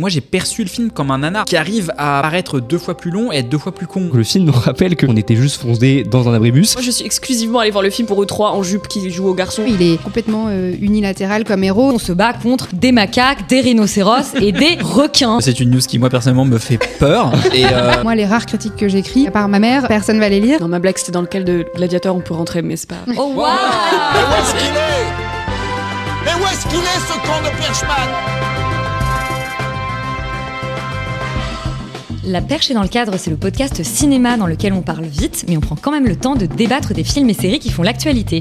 Moi, j'ai perçu le film comme un nanar qui arrive à paraître 2 fois plus long et être 2 fois plus con. Le film nous rappelle qu'on était juste foncés dans un abribus. Moi, je suis exclusivement allée voir le film pour eux trois en jupe qui jouent aux garçons. Il est complètement unilatéral comme héros. On se bat contre des macaques, des rhinocéros et des requins. C'est une news qui, moi, personnellement, me fait peur. Et Moi, les rares critiques que j'écris, à part ma mère, personne va les lire. Dans ma blague, c'était dans lequel de Gladiator on peut rentrer, mais c'est pas... Oh waouh! Mais où est-ce qu'il est? Mais où est-ce qu'il est, ce con de Perchman? La Perche est dans le cadre, c'est le podcast cinéma dans lequel on parle vite, mais on prend quand même le temps de débattre des films et séries qui font l'actualité.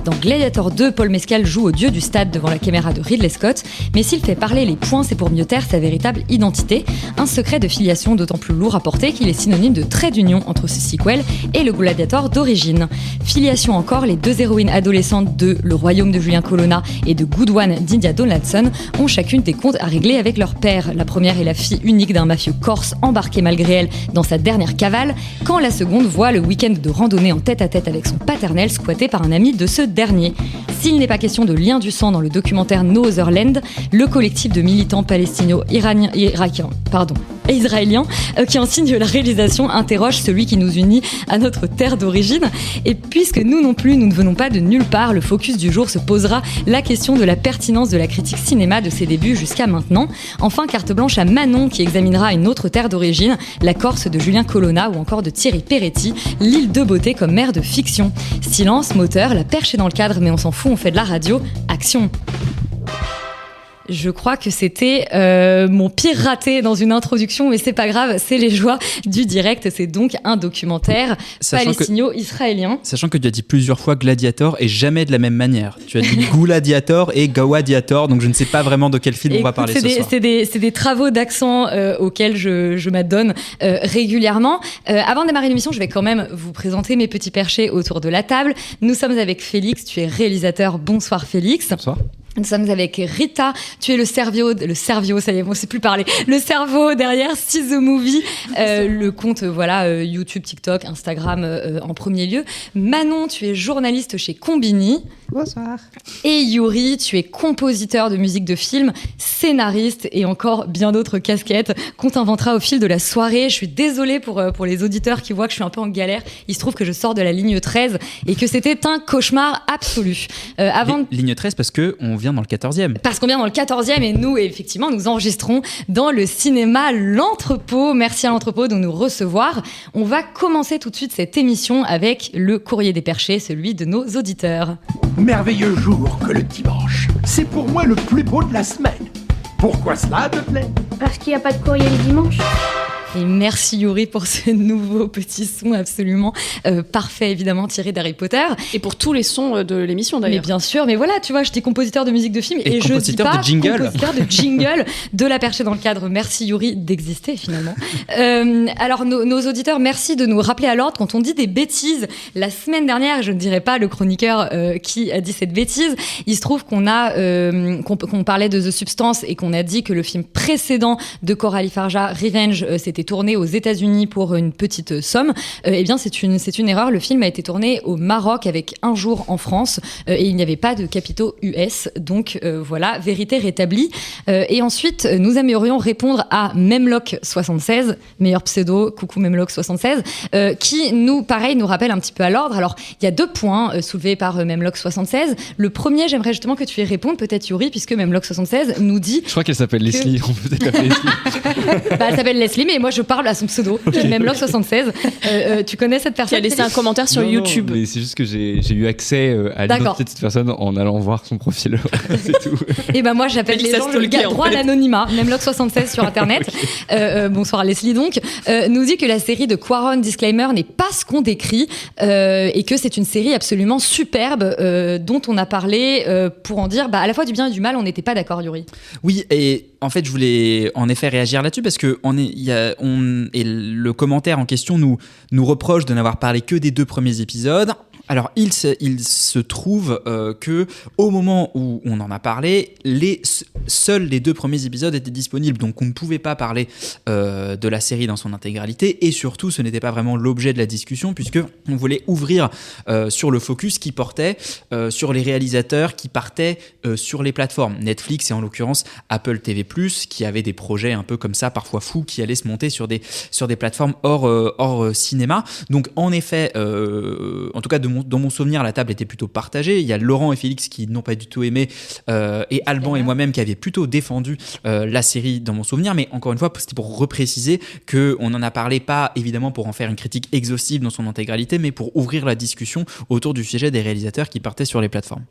Dans Gladiator 2, Paul Mescal joue au dieu du stade devant la caméra de Ridley Scott, mais s'il fait parler les poings, c'est pour mieux taire sa véritable identité, un secret de filiation d'autant plus lourd à porter qu'il est synonyme de trait d'union entre ce sequel et le Gladiator d'origine. Filiation encore, les deux héroïnes adolescentes de Le Royaume de Julien Colonna et de Good One d'India Donaldson ont chacune des comptes à régler avec leur père. La première est la fille unique d'un mafieux corse embarqué malgré elle dans sa dernière cavale, quand la seconde voit le week-end de randonnée en tête-à-tête avec son paternel squatté par un ami de ce dernier. S'il n'est pas question de lien du sang dans le documentaire No Other Land, le collectif de militants palestino-israéliens qui en signe la réalisation interroge celui qui nous unit à notre terre d'origine. Et puisque nous non plus, nous ne venons pas de nulle part, le focus du jour se posera la question de la pertinence de la critique cinéma de ses débuts jusqu'à maintenant. Enfin, carte blanche à Manon qui examinera une autre terre d'origine, la Corse de Julien Colonna ou encore de Thierry Peretti, l'île de beauté comme mère de fiction. Silence, moteur, la perche est dans le cadre, mais on s'en fout, on fait de la radio. Action! Je crois que c'était mon pire raté dans une introduction, mais c'est pas grave, c'est les joies du direct. C'est donc un documentaire palestino-israélien. Sachant que tu as dit plusieurs fois Gladiator et jamais de la même manière. Tu as dit Gouladiator et Gawadiator, donc je ne sais pas vraiment de quel film on va parler ce soir. C'est des travaux d'accent auxquels je m'adonne régulièrement. Avant de démarrer l'émission, je vais quand même vous présenter mes petits perchés autour de la table. Nous sommes avec Félix, tu es réalisateur. Bonsoir Félix. Bonsoir. Nous sommes avec Rita, tu es le cerveau, ça y est, on ne sait plus parler, le cerveau derrière See the Movie, le compte YouTube, TikTok, Instagram en premier lieu. Manon, tu es journaliste chez Combini. Bonsoir. Et Yuri, tu es compositeur de musique de film, scénariste et encore bien d'autres casquettes qu'on t'inventera au fil de la soirée. Je suis désolée pour les auditeurs qui voient que je suis un peu en galère. Il se trouve que je sors de la ligne 13 et que c'était un cauchemar absolu. Ligne 13 parce qu'on vient dans le 14e. Parce qu'on vient dans le 14e et nous, effectivement, nous enregistrons dans le cinéma L'Entrepôt. Merci à L'Entrepôt de nous recevoir. On va commencer tout de suite cette émission avec le courrier des perchés, celui de nos auditeurs. Merveilleux jour que le dimanche. C'est pour moi le plus beau de la semaine. Pourquoi cela te plaît? Parce qu'il n'y a pas de courrier le dimanche. Et merci Yuri pour ce nouveau petit son absolument parfait, évidemment tiré d'Harry Potter. Et pour tous les sons de l'émission d'ailleurs. Mais bien sûr, mais voilà, tu vois, j'étais compositeur de musique de film et je dis pas compositeur de jingle de La Perchée dans le cadre. Merci Yuri d'exister finalement. Alors nos auditeurs, merci de nous rappeler à l'ordre quand on dit des bêtises. La semaine dernière, je ne dirais pas le chroniqueur qui a dit cette bêtise. Il se trouve qu'on parlait de The Substance et qu'on a dit que le film précédent de Coralie Farja, Revenge, c'était tourné aux États-Unis pour une petite somme. Eh bien, c'est une erreur. Le film a été tourné au Maroc avec un jour en France et il n'y avait pas de capitaux US. Donc voilà, vérité rétablie. Et ensuite, nous aimerions répondre à Memlock76, meilleur pseudo, coucou Memlock76, qui nous rappelle un petit peu à l'ordre. Alors, il y a 2 points soulevés par Memlock76. Le premier, j'aimerais justement que tu y répondes, peut-être Yuri, puisque Memlock76 nous dit... Je crois qu'elle s'appelle Leslie, on peut peut-être l'appeler Leslie. Elle s'appelle Leslie, mais moi je parle à son pseudo, Memlock76. Tu connais cette personne? Qui a laissé un commentaire sur YouTube. Non, mais c'est juste que j'ai eu accès à l'identité de cette personne en allant voir son profil. C'est tout. Et ben moi j'appelle les gens le gars droit à l'anonymat, Memlock76 sur internet. Okay. Bonsoir Leslie donc. Nous dit que la série de Quaron Disclaimer n'est pas ce qu'on décrit et que c'est une série absolument superbe dont on a parlé pour en dire à la fois du bien et du mal. On n'était pas d'accord, Yuri. Oui, et en fait je voulais en effet réagir là-dessus parce que et le commentaire en question nous reproche de n'avoir parlé que des 2 premiers épisodes. Alors, il se trouve que au moment où on en a parlé, seuls les 2 premiers épisodes étaient disponibles, donc on ne pouvait pas parler de la série dans son intégralité, et surtout, ce n'était pas vraiment l'objet de la discussion, puisque on voulait ouvrir sur le focus qui portait sur les réalisateurs qui partaient sur les plateformes Netflix et en l'occurrence Apple TV+, qui avaient des projets un peu comme ça, parfois fous, qui allaient se monter sur des plateformes hors cinéma. Donc en effet, en tout cas dans mon souvenir, la table était plutôt partagée. Il y a Laurent et Félix qui n'ont pas du tout aimé, et Alban et moi-même qui avaient plutôt défendu la série dans mon souvenir. Mais encore une fois, c'était pour repréciser qu'on n'en a parlé pas évidemment pour en faire une critique exhaustive dans son intégralité, mais pour ouvrir la discussion autour du sujet des réalisateurs qui partaient sur les plateformes.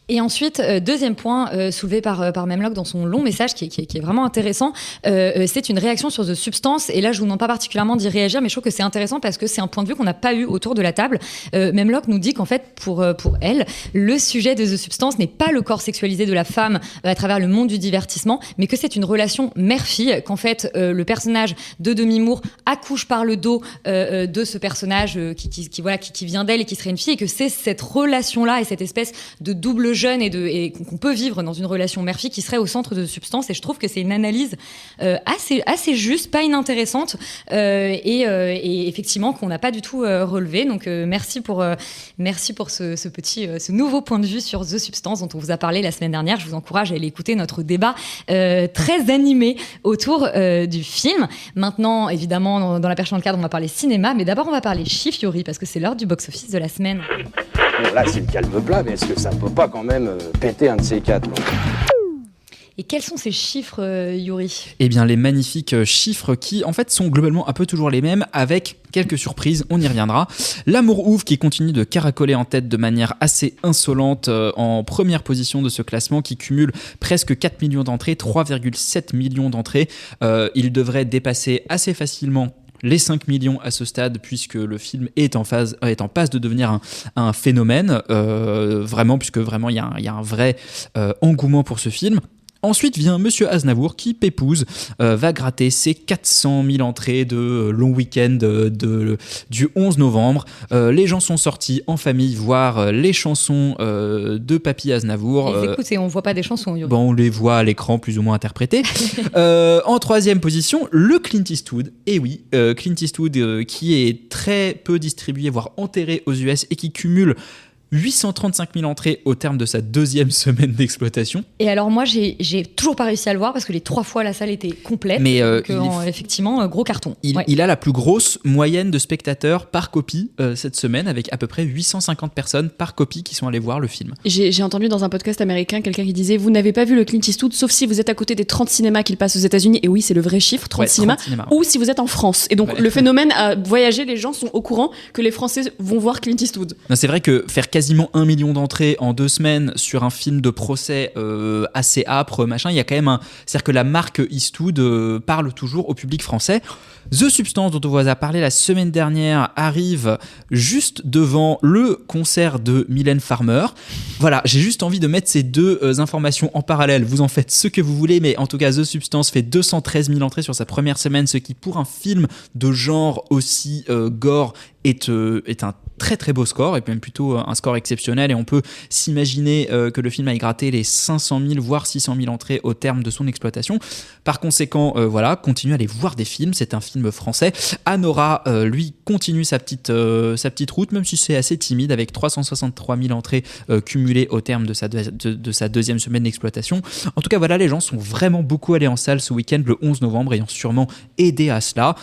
Et ensuite, deuxième point soulevé par Memlock dans son long message qui est vraiment intéressant, c'est une réaction sur The Substance. Et là, je vous demande pas particulièrement d'y réagir, mais je trouve que c'est intéressant parce que c'est un point de vue qu'on n'a pas eu autour de la table. Memlock nous dit qu'en fait, pour elle, le sujet de The Substance n'est pas le corps sexualisé de la femme à travers le monde du divertissement, mais que c'est une relation mère-fille, qu'en fait, le personnage de Demi Moore accouche par le dos de ce personnage qui vient d'elle et qui serait une fille, et que c'est cette relation-là et cette espèce de double jeune et qu'on peut vivre dans une relation mère-fille qui serait au centre de Substance. Et je trouve que c'est une analyse assez juste, pas inintéressante, et effectivement qu'on n'a pas du tout relevé. Donc merci pour ce nouveau point de vue sur The Substance dont on vous a parlé la semaine dernière. Je vous encourage à aller écouter notre débat très animé autour du film. Maintenant, évidemment, dans La Perche dans le cadre, on va parler cinéma, mais d'abord on va parler chiffres, Yuri, parce que c'est l'heure du box-office de la semaine. Bon, là, c'est le calme plat, mais est-ce que ça peut pas quand même péter un de ces 4 là ? Et quels sont ces chiffres, Yuri ? Eh bien, les magnifiques chiffres qui, en fait, sont globalement un peu toujours les mêmes, avec quelques surprises, on y reviendra. L'Amour ouvre qui continue de caracoler en tête de manière assez insolente en première position de ce classement, qui cumule presque 4 millions d'entrées, 3,7 millions d'entrées. Il devrait dépasser assez facilement les 5 millions à ce stade, puisque le film est en passe de devenir un phénomène, vraiment, puisque vraiment il y a un vrai engouement pour ce film. Ensuite vient Monsieur Aznavour qui, pépouze, va gratter ses 400 000 entrées de long week-end du 11 novembre. Les gens sont sortis en famille voir les chansons de Papy Aznavour. Écoutez, on ne voit pas des chansons, Yuri. Bon, on les voit à l'écran plus ou moins interprétées. En troisième position, le Clint Eastwood. Et oui, Clint Eastwood qui est très peu distribué, voire enterré aux US et qui cumule 835 000 entrées au terme de sa 2e semaine d'exploitation. Et alors moi, j'ai toujours pas réussi à le voir parce que les 3 fois la salle était complète. Mais effectivement, gros carton. Il a la plus grosse moyenne de spectateurs par copie cette semaine, avec à peu près 850 personnes par copie qui sont allées voir le film. J'ai entendu dans un podcast américain quelqu'un qui disait: vous n'avez pas vu le Clint Eastwood sauf si vous êtes à côté des 30 cinémas qu'il passe aux États-Unis. Et oui, c'est le vrai chiffre, 30 cinémas. Ou si vous êtes en France. Et donc le phénomène a voyagé, les gens sont au courant que les Français vont voir Clint Eastwood. Non, c'est vrai que faire quasiment 1 million d'entrées en 2 semaines sur un film de procès assez âpre, machin, il y a quand même c'est-à-dire que la marque Eastwood parle toujours au public français. The Substance, dont on vous a parlé la semaine dernière, arrive juste devant le concert de Mylène Farmer. Voilà, j'ai juste envie de mettre ces 2 informations en parallèle. Vous en faites ce que vous voulez, mais en tout cas, The Substance fait 213 000 entrées sur sa première semaine, ce qui, pour un film de genre aussi gore, est un très très beau score, et même plutôt un score exceptionnel, et on peut s'imaginer que le film aille gratter les 500 000 voire 600 000 entrées au terme de son exploitation. Par conséquent, continuez à aller voir des films, c'est un film français. Anora, lui, continue sa petite route, même si c'est assez timide, avec 363 000 entrées cumulées au terme de sa 2e semaine d'exploitation. En tout cas, voilà, les gens sont vraiment beaucoup allés en salle ce week-end, le 11 novembre, ayant sûrement aidé à cela.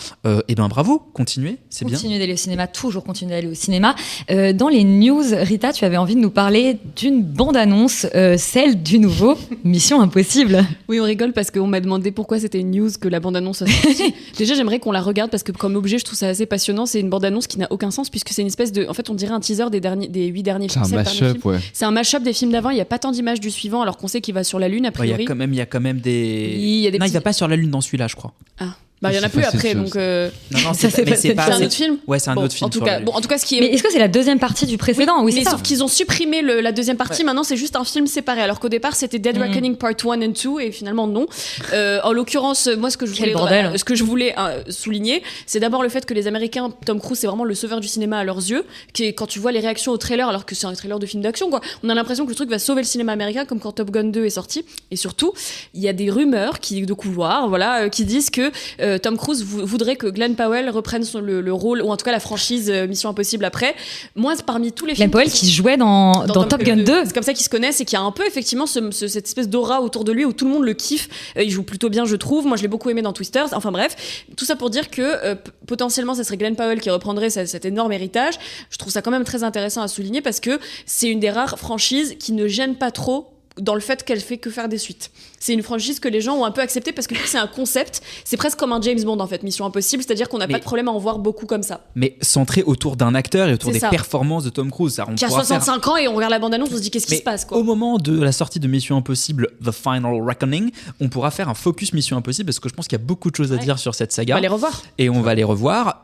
Et ben bravo, continuez, c'est bien. Continuez d'aller au cinéma, toujours continuer d'aller au cinéma. Dans les news, Rita, tu avais envie de nous parler d'une bande-annonce, celle du nouveau Mission Impossible. Oui, on rigole parce qu'on m'a demandé pourquoi c'était une news que la bande-annonce a sorti. Déjà, j'aimerais qu'on la regarde parce que comme objet, je trouve ça assez passionnant. C'est une bande-annonce qui n'a aucun sens puisque c'est une espèce de... En fait, on dirait un teaser des 8 derniers films. C'est un mash-up, ouais. C'est un mash-up des films d'avant. Il n'y a pas tant d'images du suivant alors qu'on sait qu'il va sur la Lune, a priori. Il y a quand même des... Non, il va pas sur la Lune dans celui-là, je crois. Ah. Bah, il y en a plus après, donc. Non, c'est pas un autre film. Ouais, c'est un autre film. En tout cas, ce qui est. Mais est-ce que c'est la deuxième partie du précédent? Oui, mais sauf qu'ils ont supprimé la deuxième partie. Maintenant, c'est juste un film séparé. Alors qu'au départ, c'était Dead Reckoning Part 1 and 2, et finalement non. En l'occurrence, moi, ce que je voulais souligner, c'est d'abord le fait que les Américains, Tom Cruise, c'est vraiment le sauveur du cinéma à leurs yeux. Quand tu vois les réactions au trailer, alors que c'est un trailer de film d'action, quoi, on a l'impression que le truc va sauver le cinéma américain, comme quand Top Gun 2 est sorti. Et surtout, il y a des rumeurs de couloir, voilà, qui disent que Tom Cruise voudrait que Glenn Powell reprenne le rôle, ou en tout cas la franchise Mission Impossible après. Moi, parmi tous les films... Glenn Powell qui jouait dans Top Gun 2. C'est comme ça qu'ils se connaissent, et qu'il y a un peu effectivement cette espèce d'aura autour de lui où tout le monde le kiffe. Il joue plutôt bien, je trouve. Moi, je l'ai beaucoup aimé dans Twisters. Enfin bref, tout ça pour dire que potentiellement, ça serait Glenn Powell qui reprendrait cet énorme héritage. Je trouve ça quand même très intéressant à souligner, parce que c'est une des rares franchises qui ne gêne pas trop dans le fait qu'elle fait que faire des suites. C'est une franchise que les gens ont un peu acceptée, parce que c'est un concept, c'est presque comme un James Bond en fait, Mission Impossible, c'est-à-dire qu'on n'a pas de problème à en voir beaucoup comme ça. Mais centré autour d'un acteur et autour des performances de Tom Cruise. Qui a 65 ans, et on regarde la bande-annonce, on se dit qu'est-ce qui se passe, quoi. Au moment de la sortie de Mission Impossible The Final Reckoning, on pourra faire un focus Mission Impossible, parce que je pense qu'il y a beaucoup de choses à dire sur cette saga. On va les revoir. Et on va les revoir.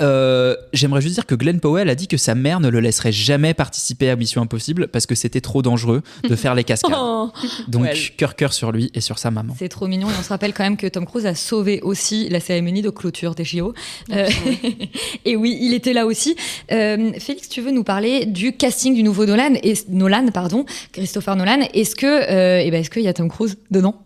J'aimerais juste dire que Glenn Powell a dit que sa mère ne le laisserait jamais participer à Mission Impossible, parce que c'était trop dangereux de faire les cascades. Donc cœur sur lui et sur sa maman. C'est trop mignon, et on se rappelle quand même que Tom Cruise a sauvé aussi la cérémonie de clôture des JO. Et oui, il était là aussi. Félix, tu veux nous parler du casting du nouveau Christopher Nolan. Est-ce qu'il y a Tom Cruise dedans?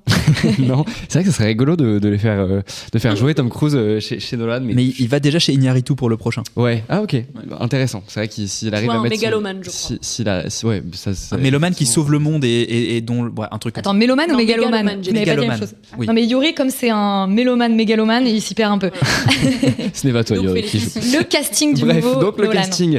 Non, c'est vrai que ce serait rigolo de faire jouer Tom Cruise chez Nolan. Mais il va déjà chez Iñárritu pour le prochain. Ouais, ok, intéressant. C'est vrai qu'il s'il arrive à mettre... un mégalomane, je crois. Un mélomane qui sauve le monde et dont... un truc... Attends, mélomane ou mégalomane? J'ai pas dit la même chose. Oui. Non mais Yuri, comme c'est un mélomane, il s'y perd un peu. Ce n'est pas toi, Yuri, qui joue. Le casting du nouveau Nolan. Donc le casting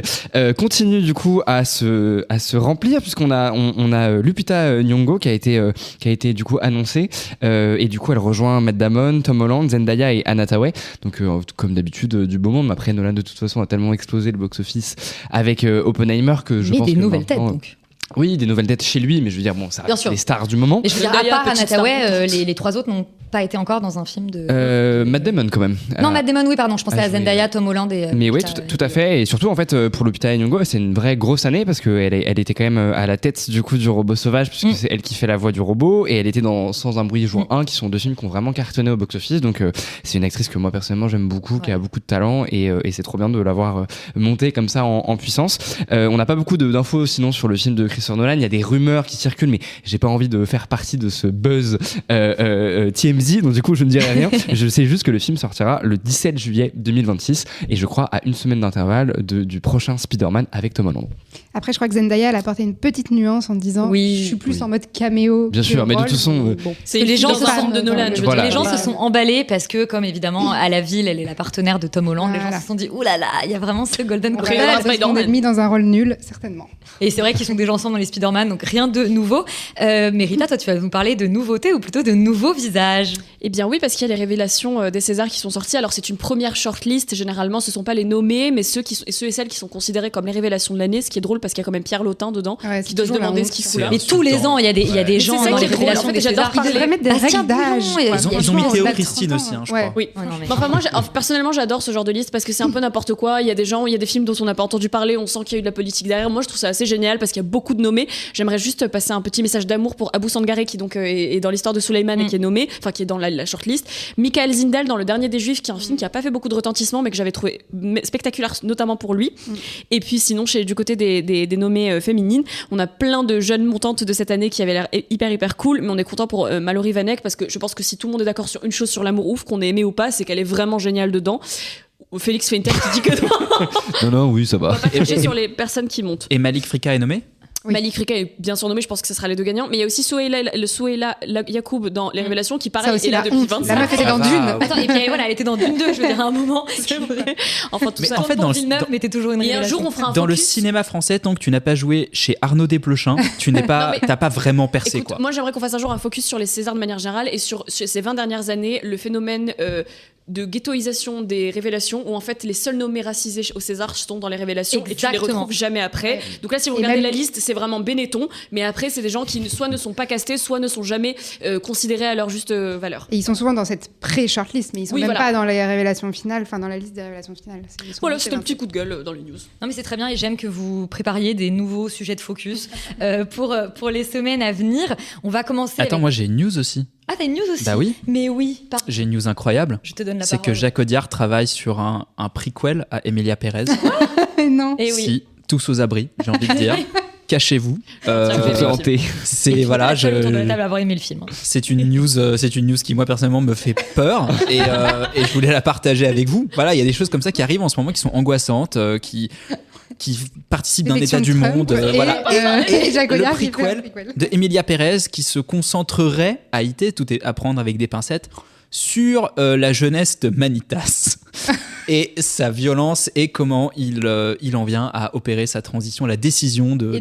continue du coup à se remplir, puisqu'on a Lupita Nyong'o qui a été du coup annoncée, et du coup elle rejoint Matt Damon, Tom Holland, Zendaya et Anna Tawai. Donc comme d'habitude du beau monde. Mais après, Nolan de toute façon a tellement explosé le box-office avec Oppenheimer que je pense que... Mais des nouvelles têtes donc. Oui, des nouvelles têtes chez lui, mais je veux dire, bon, ça reste les stars du moment. Et je veux dire, à part Anna Tawai, les trois autres n'ont pas été encore dans un film de... Matt Damon quand même. Non, Matt Damon, oui, pardon, je pensais à Zendaya, Tom Holland et... Mais oui, tout à fait, et surtout en fait pour Lupita Nyong'o, c'est une vraie grosse année, parce qu'elle était quand même à la tête du coup du Robot Sauvage, puisque c'est elle qui fait la voix du robot, et elle était dans Sans un bruit jour 1, qui sont deux films qui ont vraiment cartonné au box-office, donc c'est une actrice que moi personnellement j'aime beaucoup, qui a beaucoup de talent, et c'est trop bien de l'avoir montée comme ça en puissance. On n'a pas beaucoup d'infos sinon sur le film de Christopher Nolan, il y a des rumeurs qui circulent, mais j'ai pas envie de faire partie de ce buzz TMZ, donc du coup je ne dirai rien. Je sais juste que le film sortira le 17 juillet 2026, et je crois à une semaine d'intervalle du prochain Spider-Man avec Tom Holland. Après, je crois que Zendaya elle a apporté une petite nuance en disant je suis plus en mode caméo. Bien sûr, mais de toute façon, c'est les gens de Nolan. Les gens se sont emballés parce que, comme évidemment à la ville, elle est la partenaire de Tom Holland. Les gens se sont dit ouh là là, il y a vraiment ce Golden Globe. On est mis dans un rôle nul, certainement. Et c'est vrai qu'ils sont déjà ensemble dans les Spider-Man, donc rien de nouveau. Mais Rita, toi, tu vas nous parler de nouveautés, ou plutôt de nouveaux visages. Eh bien oui, parce qu'il y a les révélations des Césars qui sont sorties. Alors c'est une première shortlist. Généralement, ce sont pas les nommés, mais ceux et celles qui sont considérés comme les révélations de l'année. Ce qui est drôle, parce qu'il y a quand même Pierre Lotin dedans, qui doit se demander ce qu'il fout là. Mais tous les ans, il y a des gens dans les révélations des Césars. Ils devraient mettre des règles d'âge. Ils ont mis Théo Christine aussi, je crois. Oui. Enfin, moi, personnellement, j'adore ce genre de liste, parce que c'est un peu n'importe quoi. Il y a des gens, il y a des films dont on n'a pas entendu parler. On sent qu'il y a eu de la politique derrière. Moi, je trouve ça assez génial, parce qu'il y a beaucoup de nommés. J'aimerais juste passer un petit message d'amour pour Abou Sangaré, qui donc est dans l'histoire de Suleiman et qui est nommé, enfin qui est dans la shortlist. Michael Zindel dans Le Dernier des Juifs, qui est un film qui a pas fait beaucoup de retentissement, mais que j'avais trouvé spectaculaire, notamment pour lui. Et puis sinon, du côté des nommées féminines, on a plein de jeunes montantes de cette année qui avaient l'air hyper cool, mais on est content pour Mallory Vanek, parce que je pense que si tout le monde est d'accord sur une chose sur l'amour ouf, qu'on ait aimé ou pas, c'est qu'elle est vraiment géniale dedans. Félix fait une tête qui dit que non. Non, oui, ça va. On va pas cracher sur les personnes qui montent. Et Malik Frika est nommé? Oui. Malik Frika est bien sûr nommé, je pense que ce sera les deux gagnants. Mais il y a aussi Souheila Yacoub dans Les Révélations, qui pareil est là depuis 25 ans. La meuf était dans Dune. Attends, et puis voilà, elle était dans Dune 2, je veux dire, à un moment. C'est vrai. Enfin, tout mais ça. En fait, mais t'es toujours une révélation. Et un jour, on fera un dans focus. Le cinéma français, tant que tu n'as pas joué chez Arnaud Desplechin, t'as pas vraiment percé. Écoute, quoi. Moi, j'aimerais qu'on fasse un jour un focus sur les Césars de manière générale, et sur ces 20 dernières années, le phénomène de ghettoisation des révélations où en fait les seuls nommés racisés au César sont dans les révélations. Exactement. Et tu les retrouves jamais après. Donc là, si vous regardez la liste, c'est vraiment Benetton, mais après c'est des gens qui soit ne sont pas castés, soit ne sont jamais considérés à leur juste valeur. Et ils sont souvent dans cette pré-shortlist, mais ils sont même pas dans les révélations finales, enfin dans la liste des révélations finales. Voilà, c'était un petit coup de gueule dans les news. Non mais c'est très bien et j'aime que vous prépariez des nouveaux sujets de focus pour les semaines à venir. On va commencer. Attends, moi j'ai une news aussi. Ah, t'as une news aussi? Bah oui. Mais oui. J'ai une news incroyable. Je te donne la parole. C'est que Jacques Audiard travaille sur un prequel à Emilia Pérez. Non. Et oui. Si, tous aux abris, j'ai envie de dire. Cachez-vous. C'est voilà, je autour de la table avoir aimé le film. C'est une news qui moi personnellement me fait peur et je voulais la partager avec vous. Voilà, il y a des choses comme ça qui arrivent en ce moment qui sont angoissantes, qui participe d'un état du monde. Et Jacques Audiard le prequel de Emilia Pérez qui se concentrerait, à IT, tout est à prendre avec des pincettes, sur la jeunesse de Manitas et sa violence et comment il en vient à opérer sa transition, la décision de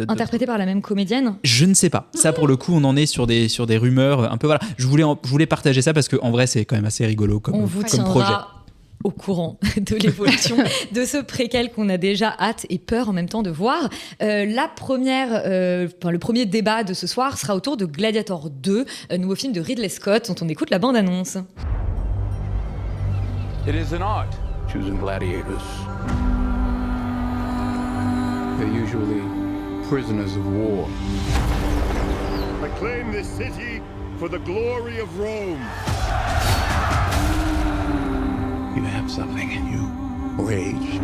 interprété par la même comédienne. Je ne sais pas. Ça, pour le coup, on en est sur des rumeurs un peu. Voilà. Je voulais partager ça parce qu'en vrai, c'est quand même assez rigolo comme projet. Au courant de l'évolution de ce préquel qu'on a déjà hâte et peur en même temps de voir. Le premier débat de ce soir sera autour de Gladiator 2, un nouveau film de Ridley Scott dont on écoute la bande-annonce. It is an art, choosing gladiators. They're usually prisoners of war. I claim this city for the glory of Rome. You have something in you. Rage.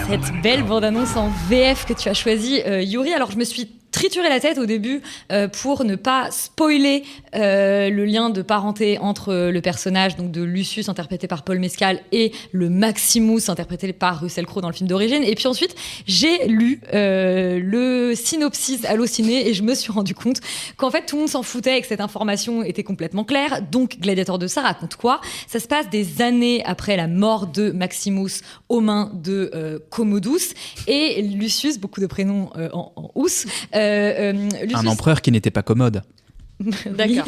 Cette belle bande-annonce en VF que tu as choisie, Yuri. Alors, je me suis trituré la tête au début pour ne pas spoiler le lien de parenté entre le personnage donc de Lucius interprété par Paul Mescal et le Maximus interprété par Russell Crowe dans le film d'origine. Et puis ensuite j'ai lu le synopsis Allociné et je me suis rendu compte qu'en fait tout le monde s'en foutait et que cette information était complètement claire. Donc Gladiator 2, ça raconte quoi? Ça se passe des années après la mort de Maximus aux mains de Commodus et Lucius, beaucoup de prénoms en housse. Lucius... Un empereur qui n'était pas commode. D'accord.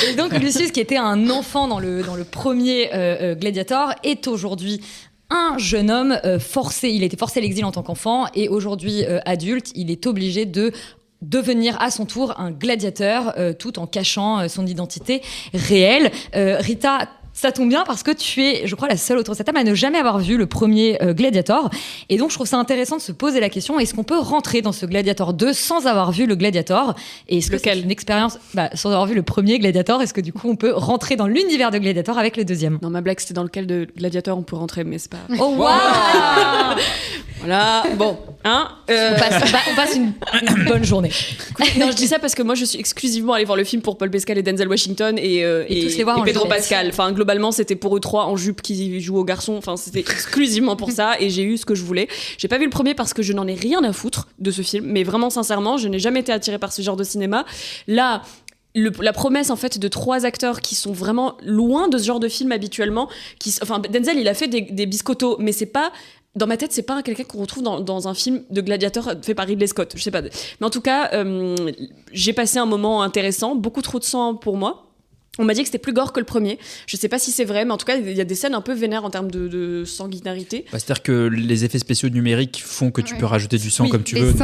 Et donc Lucius, qui était un enfant dans le premier Gladiator, est aujourd'hui un jeune homme forcé. Il a été forcé à l'exil en tant qu'enfant et aujourd'hui adulte, il est obligé de devenir à son tour un gladiateur tout en cachant son identité réelle. Rita, ça tombe bien parce que tu es, je crois, la seule autour de cette table à ne jamais avoir vu le premier Gladiator. Et donc, je trouve ça intéressant de se poser la question, est-ce qu'on peut rentrer dans ce Gladiator 2 sans avoir vu le Gladiator? Et est-ce que c'est une expérience, sans avoir vu le premier Gladiator, est-ce que du coup, on peut rentrer dans l'univers de Gladiator avec le deuxième? Non, ma blague, c'était dans lequel de Gladiator on peut rentrer, mais c'est pas... Oh, waouh. Voilà, bon, hein on passe une bonne journée. Non, je dis ça parce que moi, je suis exclusivement allée voir le film pour Paul Mescal et Denzel Washington et Pedro Pascal. Enfin, globalement, c'était pour eux trois en jupe qui jouent aux garçons. Enfin, c'était exclusivement pour ça et j'ai eu ce que je voulais. J'ai pas vu le premier parce que je n'en ai rien à foutre de ce film, mais vraiment, sincèrement, je n'ai jamais été attirée par ce genre de cinéma. Là... la promesse en fait de trois acteurs qui sont vraiment loin de ce genre de film habituellement. Denzel, il a fait des biscottos, mais c'est pas... Dans ma tête, c'est pas quelqu'un qu'on retrouve dans un film de gladiateur fait par Ridley Scott. Je sais pas. Mais en tout cas, j'ai passé un moment intéressant. Beaucoup trop de sang pour moi. On m'a dit que c'était plus gore que le premier. Je sais pas si c'est vrai, mais en tout cas, il y a des scènes un peu vénères en termes de sanguinarité. C'est-à-dire que les effets spéciaux numériques font que tu peux rajouter du sang comme tu veux.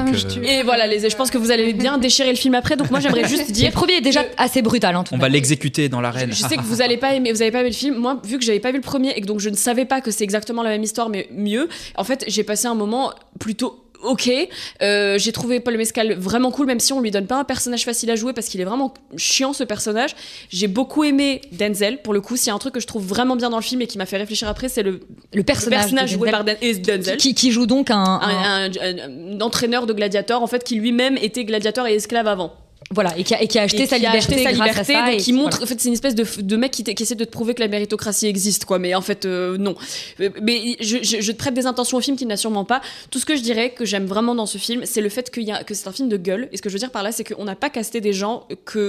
Et voilà, je pense que vous allez bien déchirer le film après. Donc moi, j'aimerais juste dire. Le premier est déjà assez brutal. On va l'exécuter dans l'arène. Je sais que vous avez pas aimé le film. Moi, vu que j'avais pas vu le premier et que donc je ne savais pas que c'est exactement la même histoire, mais mieux. En fait, j'ai passé un moment plutôt. Ok, j'ai trouvé Paul Mescal vraiment cool, même si on lui donne pas un personnage facile à jouer parce qu'il est vraiment chiant ce personnage. J'ai beaucoup aimé Denzel, pour le coup. S'il y a un truc que je trouve vraiment bien dans le film et qui m'a fait réfléchir après, c'est le personnage joué par Denzel. Qui joue donc un entraîneur de gladiateurs, en fait, qui lui-même était gladiateur et esclave avant. Voilà, et qui a acheté sa liberté grâce à ça. Donc qui montre, en fait, c'est une espèce de mec qui essaie de te prouver que la méritocratie existe, quoi. Mais en fait, non. Mais je te prête des intentions au film qu'il n'a sûrement pas. Tout ce que je dirais que j'aime vraiment dans ce film, c'est le fait que c'est un film de gueule. Et ce que je veux dire par là, c'est qu'on n'a pas casté des gens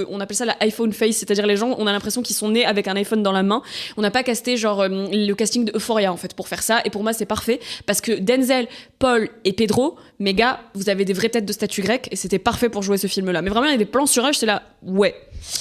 on appelle ça la iPhone face, c'est-à-dire les gens, on a l'impression qu'ils sont nés avec un iPhone dans la main. On n'a pas casté genre le casting de Euphoria en fait pour faire ça. Et pour moi, c'est parfait parce que Denzel, Paul et Pedro, mes gars, vous avez des vraies têtes de statue grecque et c'était parfait pour jouer ce film-là. Mais vraiment, il y a des les plans sur eux, c'est là, ouais.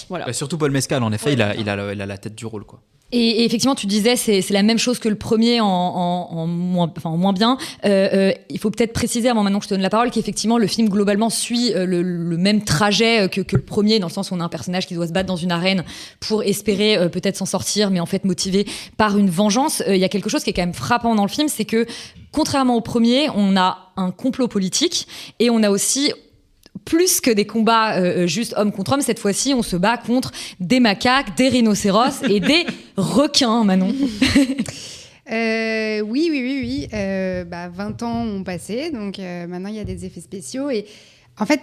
Voilà. Surtout Paul Mescal, en effet, il a la tête du rôle, quoi. Et effectivement, tu disais, c'est la même chose que le premier en moins bien. Il faut peut-être préciser, avant maintenant que je te donne la parole, qu'effectivement, le film, globalement, suit le même trajet que le premier, dans le sens où on a un personnage qui doit se battre dans une arène pour espérer peut-être s'en sortir, mais en fait motivé par une vengeance. Il y a quelque chose qui est quand même frappant dans le film, c'est que, contrairement au premier, on a un complot politique et on a aussi... plus que des combats juste homme contre homme, cette fois-ci, on se bat contre des macaques, des rhinocéros et des requins, Manon. Oui. 20 ans ont passé, donc maintenant il y a des effets spéciaux. Et en fait,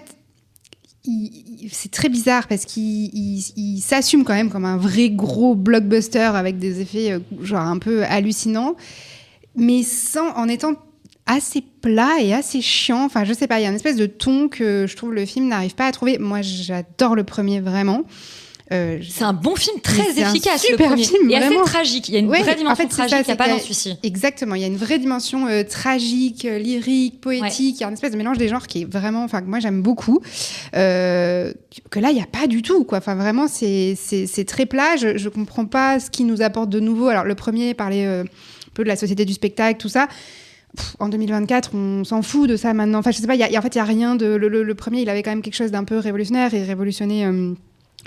c'est très bizarre parce qu'il s'assume quand même comme un vrai gros blockbuster avec des effets genre un peu hallucinants, mais en étant assez plat et assez chiant. Enfin, je sais pas, il y a une espèce de ton que je trouve le film n'arrive pas à trouver. Moi, j'adore le premier, vraiment. C'est un bon film, très efficace, super le premier. Film, et vraiment. assez tragique. Il y a une vraie dimension tragique qu'il n'y a pas dans celui-ci. Exactement, il y a une vraie dimension tragique, lyrique, poétique. Il y a une espèce de mélange des genres qui est vraiment... Enfin, que moi, j'aime beaucoup. Que là, il n'y a pas du tout, quoi. Enfin, vraiment, c'est très plat. Je ne comprends pas ce qui nous apporte de nouveau. Alors, le premier parlait un peu de la société du spectacle, tout ça. En 2024, on s'en fout de ça maintenant. Enfin, je sais pas, en fait, il n'y a rien de... Le premier, il avait quand même quelque chose d'un peu révolutionnaire et révolutionné...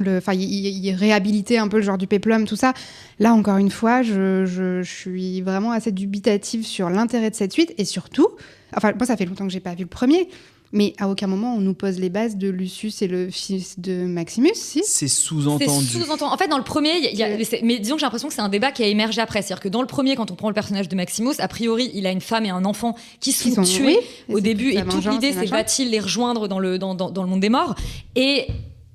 il réhabilitait un peu le genre du péplum, tout ça. Là, encore une fois, je suis vraiment assez dubitative sur l'intérêt de cette suite. Et surtout, enfin, moi, ça fait longtemps que j'ai pas vu le premier, mais à aucun moment on nous pose les bases de Lucius et le fils de Maximus, si. C'est sous-entendu. En fait, dans le premier, mais disons que j'ai l'impression que c'est un débat qui a émergé après. C'est-à-dire que dans le premier, quand on prend le personnage de Maximus, a priori, il a une femme et un enfant qui sont tués au début. Et toute l'idée, c'est va-t-il les rejoindre dans le monde des morts ? Et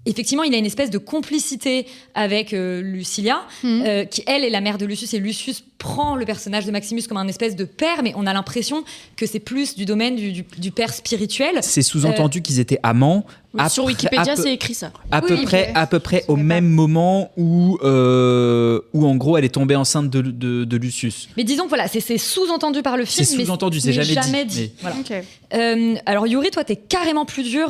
effectivement, il a une espèce de complicité avec Lucilia, qui, elle, est la mère de Lucius, et Lucius prend le personnage de Maximus comme un espèce de père, mais on a l'impression que c'est plus du domaine du père spirituel. C'est sous-entendu qu'ils étaient amants. Sur Wikipédia, c'est écrit ça. À peu près au même moment où en gros, elle est tombée enceinte de Lucius. Mais disons que voilà, c'est sous-entendu par le film, c'est sous-entendu, c'est jamais dit. Voilà. Okay. Alors Yuri, toi, t'es carrément plus dur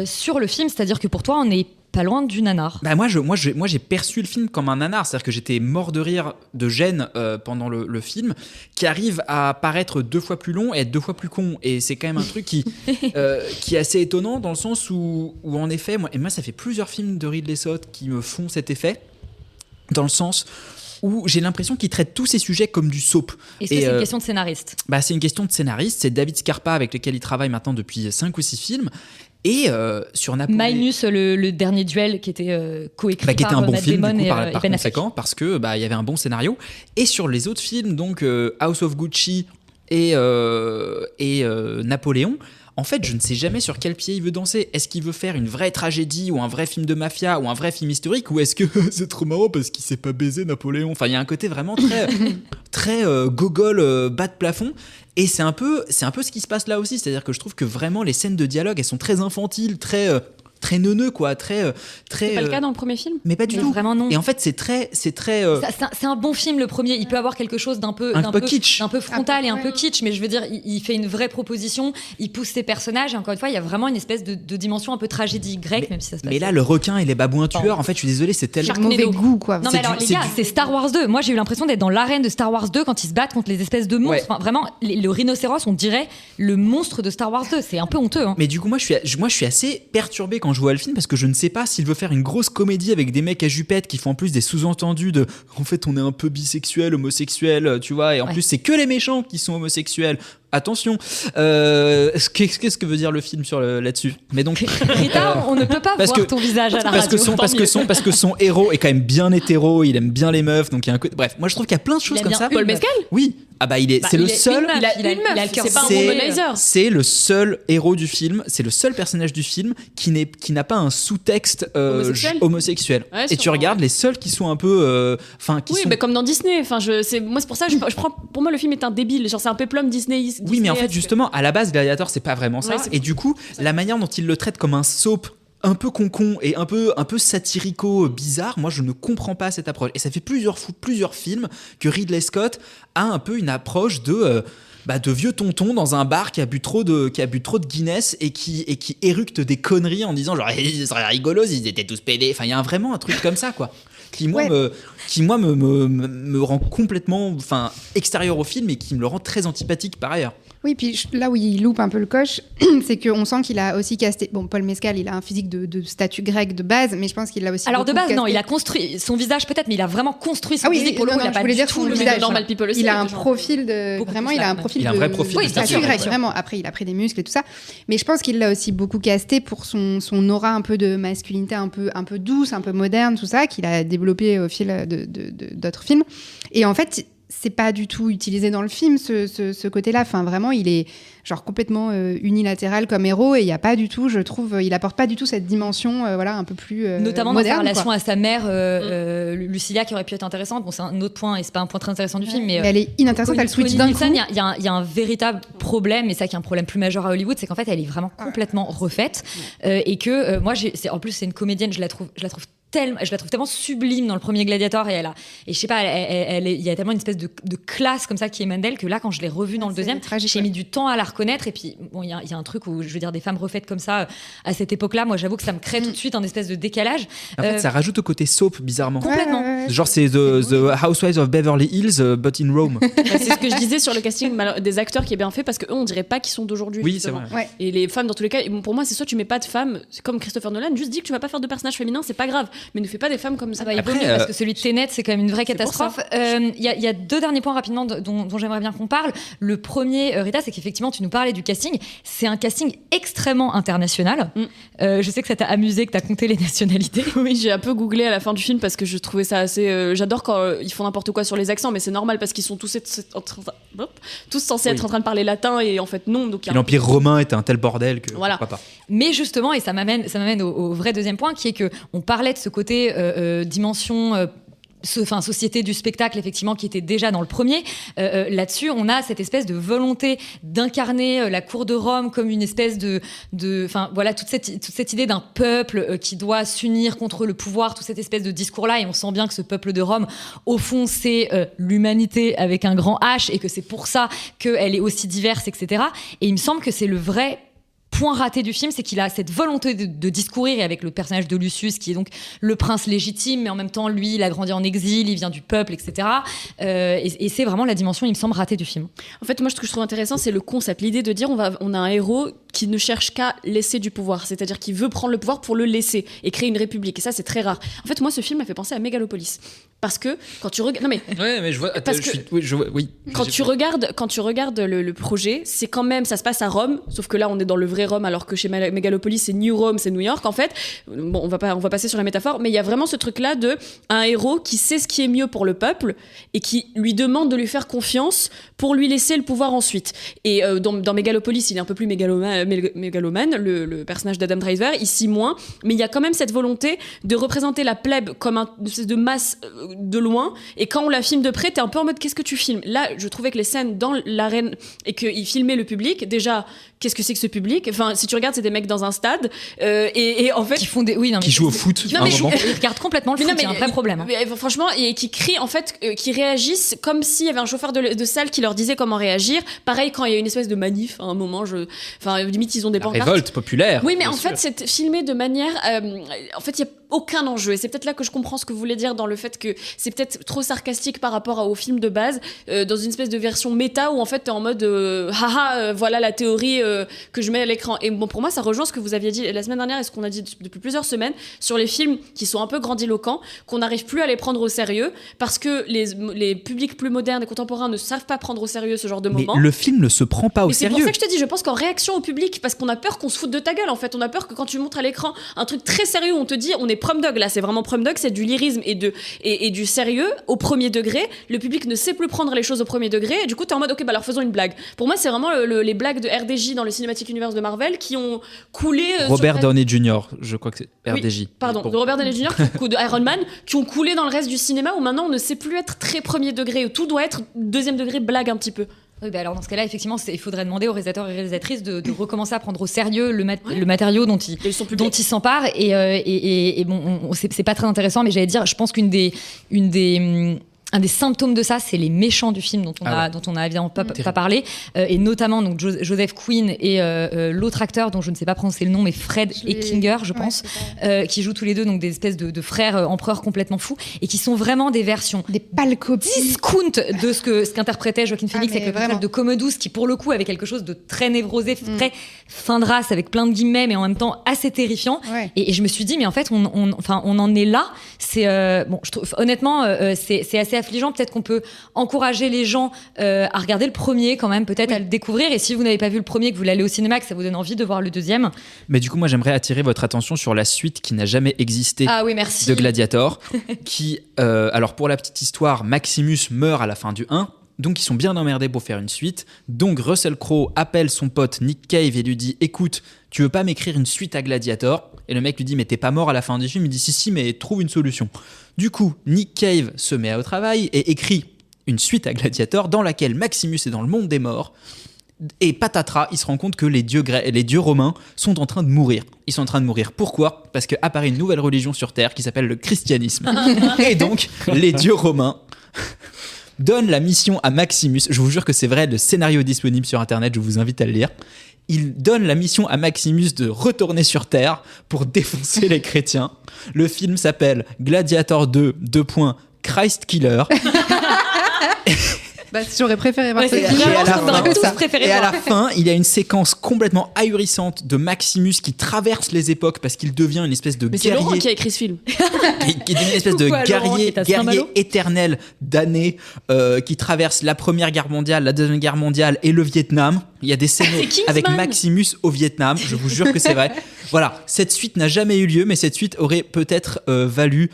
sur le film, c'est-à-dire que pour toi, on est pas loin du nanar. Bah moi j'ai perçu le film comme un nanar, c'est-à-dire que j'étais mort de rire, de gêne pendant le film, qui arrive à paraître 2 fois plus long et être 2 fois plus con. Et c'est quand même un truc qui est assez étonnant dans le sens où en effet, moi ça fait plusieurs films de Ridley Scott qui me font cet effet, dans le sens où j'ai l'impression qu'il traite tous ces sujets comme du soap. Est-ce que c'est une question de scénariste ? Bah c'est une question de scénariste, c'est David Scarpa avec lequel il travaille maintenant depuis 5 ou 6 films. Et sur Napoléon, Minus le dernier duel qui était coécrit qui était un bon Matt film Damon du coup, par Ben conséquent, parce que il y avait un bon scénario. Et sur les autres films, donc House of Gucci et Napoléon, en fait, je ne sais jamais sur quel pied il veut danser. Est-ce qu'il veut faire une vraie tragédie ou un vrai film de mafia ou un vrai film historique, ou est-ce que c'est trop marrant parce qu'il s'est pas baisé Napoléon. Enfin, il y a un côté vraiment très gogol, bas de plafond. Et c'est un peu ce qui se passe là aussi, c'est-à-dire que je trouve que vraiment les scènes de dialogue, elles sont très infantiles, très neuneux, quoi, très. C'est pas le cas dans le premier film ? Mais pas du tout. Vraiment non. Et en fait, c'est très. C'est un bon film, le premier. Il peut avoir quelque chose d'un peu kitsch, un peu frontal et un peu kitsch, mais je veux dire, il fait une vraie proposition. Il pousse ses personnages. Et encore une fois, il y a vraiment une espèce de dimension un peu tragédie grecque, même si ça se passe. Mais là, le requin et les babouins tueurs, en fait, je suis désolé, c'est tellement mauvais goût, quoi. Non, mais alors les gars, c'est Star Wars 2. Moi, j'ai eu l'impression d'être dans l'arène de Star Wars 2 quand ils se battent contre les espèces de monstres. Enfin, vraiment, le rhinocéros, on dirait le monstre de Star Wars 2. C'est un peu honteux. Hein. Mais du coup, moi, je suis assez perturbé quand je vois le film parce que je ne sais pas s'il veut faire une grosse comédie avec des mecs à jupettes qui font en plus des sous-entendus de en fait on est un peu bisexuel, homosexuel, tu vois, et en plus c'est que les méchants qui sont homosexuels. Attention, qu'est-ce que veut dire le film là-dessus ? Mais donc, Rita, on ne peut pas voir ton visage à la radio. Parce que son héros est quand même bien hétéro, il aime bien les meufs, donc il y a un côté. Bref, moi je trouve qu'il y a plein de choses comme ça. Paul Mescal ? Oui. Ah bah c'est le seul. Il a une meuf. C'est pas un womanizer. C'est le seul héros du film. C'est le seul personnage du film qui n'a pas un sous-texte homosexuel. Ouais, et tu regardes les seuls qui sont un peu, mais comme dans Disney. Enfin, c'est pour ça je prends. Pour moi, le film est un débile. Genre, c'est un péplum Disney. Oui, mais en fait, justement, à la base, Gladiator, c'est pas vraiment ça. Et du coup, la manière dont il le traite comme un soap un peu concon et un peu satirico bizarre. Moi, je ne comprends pas cette approche. Et ça fait plusieurs films que Ridley Scott a un peu une approche de vieux tonton dans un bar qui a bu trop de Guinness et qui éructe des conneries en disant genre ce serait rigolo s'ils étaient tous pédés. Enfin, il y a vraiment un truc comme ça, quoi. Qui me rend complètement extérieur au film et qui me le rend très antipathique par ailleurs. Oui, puis là où il loupe un peu le coche, c'est qu'on sent qu'il a aussi casté... Bon, Paul Mescal, il a un physique de statue grecque de base, mais je pense qu'il l'a aussi Alors de base, casté. non, il a construit son visage peut-être, mais il a vraiment construit son physique. Pour le coup, il a pas du tout le visage. Normal people aussi. Il a un profil de... Vraiment, il a un profil de statue grecque, vraiment. Après, il a pris des muscles et tout ça. Mais je pense qu'il l'a aussi beaucoup casté pour son aura un peu de masculinité, un peu douce, un peu moderne, tout ça, qu'il a développé au fil d'autres films. Et en fait... c'est pas du tout utilisé dans le film, ce côté-là. Enfin, vraiment, il est genre complètement unilatéral comme héros et il y a pas du tout, je trouve, il apporte pas du tout cette dimension, un peu plus notamment moderne, dans sa relation à sa mère, Lucilia, qui aurait pu être intéressante. Bon, c'est un autre point et c'est pas un point très intéressant du film, mais elle est inintéressante. Elle switch d'un coup. Il y a un véritable problème, et ça qui est un problème plus majeur à Hollywood, c'est qu'en fait, elle est vraiment complètement refaite et que moi, en plus, c'est une comédienne, je la trouve tellement sublime dans le premier Gladiator et je sais pas, il y a tellement une espèce de classe comme ça qui émane d'elle que là, quand je l'ai revue dans le deuxième, j'ai mis du temps à la reconnaître. Et puis bon, il y a un truc où, je veux dire, des femmes refaites comme ça à cette époque-là, moi j'avoue que ça me crée tout de suite un espèce de décalage. En fait, ça rajoute au côté soap, bizarrement. Complètement. Genre c'est the Housewives of Beverly Hills but in Rome. C'est ce que je disais sur le casting des acteurs qui est bien fait, parce qu'eux, on dirait pas qu'ils sont d'aujourd'hui. Oui, c'est vrai. Ouais. Et les femmes, dans tous les cas, pour moi, c'est soit tu mets pas de femmes, c'est comme Christopher Nolan, juste dis que tu vas pas faire de personnage féminin, c'est pas grave, mais ne fais pas des femmes comme ça. Après, parce que celui de Tenet, c'est quand même une vraie catastrophe. Il y a deux derniers points rapidement dont j'aimerais bien qu'on parle. Le premier, Rita, c'est qu'effectivement, tu nous parlais du casting. C'est un casting extrêmement international. Je sais que ça t'a amusé, que t'as compté les nationalités. Oui, j'ai un peu googlé à la fin du film parce que je trouvais ça assez... j'adore quand ils font n'importe quoi sur les accents, mais c'est normal parce qu'ils sont tous censés être en train de parler latin et en fait non. Donc l'Empire romain était un tel bordel que voilà. Pourquoi pas. Mais justement, et ça m'amène au vrai deuxième point, qui est que on parlait de ce côté dimension société du spectacle, effectivement, qui était déjà dans le premier. Là-dessus, on a cette espèce de volonté d'incarner la cour de Rome comme une espèce voilà, toute cette idée d'un peuple qui doit s'unir contre le pouvoir, toute cette espèce de discours-là, et on sent bien que ce peuple de Rome, au fond, c'est l'humanité avec un grand H, et que c'est pour ça qu'elle est aussi diverse, etc. Et il me semble que c'est le vrai point raté du film, c'est qu'il a cette volonté de discourir, et avec le personnage de Lucius, qui est donc le prince légitime, mais en même temps, lui, il a grandi en exil, il vient du peuple, etc. Et c'est vraiment la dimension, il me semble, ratée du film. En fait, moi, ce que je trouve intéressant, c'est le concept, l'idée de dire on a un héros qui ne cherche qu'à laisser du pouvoir, c'est-à-dire qu'il veut prendre le pouvoir pour le laisser et créer une république. Et ça, c'est très rare. En fait, moi, ce film m'a fait penser à Megalopolis. Parce que quand tu regardes... Non mais... Ouais, mais je vois... Oui. Quand tu regardes le projet, c'est quand même... Ça se passe à Rome, sauf que là, on est dans le vrai Rome, alors que chez Megalopolis, c'est New Rome, c'est New York, en fait. Bon, on va passer sur la métaphore, mais il y a vraiment ce truc-là de un héros qui sait ce qui est mieux pour le peuple et qui lui demande de lui faire confiance pour lui laisser le pouvoir ensuite. Et dans Megalopolis, il est un peu plus mégalomane, le personnage d'Adam Driver, ici moins, mais il y a quand même cette volonté de représenter la plèbe comme une espèce de masse de loin, et quand on la filme de près, t'es un peu en mode qu'est-ce que tu filmes. Là, je trouvais que les scènes dans l'arène et qu'ils filmaient le public, déjà, qu'est-ce que c'est que ce public? Enfin, si tu regardes, c'est des mecs dans un stade et en fait qui font des qui jouent au foot. Non, mais ils regardent complètement le foot, il y a un vrai problème. Franchement, et qui crient en fait, qui réagissent comme s'il y avait un chauffeur de salle qui leur disait comment réagir. Pareil quand il y a une espèce de manif à un moment, limite ils ont des pancartes. Révolte populaire. Oui, mais en fait, c'est filmé de manière, en fait, il y a aucun enjeu. Et c'est peut-être là que je comprends ce que vous voulez dire dans le fait que c'est peut-être trop sarcastique par rapport au film de base, dans une espèce de version méta où en fait t'es en mode voilà la théorie que je mets à l'écran. Et bon, pour moi, ça rejoint ce que vous aviez dit la semaine dernière et ce qu'on a dit depuis plusieurs semaines sur les films qui sont un peu grandiloquents, qu'on n'arrive plus à les prendre au sérieux parce que les publics plus modernes et contemporains ne savent pas prendre au sérieux ce genre de moment. Mais le film ne se prend pas au sérieux. C'est pour ça que je te dis, je pense qu'en réaction au public, parce qu'on a peur qu'on se foute de ta gueule, en fait, on a peur que quand tu montres à l'écran un truc très sérieux, on te dit on est prom dog, là c'est vraiment prom dog, c'est du lyrisme et du sérieux au premier degré. Le public ne sait plus prendre les choses au premier degré et du coup t'es en mode ok, bah alors faisons une blague. Pour moi, c'est vraiment les blagues de RDJ dans le Cinematic Universe de Marvel qui ont coulé Robert Downey Jr., je crois que c'est RDJ. Oui, pardon, de Robert Downey Jr. de Iron Man, qui ont coulé dans le reste du cinéma où maintenant on ne sait plus être très premier degré, où tout doit être deuxième degré blague un petit peu. Oui, bah alors dans ce cas-là, effectivement, il faudrait demander aux réalisateurs et réalisatrices de recommencer à prendre au sérieux le matériau dont ils s'emparent. Et bon, c'est pas très intéressant, mais j'allais dire, je pense un des symptômes de ça, c'est les méchants du film dont on a évidemment pas parlé, et notamment donc Joseph Quinn et l'autre acteur dont je ne sais pas prononcer le nom, mais Fred Echinger, je pense, qui jouent tous les deux donc des espèces de frères empereurs complètement fous et qui sont vraiment des versions, des pâles copies discount de ce qu'interprétait Joaquin Phoenix avec le personnage de Commodus, qui pour le coup avait quelque chose de très névrosé, très fin de race, avec plein de guillemets, mais en même temps assez terrifiant. Et je me suis dit, mais en fait, on en est là. C'est bon, je trouve honnêtement, c'est assez affligeant. Peut-être qu'on peut encourager les gens à regarder le premier quand même, peut-être à le découvrir. Et si vous n'avez pas vu le premier, que vous l'allez au cinéma, que ça vous donne envie de voir le deuxième. Mais du coup, moi, j'aimerais attirer votre attention sur la suite qui n'a jamais existé de Gladiator. Qui, alors pour la petite histoire, Maximus meurt à la fin du 1. Donc ils sont bien emmerdés pour faire une suite. Donc Russell Crowe appelle son pote Nick Cave et lui dit: écoute, tu veux pas m'écrire une suite à Gladiator? Et le mec lui dit: mais t'es pas mort à la fin du film? Il dit: si, mais trouve une solution. Du coup, Nick Cave se met au travail et écrit une suite à Gladiator dans laquelle Maximus est dans le monde des morts. Et patatras, il se rend compte que les dieux romains sont en train de mourir. Ils sont en train de mourir. Pourquoi? Parce qu'apparaît une nouvelle religion sur Terre qui s'appelle le christianisme. Et donc, les dieux romains donne la mission à Maximus. Je vous jure que c'est vrai, le scénario est disponible sur internet, je vous invite à le lire. Il donne la mission à Maximus de retourner sur Terre pour défoncer les chrétiens. Le film s'appelle Gladiator 2, Christ Killer. J'aurais préféré voir ça. Et à la fin, il y a une séquence complètement ahurissante de Maximus qui traverse les époques parce qu'il devient une espèce de guerrier. C'est Laurent qui a écrit ce film. Qui devient une espèce de guerrier éternel d'années qui traverse la Première Guerre mondiale, la Deuxième Guerre mondiale et le Vietnam. Il y a des scènes avec Maximus au Vietnam, je vous jure que c'est vrai. Voilà, cette suite n'a jamais eu lieu, mais cette suite aurait peut-être valu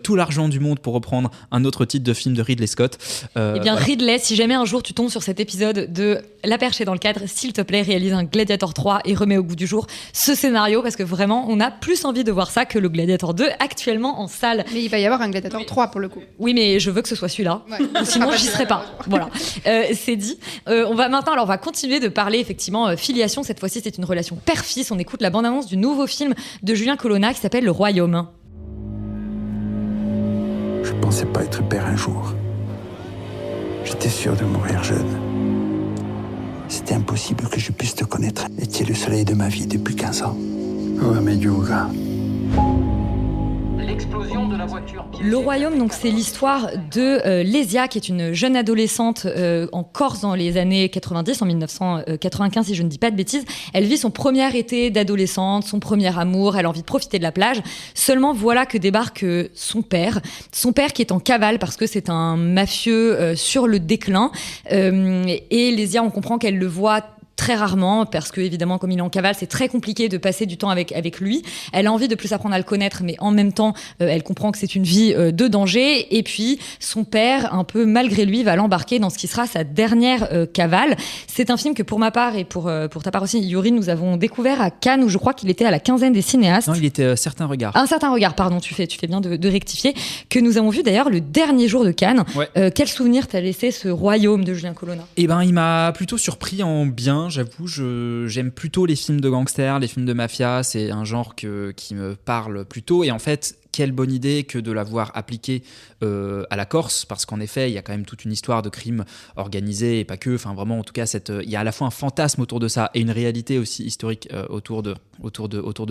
tout l'argent du monde, pour reprendre un autre titre de film de Ridley Scott. Eh bien, Ridley, si jamais un jour tu tombes sur cet épisode de La Perche est dans le cadre, s'il te plaît, réalise un Gladiator 3 et remets au goût du jour ce scénario, parce que vraiment, on a plus envie de voir ça que le Gladiator 2 actuellement en salle. Mais il va y avoir un Gladiator 3 pour le coup. Oui, mais je veux que ce soit celui-là. Sinon, j'y serai pas. Voilà, c'est dit. On va continuer de parler effectivement filiation. Cette fois-ci, c'est une relation père-fils. On écoute la bande-annonce du nouveau film de Julien Colonna qui s'appelle Le Royaume. Je pensais pas être père un jour. J'étais sûr de mourir jeune. C'était impossible que je puisse te connaître. Tu es le soleil de ma vie depuis 15 ans. Oh, mais Yoga. L'explosion de la voiture. Le Royaume, donc, c'est l'histoire de Lésia, qui est une jeune adolescente en Corse dans les années 90, en 1995, si je ne dis pas de bêtises. Elle vit son premier été d'adolescente, son premier amour, elle a envie de profiter de la plage. Seulement, voilà que débarque son père qui est en cavale parce que c'est un mafieux sur le déclin. Et Lésia, on comprend qu'elle le voit très rarement, parce que évidemment, comme il est en cavale, c'est très compliqué de passer du temps avec lui. Elle a envie de plus apprendre à le connaître, mais en même temps, elle comprend que c'est une vie de danger. Et puis, son père, un peu malgré lui, va l'embarquer dans ce qui sera sa dernière cavale. C'est un film que pour ma part et pour ta part aussi, Yuri, nous avons découvert à Cannes, où je crois qu'il était à la quinzaine des cinéastes. Non, il était Certain Regard. Un Certain Regard, pardon, tu fais bien de rectifier, que nous avons vu d'ailleurs le dernier jour de Cannes. Ouais. Quel souvenir t'a laissé ce Royaume de Julien Colonna? Eh ben, il m'a plutôt surpris en bien. J'avoue, j'aime plutôt les films de gangsters, les films de mafia. C'est un genre qui me parle plutôt. Et en fait, quelle bonne idée que de l'avoir appliqué à la Corse, parce qu'en effet, il y a quand même toute une histoire de crimes organisés et pas que. Enfin, vraiment, en tout cas, il y a à la fois un fantasme autour de ça et une réalité aussi historique autour de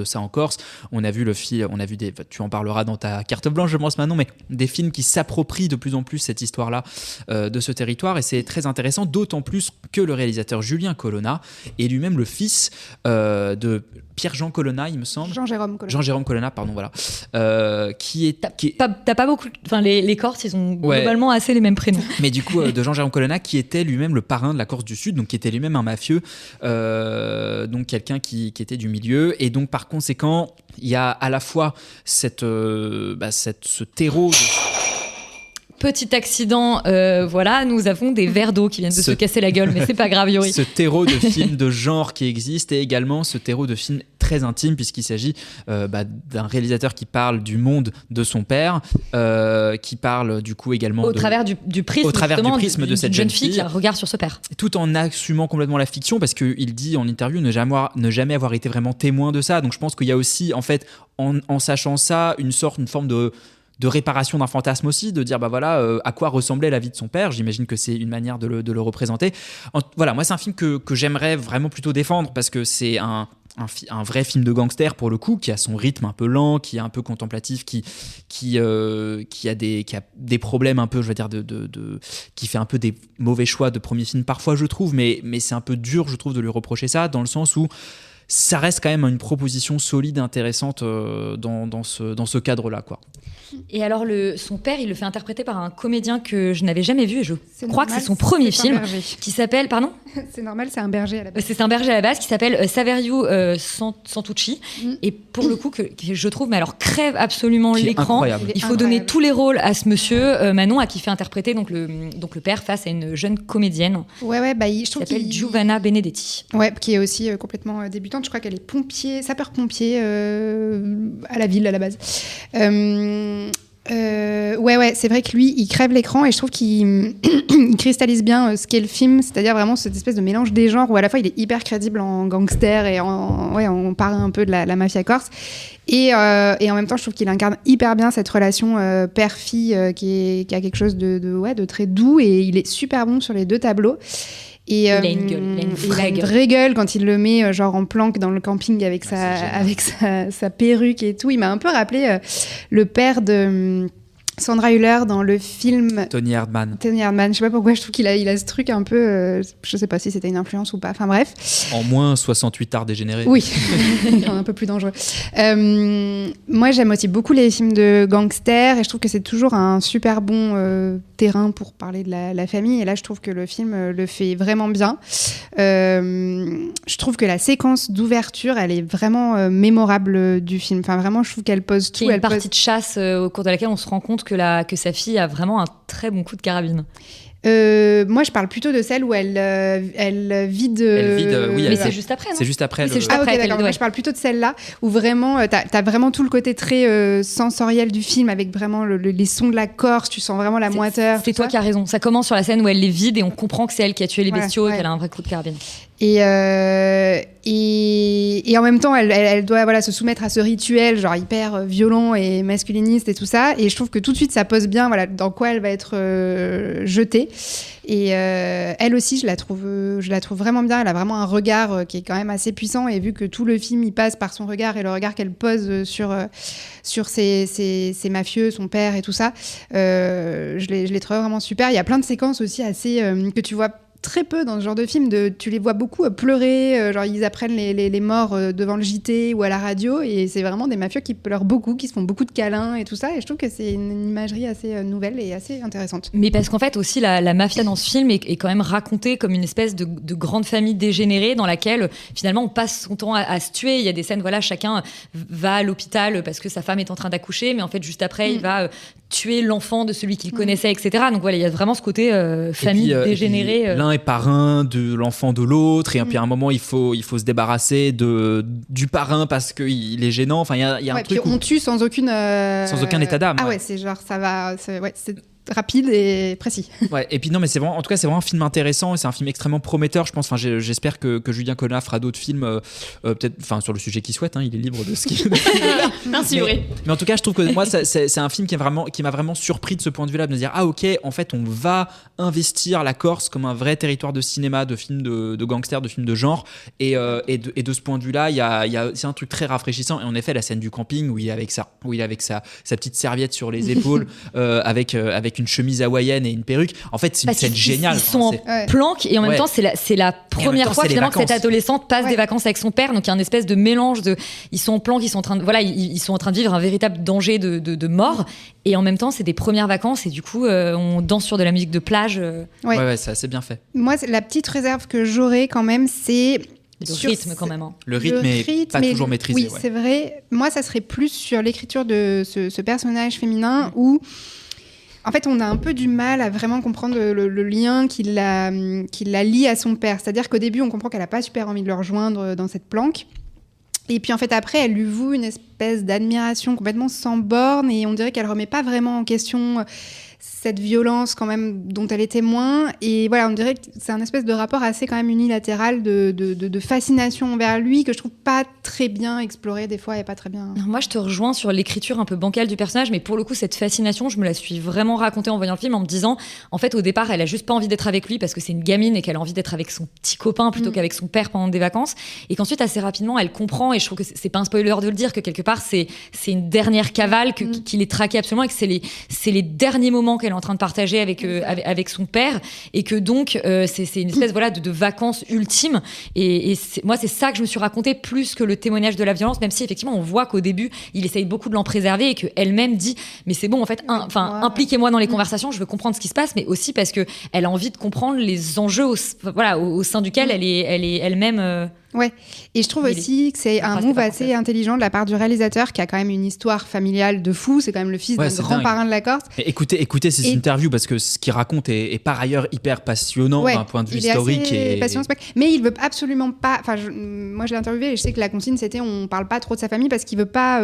ça en Corse. On a vu tu en parleras dans ta carte blanche, je pense maintenant, mais des films qui s'approprient de plus en plus cette histoire-là de ce territoire, et c'est très intéressant, d'autant plus que le réalisateur Julien Colonna est lui-même le fils de Pierre-Jean Colonna, il me semble. Jean-Jérôme Colonna, pardon, voilà. T'as pas beaucoup. Enfin, les Corses, ils ont globalement assez les mêmes prénoms. Mais du coup, de Jean-Jérôme Colonna, qui était lui-même le parrain de la Corse du Sud, donc qui était lui-même un mafieux, donc quelqu'un qui était du milieu. Et donc, par conséquent, il y a à la fois ce terreau. Petit accident, voilà, nous avons des verres d'eau qui viennent de se casser la gueule, mais c'est pas grave, Yuri. Ce terreau de films de genre qui existe, et également ce terreau de films très intime puisqu'il s'agit d'un réalisateur qui parle du monde de son père, qui parle du coup également au travers du prisme de cette jeune fille qui a un regard sur ce père, tout en assumant complètement la fiction, parce qu'il dit en interview ne jamais avoir été vraiment témoin de ça. Donc je pense qu'il y a aussi en fait en sachant ça une forme de réparation d'un fantasme aussi, de dire à quoi ressemblait la vie de son père. J'imagine que c'est une manière de le représenter. Moi c'est un film que j'aimerais vraiment plutôt défendre, parce que c'est un vrai film de gangster pour le coup, qui a son rythme un peu lent, qui est un peu contemplatif, qui a des problèmes un peu, je veux dire, qui fait un peu des mauvais choix de premier film parfois, je trouve, mais c'est un peu dur, je trouve, de lui reprocher ça, dans le sens où ça reste quand même une proposition solide et intéressante dans ce cadre-là, quoi. Et alors, son père, il le fait interpréter par un comédien que je n'avais jamais vu, et je crois que c'est son premier film, qui s'appelle... Pardon ? C'est normal, c'est un berger à la base. C'est un berger à la base, qui s'appelle Saverio Santucci, et pour le coup, que je trouve, mais alors, crève absolument l'écran. Il faut donner tous les rôles à ce monsieur, Manon, à qui fait interpréter donc le père face à une jeune comédienne. Je trouve qui s'appelle Giovanna Benedetti. Ouais, qui est aussi complètement débutante. Je crois qu'elle est sapeur-pompier à la ville à la base. C'est vrai que lui, il crève l'écran, et je trouve qu'il il cristallise bien ce qu'est le film, c'est-à-dire vraiment cette espèce de mélange des genres où à la fois il est hyper crédible en gangster et en parle un peu de la mafia corse, et en même temps je trouve qu'il incarne hyper bien cette relation père-fille qui a quelque chose de très doux, et il est super bon sur les deux tableaux. Et, il a une gueule, il a une vraie gueule quand il le met genre en planque dans le camping avec sa perruque et tout. Il m'a un peu rappelé le père de Sandra Hüller dans le film Tony Erdmann. Je sais pas pourquoi, je trouve qu'il a ce truc un peu je sais pas si c'était une influence ou pas, enfin bref. En moins 68 arts dégénérés. Oui, un peu plus dangereux. Moi j'aime aussi beaucoup les films de gangsters, et je trouve que c'est toujours un super bon terrain pour parler de la famille, et là je trouve que le film le fait vraiment bien. Je trouve que la séquence d'ouverture, elle est vraiment mémorable du film, enfin vraiment je trouve qu'elle pose tout. Il y a une partie de chasse au cours de laquelle on se rend compte que sa fille a vraiment un très bon coup de carabine. Moi, je parle plutôt de celle où elle vide. Mais c'est juste après, non ? C'est juste après. C'est juste après. D'accord. Moi, je parle plutôt de celle-là où vraiment, t'as vraiment tout le côté très sensoriel du film, avec vraiment les sons de la Corse. Tu sens vraiment la moiteur. C'est toi qui as raison. Ça commence sur la scène où elle les vide, et on comprend que c'est elle qui a tué les bestiaux, et qu'elle a un vrai coup de carabine. Et en même temps, elle doit se soumettre à ce rituel genre hyper violent et masculiniste et tout ça. Et je trouve que tout de suite, ça pose bien dans quoi elle va être jetée. Et elle aussi, je la trouve vraiment bien. Elle a vraiment un regard qui est quand même assez puissant. Et vu que tout le film, il passe par son regard et le regard qu'elle pose sur ses mafieux, son père et tout ça, je les trouve vraiment super. Il y a plein de séquences aussi assez que tu vois très peu dans ce genre de film. Tu les vois beaucoup pleurer, genre ils apprennent les morts devant le JT ou à la radio, et c'est vraiment des mafieux qui pleurent beaucoup, qui se font beaucoup de câlins et tout ça, et je trouve que c'est une imagerie assez nouvelle et assez intéressante. Mais parce qu'en fait aussi la mafia dans ce film est quand même racontée comme une espèce de grande famille dégénérée dans laquelle finalement on passe son temps à se tuer. Il y a des scènes, chacun va à l'hôpital parce que sa femme est en train d'accoucher, mais en fait juste après il va tuer l'enfant de celui qu'il connaissait, etc. Donc il y a vraiment ce côté famille dégénérée. L'un est parrain de l'enfant de l'autre, et puis à un moment il faut se débarrasser du parrain parce qu'il est gênant. Enfin, il y a un truc. Puis on tue sans aucun état d'âme. Ah ouais, c'est genre ça va. C'est rapide et précis. Ouais, et puis non, mais c'est vraiment un film intéressant, et c'est un film extrêmement prometteur, je pense. Enfin, j'espère que Julien Collat fera d'autres films, peut-être, sur le sujet qu'il souhaite. Il est libre de ce qu'il. Merci, Yuri. Mais en tout cas, je trouve que moi, c'est un film qui m'a vraiment surpris de ce point de vue-là, de me dire ok, en fait, on va investir la Corse comme un vrai territoire de cinéma, de films de gangsters, de films de genre, et de ce point de vue-là, c'est un truc très rafraîchissant. Et en effet, la scène du camping où il est avec sa petite serviette sur les épaules, avec une chemise hawaïenne et une perruque. En fait, c'est une scène géniale. Ils sont en planque, et en même temps, c'est la première fois finalement que cette adolescente passe des vacances avec son père. Donc il y a une espèce de mélange ils sont en planque, ils sont en train de vivre un véritable danger de mort. Et en même temps, c'est des premières vacances, et du coup, on danse sur de la musique de plage. Ouais, c'est assez bien fait. Moi, la petite réserve que j'aurais quand même, c'est le rythme quand même. Le rythme est pas toujours maîtrisé. Oui, c'est vrai. Moi, ça serait plus sur l'écriture de ce personnage féminin où en fait, on a un peu du mal à vraiment comprendre le lien qui la lie à son père. C'est-à-dire qu'au début, on comprend qu'elle n'a pas super envie de le rejoindre dans cette planque. Et puis en fait après elle lui voue une espèce d'admiration complètement sans borne et on dirait qu'elle remet pas vraiment en question cette violence quand même dont elle est témoin. Et voilà, on dirait que c'est un espèce de rapport assez quand même unilatéral de fascination envers lui que je trouve pas très bien exploré des fois et pas très bien... Moi, je te rejoins sur l'écriture un peu bancale du personnage, mais pour le coup, cette fascination, je me la suis vraiment racontée en voyant le film en me disant, en fait, au départ, elle a juste pas envie d'être avec lui parce que c'est une gamine et qu'elle a envie d'être avec son petit copain plutôt qu'avec son père pendant des vacances. Et qu'ensuite, assez rapidement, elle comprend, et je trouve que c'est pas un spoiler de le dire, que quelque part, c'est une dernière cavale, qu'il est traqué absolument et que c'est les derniers moments qu'elle est en train de partager avec son père et que donc c'est une espèce voilà de vacances ultimes et moi c'est ça que je me suis raconté plus que le témoignage de la violence, même si effectivement on voit qu'au début il essaye beaucoup de l'en préserver et qu'elle-même dit mais c'est bon en fait impliquez-moi dans les conversations, je veux comprendre ce qui se passe, mais aussi parce que elle a envie de comprendre les enjeux au sein duquel elle est elle-même Ouais, et je trouve aussi que c'est un move assez intelligent de la part du réalisateur qui a quand même une histoire familiale de fou, c'est quand même le fils d'un grand parrain de la Corse. Et écoutez ces interviews parce que ce qu'il raconte est par ailleurs hyper passionnant d'un point de vue historique. Mais il veut absolument pas, moi je l'ai interviewé et je sais que la consigne c'était on parle pas trop de sa famille parce qu'il veut pas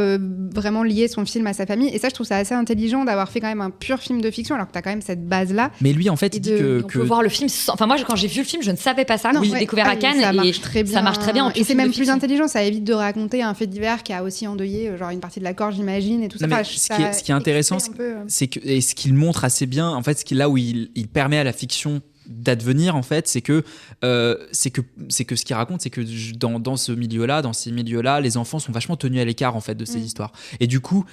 vraiment lier son film à sa famille, et ça je trouve ça assez intelligent d'avoir fait quand même un pur film de fiction alors que t'as quand même cette base là. Mais lui en fait il dit on peut voir le film moi quand j'ai vu le film je ne savais pas ça, j'ai découvert à Cannes ça marche très bien. Ça marche très bien. Et c'est même plus intelligent, ça évite de raconter un fait divers qui a aussi endeuillé genre une partie de la Corse, j'imagine, et tout ça. Ce qui est intéressant, c'est que et ce qu'il montre assez bien, en fait, là où il permet à la fiction d'advenir, en fait, c'est que ce qu'il raconte, c'est que dans ces milieux-là, les enfants sont vachement tenus à l'écart en fait de ces histoires. Et du coup,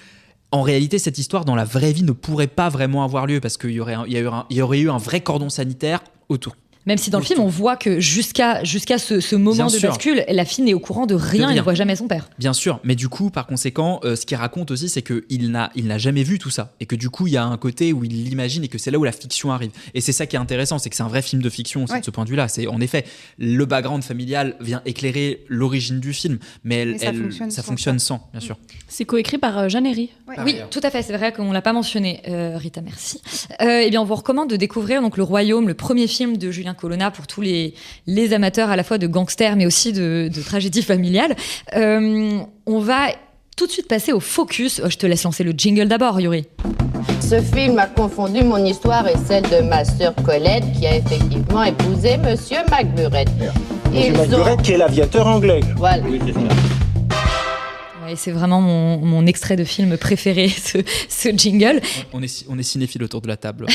en réalité, cette histoire dans la vraie vie ne pourrait pas vraiment avoir lieu parce qu'il y aurait eu un vrai cordon sanitaire autour. Même si dans le film, on voit que jusqu'à ce moment de bascule, la fille n'est au courant de rien. Elle ne voit jamais son père. Bien sûr, mais du coup, par conséquent, ce qu'il raconte aussi, c'est qu'il n'a jamais vu tout ça. Et que du coup, il y a un côté où il l'imagine et que c'est là où la fiction arrive. Et c'est ça qui est intéressant, c'est que c'est un vrai film de fiction aussi de ce point de vue-là. En effet, le background familial vient éclairer l'origine du film, mais ça fonctionne sans, bien sûr. C'est coécrit par Jeanne Herry. Oui, tout à fait. C'est vrai qu'on ne l'a pas mentionné. Rita, merci. Eh bien, on vous recommande de découvrir donc, Le Royaume, le premier film de Julien Colonna pour tous les amateurs à la fois de gangsters mais aussi de tragédie familiale. On va tout de suite passer au focus. Je te laisse lancer le jingle d'abord, Yuri. Ce film a confondu mon histoire et celle de ma sœur Colette qui a effectivement épousé Monsieur McBurett. Monsieur McBurett qui est l'aviateur anglais. Voilà. Oui, c'est ça. Et c'est vraiment mon extrait de film préféré, ce jingle. On est cinéphile autour de la table.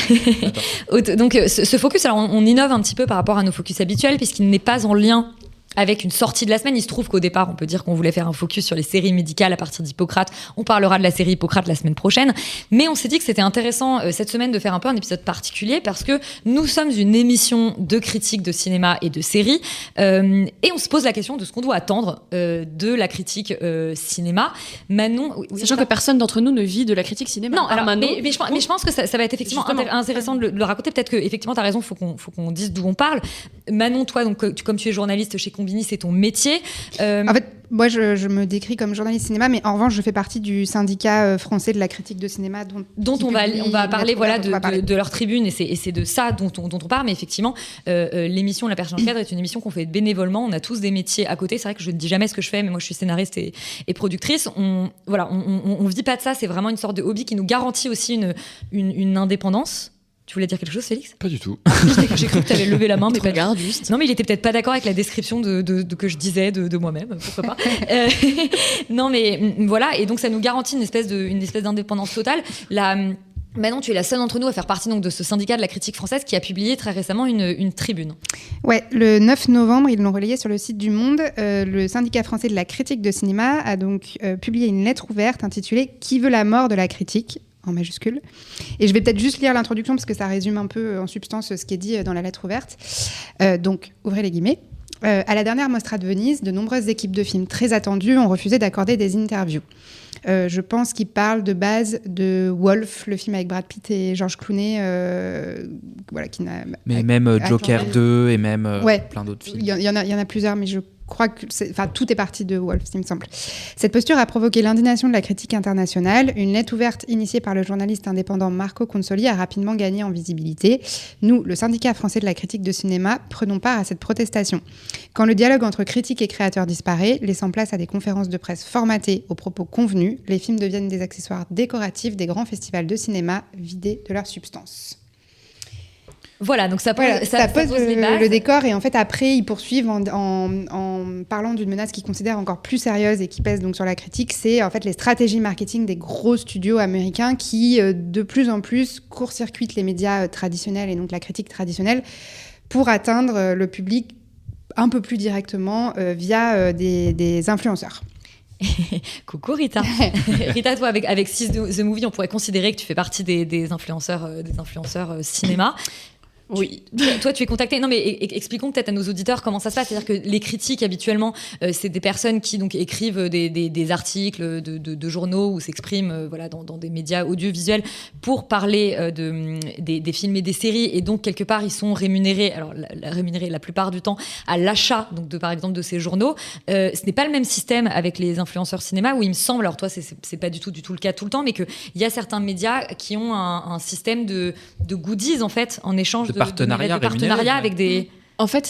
Donc ce focus, alors on innove un petit peu par rapport à nos focus habituels puisqu'il n'est pas en lien avec une sortie de la semaine. Il se trouve qu'au départ, on peut dire qu'on voulait faire un focus sur les séries médicales à partir d'Hippocrate. On parlera de la série Hippocrate la semaine prochaine. Mais on s'est dit que c'était intéressant cette semaine de faire un peu un épisode particulier parce que nous sommes une émission de critique de cinéma et de séries. Et on se pose la question de ce qu'on doit attendre de la critique cinéma. Manon... Sachant que personne d'entre nous ne vit de la critique cinéma. Non, alors, Manon, mais je pense que ça va être effectivement intéressant de le raconter. Peut-être qu'effectivement, tu as raison, il faut qu'on dise d'où on parle. Manon, toi, donc, comme tu es journaliste chez Combini, c'est ton métier. En fait, moi, je me décris comme journaliste cinéma, mais en revanche, je fais partie du syndicat français de la critique de cinéma, dont on va parler de leur tribune, et c'est de ça dont on parle. Mais effectivement, l'émission La Perche dans le cadre est une émission qu'on fait bénévolement. On a tous des métiers à côté. C'est vrai que je ne dis jamais ce que je fais, mais moi, je suis scénariste et productrice. On vit pas de ça. C'est vraiment une sorte de hobby qui nous garantit aussi une indépendance. Tu voulais dire quelque chose, Félix ? Pas du tout. J'ai cru que tu avais levé la main, mais regarde juste. Non, mais il était peut-être pas d'accord avec la description de que je disais de moi-même. Pourquoi pas Non, mais voilà. Et donc, ça nous garantit une espèce d'indépendance totale. Maintenant, tu es la seule d'entre nous à faire partie donc, de ce syndicat de la critique française qui a publié très récemment une tribune. Ouais, le 9 novembre, ils l'ont relayé sur le site du Monde. Le syndicat français de la critique de cinéma a donc publié une lettre ouverte intitulée « Qui veut la mort de la critique ?» en majuscule. Et je vais peut-être juste lire l'introduction parce que ça résume un peu en substance ce qui est dit dans la lettre ouverte. Donc, ouvrez les guillemets. À la dernière Mostra de Venise, de nombreuses équipes de films très attendues ont refusé d'accorder des interviews. Je pense qu'il parle de base de Wolf, le film avec Brad Pitt et George Clooney, qui n'a. Mais même Joker 2 et même plein d'autres films. Il y en a plusieurs, mais je crois que tout est parti de Woolf, il me semble. Cette posture a provoqué l'indignation de la critique internationale. Une lettre ouverte initiée par le journaliste indépendant Marco Consoli a rapidement gagné en visibilité. Nous, le syndicat français de la critique de cinéma, prenons part à cette protestation. Quand le dialogue entre critique et créateur disparaît, laissant place à des conférences de presse formatées aux propos convenus, les films deviennent des accessoires décoratifs des grands festivals de cinéma vidés de leur substance. Voilà, donc ça pose le décor, et en fait après ils poursuivent en parlant d'une menace qu'ils considèrent encore plus sérieuse et qui pèse donc sur la critique, c'est en fait les stratégies marketing des gros studios américains qui de plus en plus court-circuitent les médias traditionnels et donc la critique traditionnelle pour atteindre le public un peu plus directement via des influenceurs. Coucou Rita. Rita, toi, avec Seize the Movie, on pourrait considérer que tu fais partie des influenceurs cinéma. Oui. Toi, tu es contacté. Non, mais expliquons peut-être à nos auditeurs comment ça se passe. C'est-à-dire que les critiques, habituellement, c'est des personnes qui donc écrivent des articles de journaux ou s'expriment dans des médias audiovisuels pour parler des films et des séries. Et donc, quelque part, ils sont rémunérés. Alors, rémunérés la plupart du temps à l'achat, donc par exemple, de ces journaux. Ce n'est pas le même système avec les influenceurs cinéma où il me semble, alors toi, c'est pas du tout le cas tout le temps, mais qu'il y a certains médias qui ont un système de goodies, en fait, en échange de partenariat avec des... En fait,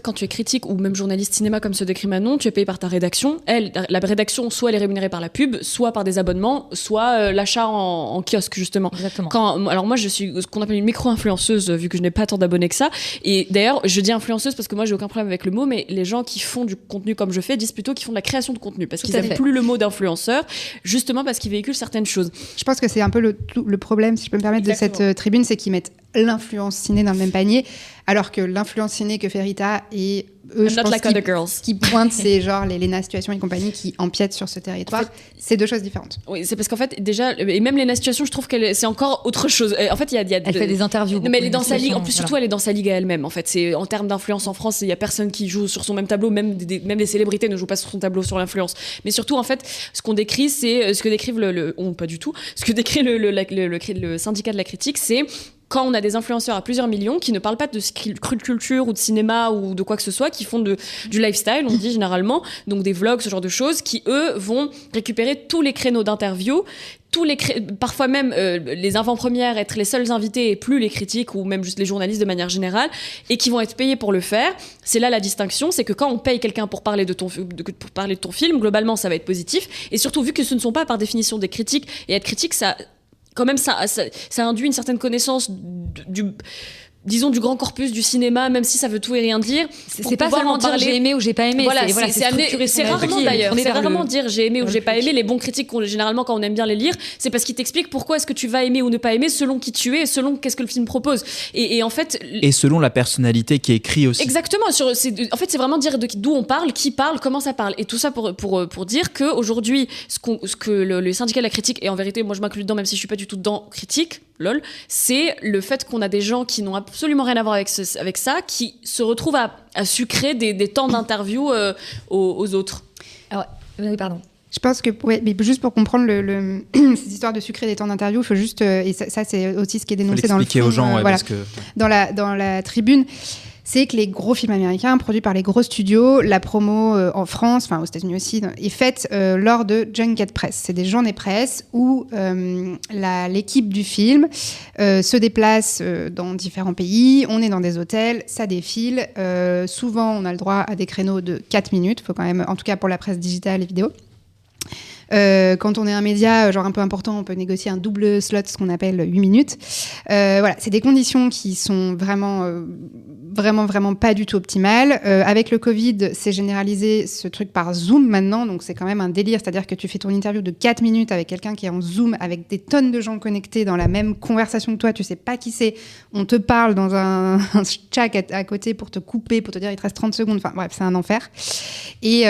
quand tu es critique ou même journaliste cinéma comme ceux décrit Manon, tu es payé par ta rédaction. La rédaction, soit elle est rémunérée par la pub, soit par des abonnements, soit l'achat en kiosque, justement. Exactement. Alors moi, je suis ce qu'on appelle une micro-influenceuse, vu que je n'ai pas tant d'abonnés que ça. Et d'ailleurs, je dis influenceuse parce que moi, j'ai aucun problème avec le mot, mais les gens qui font du contenu comme je fais disent plutôt qu'ils font de la création de contenu, parce qu'ils n'aiment plus le mot d'influenceur, justement parce qu'ils véhiculent certaines choses. Je pense que c'est un peu le problème, si je peux me permettre, Exactement. De cette tribune, c'est qu'ils mettent l'influence ciné dans le même panier, alors que l'influence ciné que fait Rita et eux, je pense qui pointent, c'est genre Lena Situation et compagnie qui empiètent sur ce territoire. En fait, c'est deux choses différentes. Oui, c'est parce qu'en fait, déjà, et même Lena Situation, je trouve qu'elle c'est encore autre chose. En fait, elle fait des interviews. Non, mais elle est dans sa ligue. En plus, surtout, elle est dans sa ligue à elle-même. En fait, c'est en termes d'influence en France, il y a personne qui joue sur son même tableau. Même les célébrités ne jouent pas sur son tableau sur l'influence. Mais surtout, en fait, ce qu'on décrit, c'est ce que décrivent pas du tout. Ce que décrit le syndicat de la critique, c'est quand on a des influenceurs à plusieurs millions qui ne parlent pas de culture ou de cinéma ou de quoi que ce soit, qui font du lifestyle, on dit généralement, donc des vlogs, ce genre de choses, qui eux vont récupérer tous les créneaux d'interview, parfois même les avant-premières être les seuls invités et plus les critiques ou même juste les journalistes de manière générale, et qui vont être payés pour le faire. C'est là la distinction, c'est que quand on paye quelqu'un pour parler de ton film, globalement ça va être positif, et surtout vu que ce ne sont pas par définition des critiques, et être critique, ça induit une certaine connaissance du grand corpus du cinéma, même si ça veut tout et rien dire. C'est pas seulement dire j'ai aimé ou j'ai pas aimé. Voilà, c'est rarement d'ailleurs. C'est rarement dire j'ai aimé ou j'ai pas aimé. Les bons critiques, généralement, quand on aime bien les lire, c'est parce qu'ils t'expliquent pourquoi est-ce que tu vas aimer ou ne pas aimer selon qui tu es et selon qu'est-ce que le film propose. Et en fait. Et selon la personnalité qui écrit aussi. Exactement. En fait, c'est vraiment dire d'où on parle, qui parle, comment ça parle. Et tout ça pour dire qu'aujourd'hui, ce que le syndicat de la critique, et en vérité, moi je m'inclus dedans, même si je suis pas du tout dans critique, c'est le fait qu'on a des gens qui n'ont absolument rien à voir avec ça, qui se retrouvent à sucrer des temps d'interview aux autres. Alors, oui, pardon. Je pense que, mais juste pour comprendre cette histoire de sucrer des temps d'interview, il faut juste, et ça c'est aussi ce qui est dénoncé dans le film, aux gens, parce que... dans la tribune, c'est que les gros films américains produits par les gros studios, la promo en France, enfin aux États-Unis aussi, est faite lors de junket press. C'est des journées presse où l'équipe du film se déplace dans différents pays, on est dans des hôtels, ça défile. Souvent, on a le droit à des créneaux de 4 minutes, faut quand même, en tout cas pour la presse digitale et vidéo. Quand on est un média genre un peu important, on peut négocier un double slot, ce qu'on appelle 8 minutes. Voilà, c'est des conditions qui sont vraiment pas du tout optimales. Avec le Covid, c'est généralisé ce truc par Zoom maintenant, donc c'est quand même un délire. C'est-à-dire que tu fais ton interview de 4 minutes avec quelqu'un qui est en Zoom, avec des tonnes de gens connectés dans la même conversation que toi, tu sais pas qui c'est, on te parle dans un chat à côté pour te couper, pour te dire il te reste 30 secondes, enfin bref, c'est un enfer. Et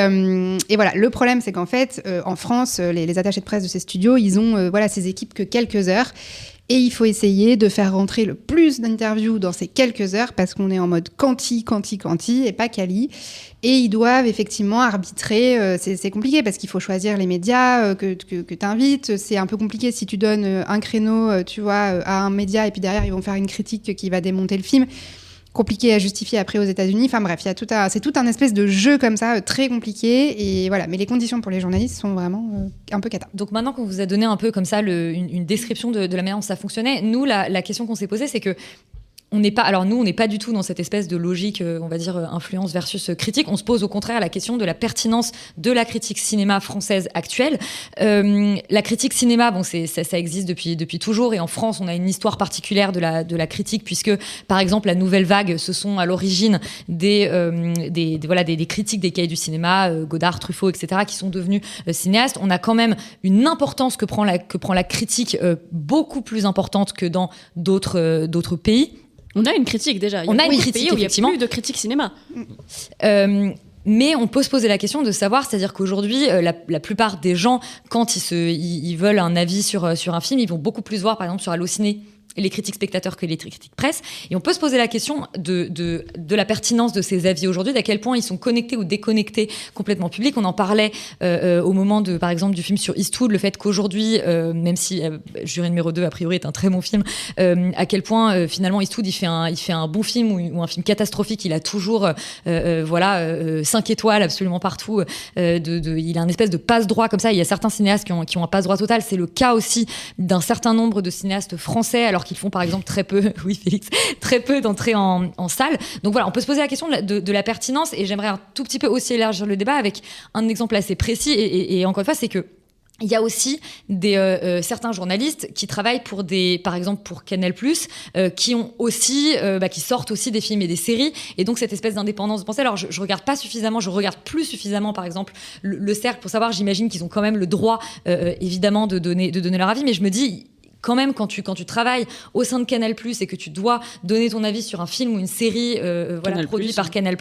voilà, le problème c'est qu'en fait, en France, les attachés de presse de ces studios, ils ont ces équipes que quelques heures. Et il faut essayer de faire rentrer le plus d'interviews dans ces quelques heures parce qu'on est en mode quanti et pas quali. Et ils doivent effectivement arbitrer. C'est compliqué parce qu'il faut choisir les médias que tu invites. C'est un peu compliqué si tu donnes un créneau, à un média et puis derrière, ils vont faire une critique qui va démonter le film. compliqué à justifier après aux États-Unis. Enfin bref, c'est tout un espèce de jeu comme ça, très compliqué. Et voilà, mais les conditions pour les journalistes sont vraiment un peu cata. Donc maintenant qu'on vous a donné un peu comme ça une description de la manière dont ça fonctionnait, nous, la question qu'on s'est posée, c'est que on n'est pas du tout dans cette espèce de logique, on va dire, influence versus critique. On se pose au contraire la question de la pertinence de la critique cinéma française actuelle. La critique cinéma, ça existe depuis toujours, et en France, on a une histoire particulière de la critique, puisque, par exemple, la Nouvelle Vague, ce sont à l'origine des critiques des cahiers du cinéma, Godard, Truffaut, etc., qui sont devenus cinéastes. On a quand même une importance que prend la critique beaucoup plus importante que dans d'autres pays. On a une critique déjà. On a une critique, pays où il y a effectivement. plus de critique cinéma. Mais on peut se poser la question de savoir, c'est-à-dire qu'aujourd'hui, la plupart des gens, quand ils veulent un avis sur un film, ils vont beaucoup plus voir, par exemple, sur Allociné, les critiques spectateurs que les critiques presse. Et on peut se poser la question de la pertinence de ces avis aujourd'hui, d'à quel point ils sont connectés ou déconnectés complètement public. On en parlait au moment, par exemple, du film sur Eastwood, le fait qu'aujourd'hui, même si Jury numéro 2, a priori, est un très bon film, à quel point, finalement, Eastwood, il fait un bon film ou un film catastrophique. Il a toujours 5 étoiles absolument partout. Il a un espèce de passe-droit comme ça. Il y a certains cinéastes qui ont un passe-droit total. C'est le cas aussi d'un certain nombre de cinéastes français, alors qu'ils font par exemple très peu d'entrées en salle. Donc voilà, on peut se poser la question de la pertinence, et j'aimerais un tout petit peu aussi élargir le débat avec un exemple assez précis, et encore une fois, c'est que il y a aussi certains journalistes qui travaillent par exemple pour Canal+, qui ont aussi, qui sortent aussi des films et des séries, et donc cette espèce d'indépendance de pensée. Alors je regarde plus suffisamment par exemple le Cercle pour savoir, j'imagine qu'ils ont quand même le droit évidemment de donner leur avis, mais je me dis quand même, quand tu travailles au sein de Canal+, et que tu dois donner ton avis sur un film ou une série produit par Canal+,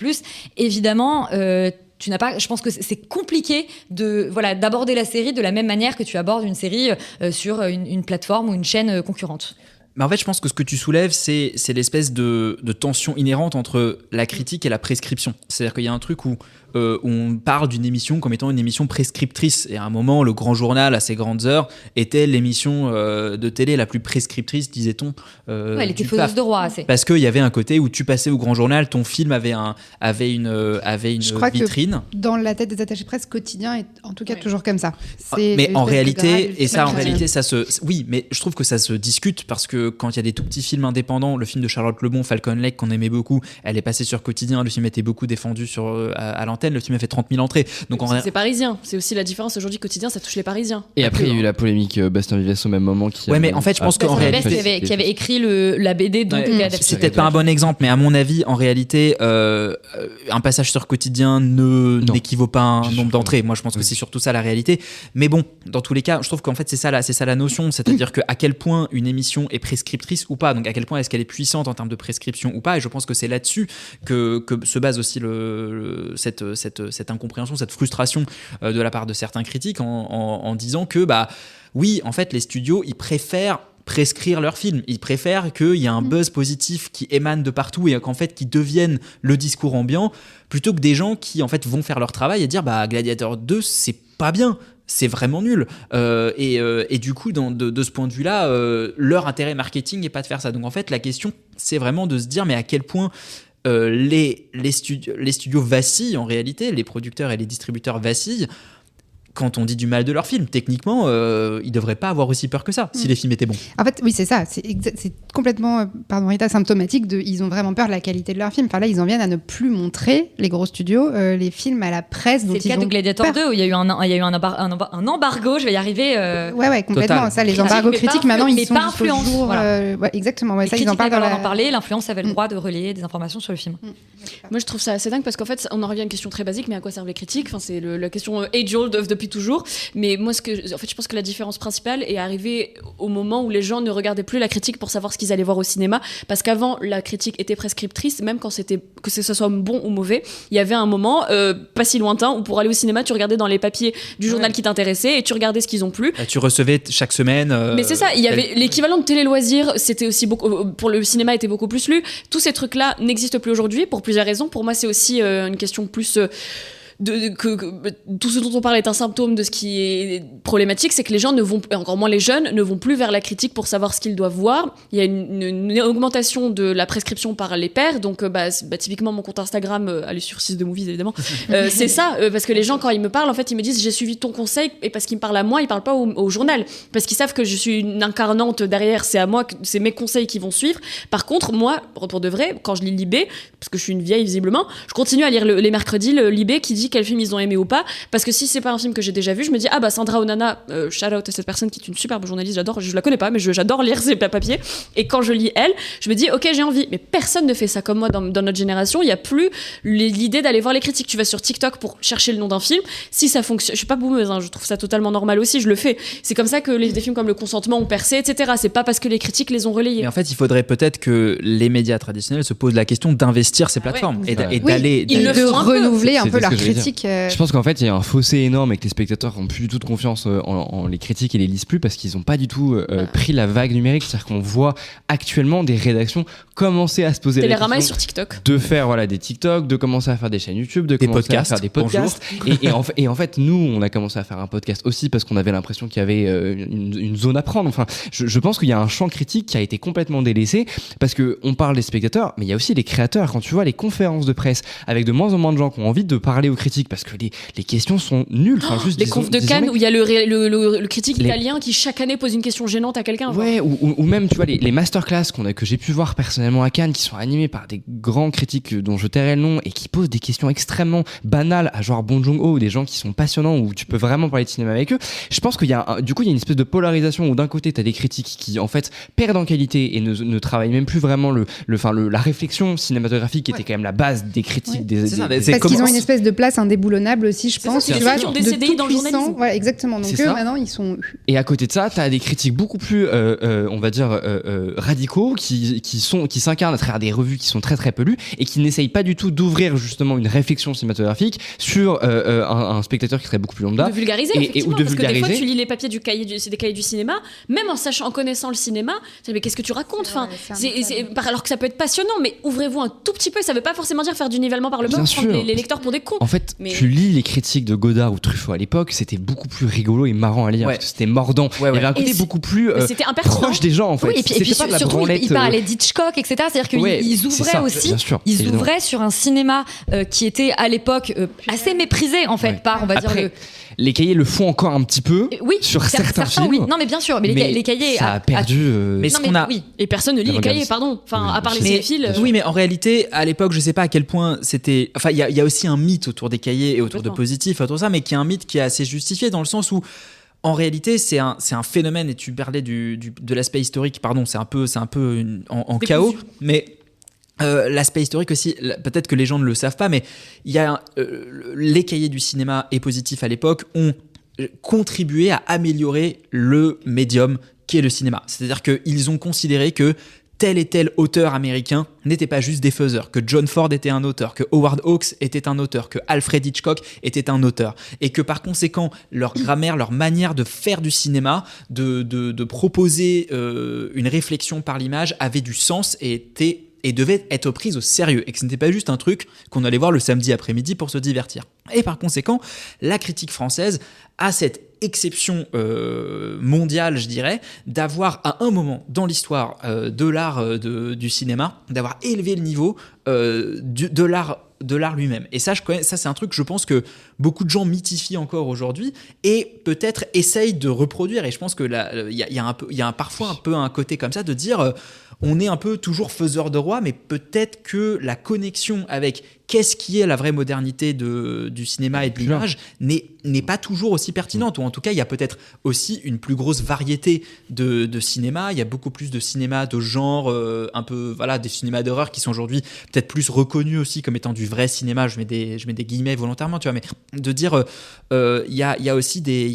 évidemment, je pense que c'est compliqué d'aborder la série de la même manière que tu abordes une série sur une plateforme ou une chaîne concurrente. Mais en fait, je pense que ce que tu soulèves, c'est l'espèce de tension inhérente entre la critique et la prescription. C'est-à-dire qu'il y a un truc où on parle d'une émission comme étant une émission prescriptrice. Et à un moment, le Grand Journal, à ses grandes heures, était l'émission de télé la plus prescriptrice, disait-on. Elle était fausse de roi. Parce qu'il y avait un côté où tu passais au Grand Journal, ton film avait une je crois vitrine. Que dans la tête des attachés presse, quotidien est en tout cas toujours comme ça. Mais en réalité, oui, mais je trouve que ça se discute, parce que quand il y a des tout petits films indépendants, le film de Charlotte Lebon, Falcon Lake, qu'on aimait beaucoup, elle est passée sur Quotidien, le film était beaucoup défendu à l'antenne, le film a fait 30 000 entrées. Donc c'est parisien, c'est aussi la différence. Aujourd'hui, Quotidien, ça touche les Parisiens. Et après, il y a eu la polémique Bastien Vives au même moment. Mais en fait, je pense qu'en réalité, qui avait écrit la BD, donc c'est peut-être pas un bon exemple, mais à mon avis, en réalité, un passage sur Quotidien n'équivaut pas un nombre d'entrées. Moi, je pense que c'est surtout ça la réalité. Mais bon, dans tous les cas, je trouve qu'en fait, c'est ça la notion, c'est-à-dire que à quel point une émission est prescriptrice ou pas. Donc, à quel point est-ce qu'elle est puissante en termes de prescription ou pas. Et je pense que c'est là-dessus que se base aussi cette incompréhension, cette frustration de la part de certains critiques en disant que oui, en fait, les studios, ils préfèrent prescrire leurs films. Ils préfèrent qu'il y ait un buzz positif qui émane de partout et qu'en fait, qui devienne le discours ambiant, plutôt que des gens qui en fait vont faire leur travail et dire Gladiator 2, c'est pas bien. C'est vraiment nul. Et du coup, de ce point de vue-là, leur intérêt marketing n'est pas de faire ça. Donc en fait, la question, c'est vraiment de se dire, mais à quel point les studios vacillent en réalité, les producteurs et les distributeurs vacillent quand on dit du mal de leur film. Techniquement, ils devraient pas avoir aussi peur que ça si les films étaient bons. En fait, oui, c'est ça. C'est complètement, pardon Rita, symptomatique ils ont vraiment peur de la qualité de leur film. Enfin là, ils en viennent à ne plus montrer, les gros studios, les films à la presse. C'est le cas de Gladiator 2 où il y a eu un embargo. Je vais y arriver. Ouais, complètement. Total. Ça, les embargos critiques maintenant, ils sont jusqu'au jour. Voilà. Ouais, exactement. Ouais, ça, ils en parlent. En parler. L'influence avait le droit de relayer des informations sur le film. Moi, je trouve ça assez dingue parce qu'en fait, on en revient à une question très basique, mais à quoi servent les critiques ? Enfin, c'est la question age-old depuis toujours. Mais moi, je pense que la différence principale est arrivée au moment où les gens ne regardaient plus la critique pour savoir ce qu'ils allaient voir au cinéma. Parce qu'avant, la critique était prescriptrice, même quand que ce soit bon ou mauvais. Il y avait un moment, pas si lointain, où pour aller au cinéma, tu regardais dans les papiers du journal qui t'intéressait et tu regardais ce qu'ils ont plu. Tu recevais chaque semaine. Mais c'est ça, il y avait l'équivalent de télé-loisirs, c'était aussi pour le cinéma, était beaucoup plus lu. Tous ces trucs-là n'existent plus aujourd'hui pour plusieurs raisons. Pour moi, c'est aussi une question plus tout ce dont on parle est un symptôme de ce qui est problématique, c'est que les gens encore moins les jeunes, ne vont plus vers la critique pour savoir ce qu'ils doivent voir. Il y a une augmentation de la prescription par les pairs, donc typiquement mon compte Instagram, allez sur 6 de Movies évidemment, c'est ça, parce que les gens quand ils me parlent, en fait ils me disent j'ai suivi ton conseil, et parce qu'ils me parlent à moi, ils parlent pas au journal, parce qu'ils savent que je suis une incarnante derrière, c'est à moi, c'est mes conseils qui vont suivre. Par contre, moi, pour de vrai, quand je lis Libé, parce que je suis une vieille visiblement, je continue à lire les mercredis le Libé qui dit quel film ils ont aimé ou pas, parce que si c'est pas un film que j'ai déjà vu, je me dis Sandra Onana, shout out à cette personne qui est une superbe journaliste, j'adore, je la connais pas mais j'adore lire ses papiers, et quand je lis elle, je me dis ok, j'ai envie. Mais personne ne fait ça comme moi dans notre génération. Il y a plus l'idée d'aller voir les critiques. Tu vas sur TikTok pour chercher le nom d'un film, si ça fonctionne, je suis pas boumeuse, je trouve ça totalement normal aussi, je le fais, c'est comme ça que des films comme Le Consentement ont percé, etc. C'est pas parce que les critiques les ont relayés. Mais en fait il faudrait peut-être que les médias traditionnels se posent la question d'investir ces plateformes et d'aller renouveler un peu leurs critiques. Je pense qu'en fait il y a un fossé énorme et que les spectateurs n'ont plus du tout de confiance en les critiques et les lisent plus parce qu'ils n'ont pas du tout pris la vague numérique. C'est-à-dire qu'on voit actuellement des rédactions commencer à se poser la question sur TikTok, de faire des TikTok, de commencer à faire des chaînes YouTube, de commencer à faire des podcasts. Et en fait nous on a commencé à faire un podcast aussi parce qu'on avait l'impression qu'il y avait une zone à prendre. Enfin, je pense qu'il y a un champ critique qui a été complètement délaissé parce qu'on parle des spectateurs, mais il y a aussi les créateurs. Quand tu vois les conférences de presse avec de moins en moins de gens qui ont envie de parler aux critiques parce que les questions sont nulles. Les confs de Cannes où il y a le critique italien qui chaque année pose une question gênante à quelqu'un. Ouais, ou même tu vois les masterclass que j'ai pu voir personnellement à Cannes qui sont animés par des grands critiques dont je tairai le nom et qui posent des questions extrêmement banales à genre Bong Joon-ho ou des gens qui sont passionnants où tu peux vraiment parler de cinéma avec eux. Je pense qu'il y a il y a une espèce de polarisation où d'un côté t'as des critiques qui en fait perdent en qualité et ne travaillent même plus vraiment la réflexion cinématographique qui était quand même la base des critiques parce qu'ils ont une espèce de place indéboulonnable aussi, je pense, tu vois, qui ont des CDI dans le journalisme. Ouais, exactement. Donc eux maintenant ils sont. Et à côté de ça, t'as des critiques beaucoup plus on va dire radicaux qui s'incarnent à travers des revues qui sont très très peu lues et qui n'essayent pas du tout d'ouvrir justement une réflexion cinématographique sur un spectateur qui serait beaucoup plus lambda. De vulgariser, effectivement, parce que des fois tu lis les papiers c'est des cahiers du cinéma, même en connaissant le cinéma, tu dis mais qu'est-ce que tu racontes, alors que ça peut être passionnant, mais ouvrez-vous un tout petit peu, ça veut pas forcément dire faire du nivellement par le bas, prendre les lecteurs pour des cons. En fait, tu lis les critiques de Godard ou Truffaut à l'époque, c'était beaucoup plus rigolo et marrant à lire, parce que c'était mordant. Il y avait un côté beaucoup plus proche des gens en fait. Oui, et puis surtout ils parlaient d'Hitchcock, etc. C'est-à-dire qu'ils ouvraient aussi, ils ouvraient sur un cinéma qui était à l'époque assez méprisé en fait par, on va dire, les cahiers le font encore un petit peu sur certains films. Oui, non mais bien sûr, mais les cahiers ça a perdu. Et personne ne lit les cahiers, pardon. Enfin, à part les cinéphiles. Oui, mais en réalité, à l'époque, je sais pas à quel point c'était. Enfin, il y a aussi un mythe autour des cahiers et autour de Positif, autour de ça, mais qui est un mythe qui est assez justifié dans le sens où. En réalité, c'est un phénomène, et tu parlais de l'aspect historique, pardon, c'est un peu en chaos, mais l'aspect historique aussi, peut-être que les gens ne le savent pas, mais il y a les cahiers du cinéma et Positif à l'époque ont contribué à améliorer le médium qu'est le cinéma. C'est-à-dire qu'ils ont considéré que tel et tel auteur américain n'était pas juste des faiseurs, que John Ford était un auteur, que Howard Hawks était un auteur, que Alfred Hitchcock était un auteur, et que par conséquent leur grammaire, leur manière de faire du cinéma, de proposer une réflexion par l'image avait du sens et devait être prise au sérieux, et que ce n'était pas juste un truc qu'on allait voir le samedi après-midi pour se divertir. Et par conséquent, la critique française a cette exception mondiale, je dirais, d'avoir à un moment dans l'histoire de l'art du cinéma, d'avoir élevé le niveau de l'art lui-même. Et ça c'est un truc, je pense, que beaucoup de gens mythifient encore aujourd'hui et peut-être essayent de reproduire. Et je pense que il y a parfois un peu un côté comme ça de dire on est un peu toujours faiseur de roi, mais peut-être que la connexion avec qu'est-ce qui est la vraie modernité du cinéma et de l'image n'est pas toujours aussi pertinente, ou en tout cas il y a peut-être aussi une plus grosse variété de cinéma, il y a beaucoup plus de cinéma de genre, un peu des cinémas d'horreur qui sont aujourd'hui peut-être plus reconnus aussi comme étant du vrai cinéma, je mets des guillemets volontairement, tu vois, mais de dire il y a aussi des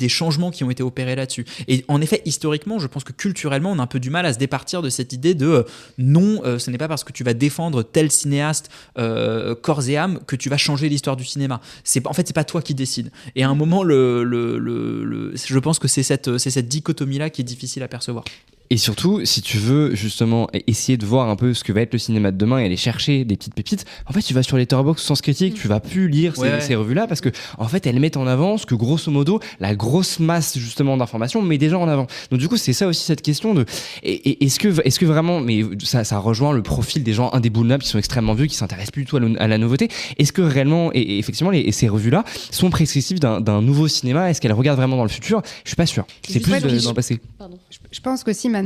changements qui ont été opérés là-dessus. Et en effet, historiquement, je pense que culturellement on a un peu du mal à se départir de cette idée de non, ce n'est pas parce que tu vas défendre tel cinéaste corps et âme que tu vas changer l'histoire du cinéma. En fait, c'est pas toi qui décides. Et à un moment, je pense que c'est cette dichotomie-là qui est difficile à percevoir. Et surtout, si tu veux justement essayer de voir un peu ce que va être le cinéma de demain et aller chercher des petites pépites, en fait, tu vas sur Letterboxd Sens Critique, tu vas plus lire ces revues-là parce que en fait, elles mettent en avant ce que grosso modo la grosse masse justement d'informations met déjà en avant. Donc du coup, c'est ça aussi cette question de est-ce que vraiment, mais ça rejoint le profil des gens indéboulonnables qui sont extrêmement vieux, qui s'intéressent plus du tout à la nouveauté. Est-ce que réellement, et effectivement, ces revues-là sont prescriptives d'un nouveau cinéma? Est-ce qu'elles regardent vraiment dans le futur? Je suis pas sûr. C'est plus dans le passé. Je pense qu'aussi maintenant,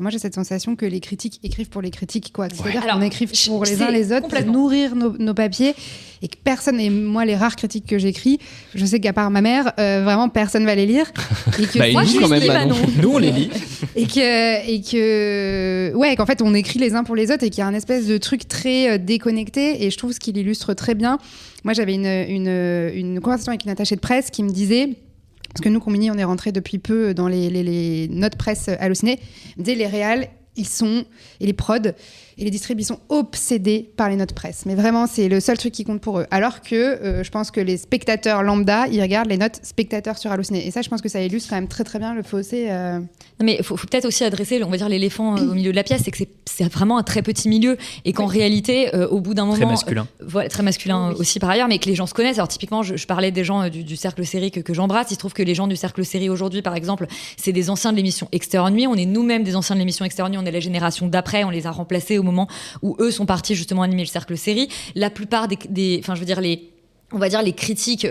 moi j'ai cette sensation que les critiques écrivent pour les critiques, quoi. C'est-à-dire qu'on écrive pour les uns les autres, pour nourrir nos papiers, et que personne, et moi les rares critiques que j'écris, je sais qu'à part ma mère, vraiment personne va les lire. Et que moi je les lis, Manon. Nous on les lit. Et qu'en fait on écrit les uns pour les autres et qu'il y a un espèce de truc très déconnecté, et je trouve ce qu'il illustre très bien. Moi j'avais une conversation avec une attachée de presse qui me disait, parce que nous, Combini, on est rentré depuis peu dans les notes presse Allociné, dès les réals, et les prods et les distribs, ils sont obsédés par les notes presse. Mais vraiment, c'est le seul truc qui compte pour eux. Alors que je pense que les spectateurs lambda, ils regardent les notes spectateurs sur Allociné. Et ça, je pense que ça illustre quand même très très bien le fossé. Non, mais il faut peut-être aussi adresser, on va dire, l'éléphant au milieu de la pièce, c'est que c'est vraiment un très petit milieu, et qu'en réalité, au bout d'un moment... Très masculin. Voilà, très masculin aussi par ailleurs, mais que les gens se connaissent. Alors typiquement, je parlais des gens du cercle série que j'embrasse. Il se trouve que les gens du cercle série aujourd'hui, par exemple, c'est des anciens de l'émission Extérieur Nuit. On est nous-mêmes des anciens de l'émission Extérieur Nuit. On est la génération d'après. On les a remplacés au moment où eux sont partis justement animer le cercle série. La plupart on va dire les critiques,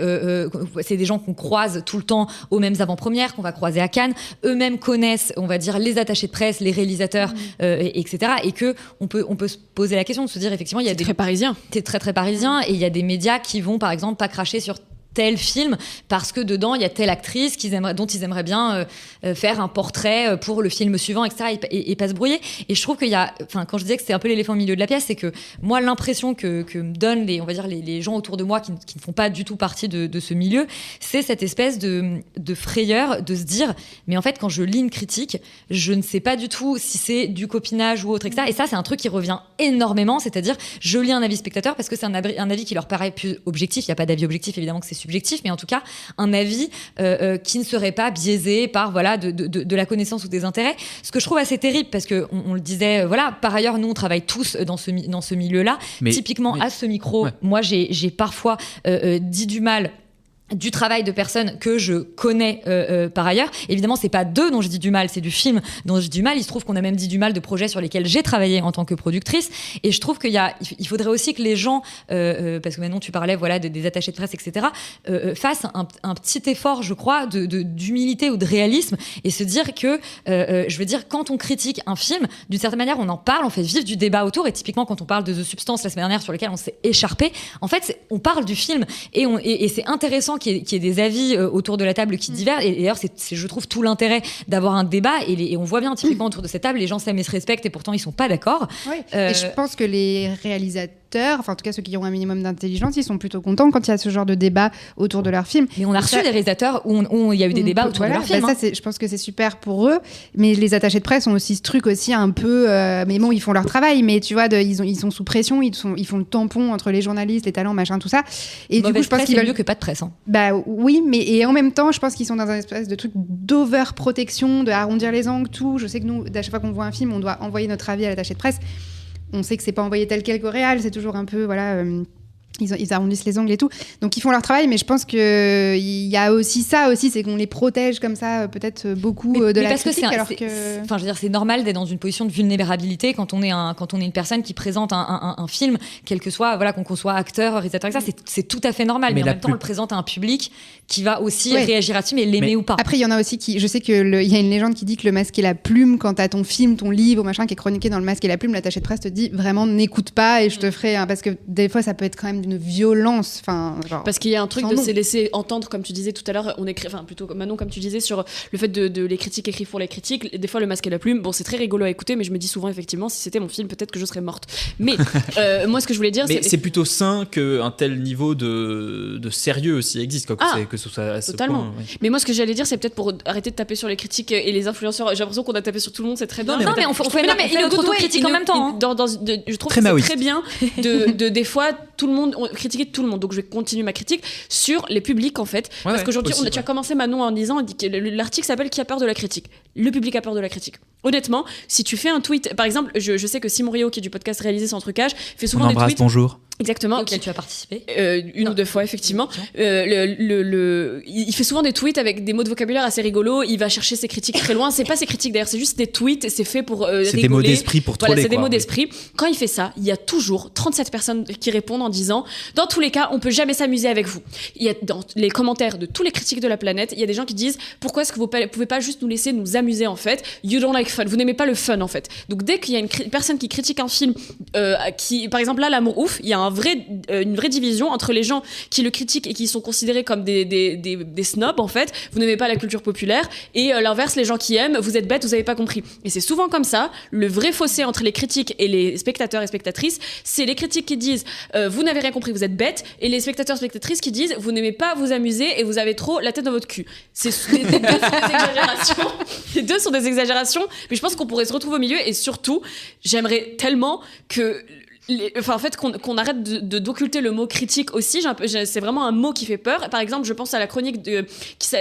c'est des gens qu'on croise tout le temps aux mêmes avant-premières, qu'on va croiser à Cannes. Eux-mêmes connaissent, on va dire, les attachés de presse, les réalisateurs, etc. Et que on peut se poser la question de se dire, effectivement, il y a très parisien. C'est très très parisien, et il y a des médias qui vont, par exemple, pas cracher sur tel film parce que dedans il y a telle actrice dont ils aimeraient bien faire un portrait pour le film suivant, etc. et pas se brouiller. Et je trouve qu'il y a, quand je disais que c'était un peu l'éléphant au milieu de la pièce, c'est que moi l'impression que me donnent les gens autour de moi qui ne font pas du tout partie de ce milieu, c'est cette espèce de frayeur de se dire, mais en fait quand je lis une critique, je ne sais pas du tout si c'est du copinage ou autre, etc. Et ça c'est un truc qui revient énormément, c'est-à-dire je lis un avis spectateur parce que c'est un avis qui leur paraît plus objectif. Il n'y a pas d'avis objectif, évidemment que c'est subjectif, mais en tout cas un avis qui ne serait pas biaisé par de la connaissance ou des intérêts. Ce que je trouve assez terrible, parce que on le disait, par ailleurs nous on travaille tous dans ce milieu-là. Typiquement à ce micro, moi j'ai parfois dit du mal du travail de personnes que je connais par ailleurs. Évidemment, c'est pas d'eux dont je dis du mal, c'est du film dont je dis du mal. Il se trouve qu'on a même dit du mal de projets sur lesquels j'ai travaillé en tant que productrice. Et je trouve il faudrait aussi que les gens, parce que maintenant tu parlais des attachés de presse, etc., fassent un petit effort, je crois, d'humilité ou de réalisme, et se dire que, je veux dire, quand on critique un film, d'une certaine manière, on en parle, on fait vivre du débat autour. Et typiquement, quand on parle de The Substance la semaine dernière, sur lequel on s'est écharpé, en fait, on parle du film, et c'est intéressant qu'il y ait des avis autour de la table qui divergent. Et d'ailleurs, c'est, je trouve, tout l'intérêt d'avoir un débat. Et on voit bien, typiquement, autour de cette table, les gens s'aiment et se respectent, et pourtant, ils sont pas d'accord. Oui. Et je pense que les réalisateurs, enfin, en tout cas, ceux qui ont un minimum d'intelligence, ils sont plutôt contents quand il y a ce genre de débat autour de leur film. Mais on a reçu des réalisateurs où il y a eu des débats autour de leur film. Ça, je pense que c'est super pour eux. Mais les attachés de presse ont aussi ce truc aussi un peu... mais bon, ils font leur travail, mais tu vois, ils sont sous pression, ils font le tampon entre les journalistes, les talents, machin, tout ça. Et du coup, je pense qu'ils veulent... mieux que pas de presse. Hein. Bah oui, et en même temps, je pense qu'ils sont dans un espèce de truc d'over-protection, de arrondir les angles, tout. Je sais que nous, à chaque fois qu'on voit un film, on doit envoyer notre avis à l'attaché de presse. On sait que c'est pas envoyé tel quel qu'au réal, c'est toujours un peu, ils arrondissent les angles et tout. Donc ils font leur travail, mais je pense qu'il y a aussi ça, c'est qu'on les protège comme ça, peut-être beaucoup de la critique. Enfin, je veux dire, c'est normal d'être dans une position de vulnérabilité quand on est une personne qui présente un film, quel que soit, qu'on soit acteur, réalisateur, etc. C'est tout à fait normal, mais en même temps, on le présente à un public qui va aussi réagir à-dessus, mais l'aimer ou pas. Après, il y en a aussi je sais qu'il y a une légende qui dit que le Masque et la Plume, quand t'as ton film, ton livre, machin, qui est chroniqué dans le Masque et la Plume, l'attaché de presse te dit vraiment n'écoute pas et je te ferai, parce que des fois, ça peut être quand même d'une violence, parce qu'il y a un truc de se laisser entendre, comme tu disais tout à l'heure, plutôt Manon, comme tu disais, sur le fait de les critiques écrivent pour les critiques. Des fois, le Masque et la Plume, bon, c'est très rigolo à écouter, mais je me dis souvent, effectivement, si c'était mon film, peut-être que je serais morte. Mais moi, ce que je voulais dire, c'est plutôt sain qu'un tel niveau de sérieux aussi existe, quoi, que ce soit à ce totalement. point. Mais moi, ce que j'allais dire, c'est peut-être pour arrêter de taper sur les critiques et les influenceurs. J'ai l'impression qu'on a tapé sur tout le monde, c'est très bien. Non, mais il est autocritique en même temps. Je trouve que c'est très bien de des fois tout le monde, critiquer tout le monde. Donc je vais continuer ma critique sur les publics en fait, parce qu'aujourd'hui tu as commencé Manon en disant que l'article s'appelle Qui a peur de la critique. Le public a peur de la critique. Honnêtement, si tu fais un tweet, par exemple, je sais que Simon Rio qui est du podcast Réalisé sans trucage fait souvent des tweets. Bonjour. Exactement. Auquel tu as participé une ou deux fois, effectivement. Il fait souvent des tweets avec des mots de vocabulaire assez rigolos. Il va chercher ses critiques très loin. C'est pas ses critiques d'ailleurs, c'est juste des tweets et c'est fait pour rigoler. C'est des mots d'esprit pour troller. Voilà, c'est des mots d'esprit. Quand il fait ça, il y a toujours 37 personnes qui répondent en disant dans tous les cas, on peut jamais s'amuser avec vous. Il y a dans les commentaires de tous les critiques de la planète, il y a des gens qui disent pourquoi est-ce que vous pouvez pas juste nous laisser nous amuser en fait. You don't like fun. Vous n'aimez pas le fun en fait. Donc dès qu'il y a une personne qui critique un film, qui par exemple là, L'amour ouf, il y a une vraie division entre les gens qui le critiquent et qui sont considérés comme des snobs en fait, vous n'aimez pas la culture populaire, et l'inverse, les gens qui aiment, vous êtes bêtes, vous n'avez pas compris. Et c'est souvent comme ça, le vrai fossé entre les critiques et les spectateurs et spectatrices, c'est les critiques qui disent vous n'avez rien compris, vous êtes bêtes, et les spectateurs et spectatrices qui disent vous n'aimez pas vous amuser et vous avez trop la tête dans votre cul. Les deux sont des exagérations. Les deux sont des exagérations, mais je pense qu'on pourrait se retrouver au milieu, et surtout, j'aimerais tellement que en fait, qu'on arrête d'occulter le mot critique aussi. C'est vraiment un mot qui fait peur. Par exemple, je pense à la chronique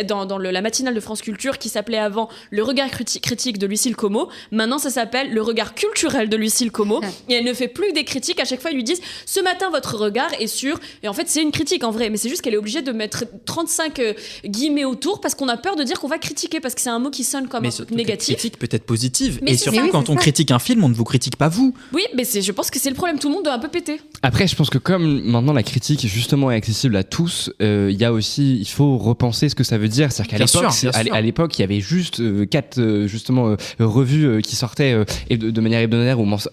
dans la matinale de France Culture qui s'appelait avant Le regard critique de Lucille Como. Maintenant, ça s'appelle Le regard culturel de Lucille Como. Et elle ne fait plus des critiques. À chaque fois, ils lui disent ce matin, votre regard est sur. Et en fait, c'est une critique en vrai. Mais c'est juste qu'elle est obligée de mettre 35 guillemets autour parce qu'on a peur de dire qu'on va critiquer, parce que c'est un mot qui sonne comme négatif. Critique peut être positive. Et surtout, quand on critique un film, on ne vous critique pas vous. Oui, mais je pense que c'est le problème. Tout le monde doit un peu péter. Après, je pense que comme maintenant la critique justement est accessible à tous, il faut repenser ce que ça veut dire. C'est-à-dire qu'à l'époque, il y avait juste 4 justement revues qui sortaient et de manière hebdomadaire ou mensuelle.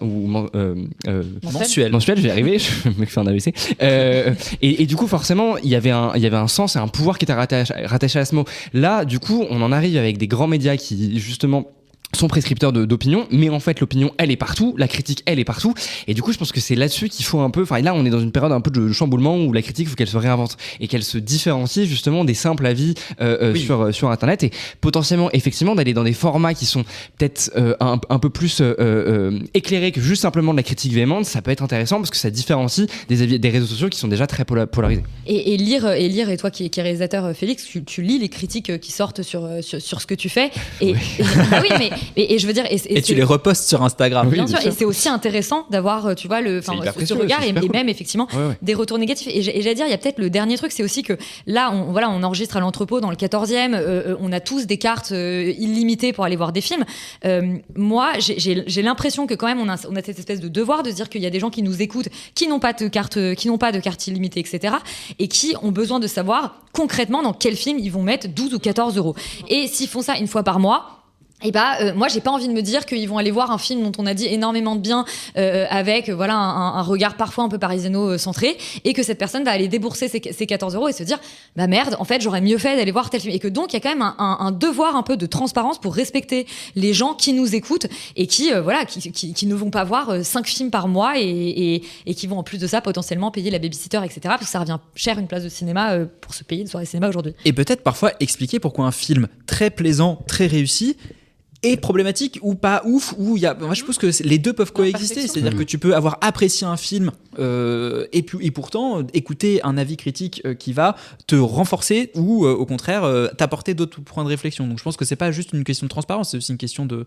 Je vais y arriver, je me fais un AVC. Et du coup, forcément, il y avait un sens et un pouvoir qui était rattaché à ce mot. Là, du coup, on en arrive avec des grands médias qui justement sont prescripteurs d'opinion, mais en fait l'opinion elle est partout, la critique elle est partout, et du coup je pense que c'est là-dessus qu'il faut un peu, enfin là on est dans une période un peu de chamboulement où la critique il faut qu'elle se réinvente et qu'elle se différencie justement des simples avis sur internet, et potentiellement effectivement d'aller dans des formats qui sont peut-être un peu plus éclairés que juste simplement de la critique véhémente. Ça peut être intéressant parce que ça différencie des avis des réseaux sociaux qui sont déjà très polarisés. Et lire, et toi qui es réalisateur Félix, tu lis les critiques qui sortent sur ce que tu fais, et oui mais et je veux dire, et tu les repostes sur Instagram. Bien sûr, et c'est aussi intéressant d'avoir, tu vois, ce regard et même effectivement des retours négatifs. Et j'allais dire, il y a peut-être le dernier truc, c'est aussi que là, on enregistre à l'entrepôt dans le 14e, on a tous des cartes illimitées pour aller voir des films. Moi, j'ai l'impression que quand même, on a cette espèce de devoir de se dire qu'il y a des gens qui nous écoutent, qui n'ont pas de carte illimitée, etc., et qui ont besoin de savoir concrètement dans quel film ils vont mettre 12 ou 14 euros. Et s'ils font ça une fois par mois, et moi j'ai pas envie de me dire qu'ils vont aller voir un film dont on a dit énormément de bien avec un regard parfois un peu parisiano centré, et que cette personne va aller débourser ses 14 euros et se dire bah merde, en fait j'aurais mieux fait d'aller voir tel film. Et que donc il y a quand même un devoir un peu de transparence pour respecter les gens qui nous écoutent et qui ne vont pas voir 5 films par mois et qui vont en plus de ça potentiellement payer la babysitter, etc., parce que ça revient cher une place de cinéma pour se payer une soirée cinéma aujourd'hui. Et peut-être parfois expliquer pourquoi un film très plaisant, très réussi est problématique ou pas ouf, ou il y a, moi je pense que les deux peuvent coexister, c'est-à-dire que tu peux avoir apprécié un film et pourtant écouter un avis critique qui va te renforcer ou au contraire t'apporter d'autres points de réflexion. Donc je pense que c'est pas juste une question de transparence, c'est aussi une question de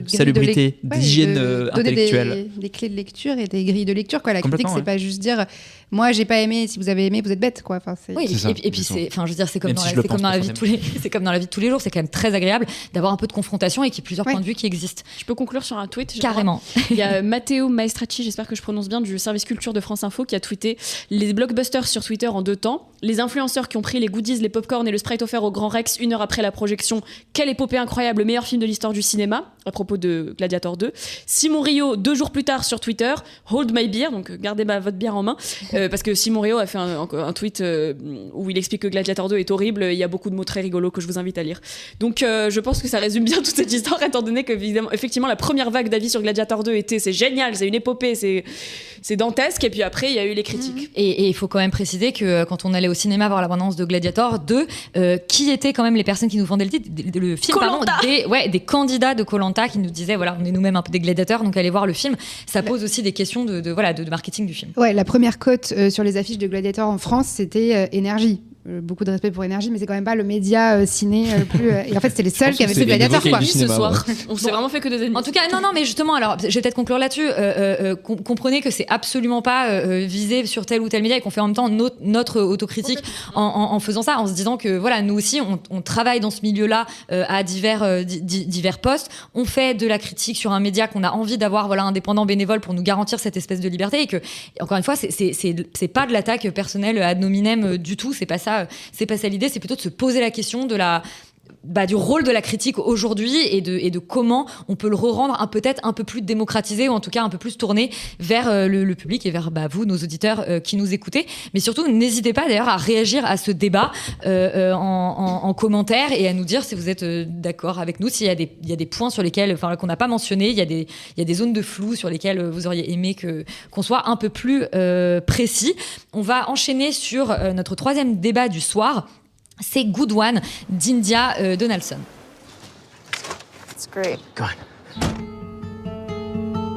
salubrité, d'hygiène intellectuelle. Des clés de lecture et des grilles de lecture, quoi. La critique, c'est pas juste dire moi j'ai pas aimé, si vous avez aimé vous êtes bête, quoi. Enfin, et puis c'est comme dans la vie de tous les jours, c'est quand même très agréable d'avoir un peu de confrontation et qu'il y ait plusieurs points de vue qui existent. Je peux conclure sur un tweet? Carrément. Il y a Matteo Maestracci, j'espère que je prononce bien, du service culture de France Info, qui a tweeté les blockbusters sur Twitter en 2 temps, les influenceurs qui ont pris les goodies, les popcorn et le Sprite offert au Grand Rex 1 heure après la projection, quelle épopée incroyable, le meilleur film de l'histoire du cinéma, à propos de Gladiator 2. Simon Rio 2 jours plus tard sur Twitter, hold my beer, donc gardez votre bière en main, parce que Simon Rio a fait un tweet où il explique que Gladiator 2 est horrible, il y a beaucoup de mots très rigolos que je vous invite à lire. Donc je pense que ça résume bien toute cette histoire, étant donné que effectivement la première vague d'avis sur Gladiator 2 était c'est génial, c'est une épopée, c'est dantesque, et puis après il y a eu les critiques. Et il faut quand même préciser que quand on allait au cinéma voir la bande-annonce de Gladiator 2, qui étaient quand même les personnes qui nous vendaient le film, des candidats de Koh-Lanta Samantha qui nous disait voilà, on est nous-mêmes un peu des gladiateurs, donc allez voir le film. Ça pose aussi des questions de marketing du film. Ouais, la première cote sur les affiches de Gladiator en France, c'était Énergie. Beaucoup de respect pour Énergie, mais c'est quand même pas le média ciné le plus. Et en fait, c'était les seuls qui avaient fait Gladiator, quoi. Ce soir, on s'est vraiment fait que des ennemis. En tout cas, non, mais justement, alors, je vais peut-être conclure là-dessus. Comprenez que c'est absolument pas visé sur tel ou tel média et qu'on fait en même temps notre autocritique en faisant ça, en se disant que voilà, nous aussi, on travaille dans ce milieu-là à divers postes. On fait de la critique sur un média qu'on a envie d'avoir, voilà, indépendant, bénévole, pour nous garantir cette espèce de liberté. Et que, encore une fois, c'est pas de l'attaque personnelle ad hominem du tout. C'est pas ça l'idée, c'est plutôt de se poser la question du rôle de la critique aujourd'hui et de comment on peut le rendre peut-être un peu plus démocratisé ou en tout cas un peu plus tourné vers le public et vers vous, nos auditeurs qui nous écoutez. Mais surtout, n'hésitez pas d'ailleurs à réagir à ce débat en commentaire et à nous dire si vous êtes d'accord avec nous, s'il y a des points sur lesquels, qu'on n'a pas mentionnés, il y a des zones de flou sur lesquelles vous auriez aimé qu'on soit un peu plus précis. On va enchaîner sur notre troisième débat du soir. C'est Good One d'India Donaldson. It's great. Go on.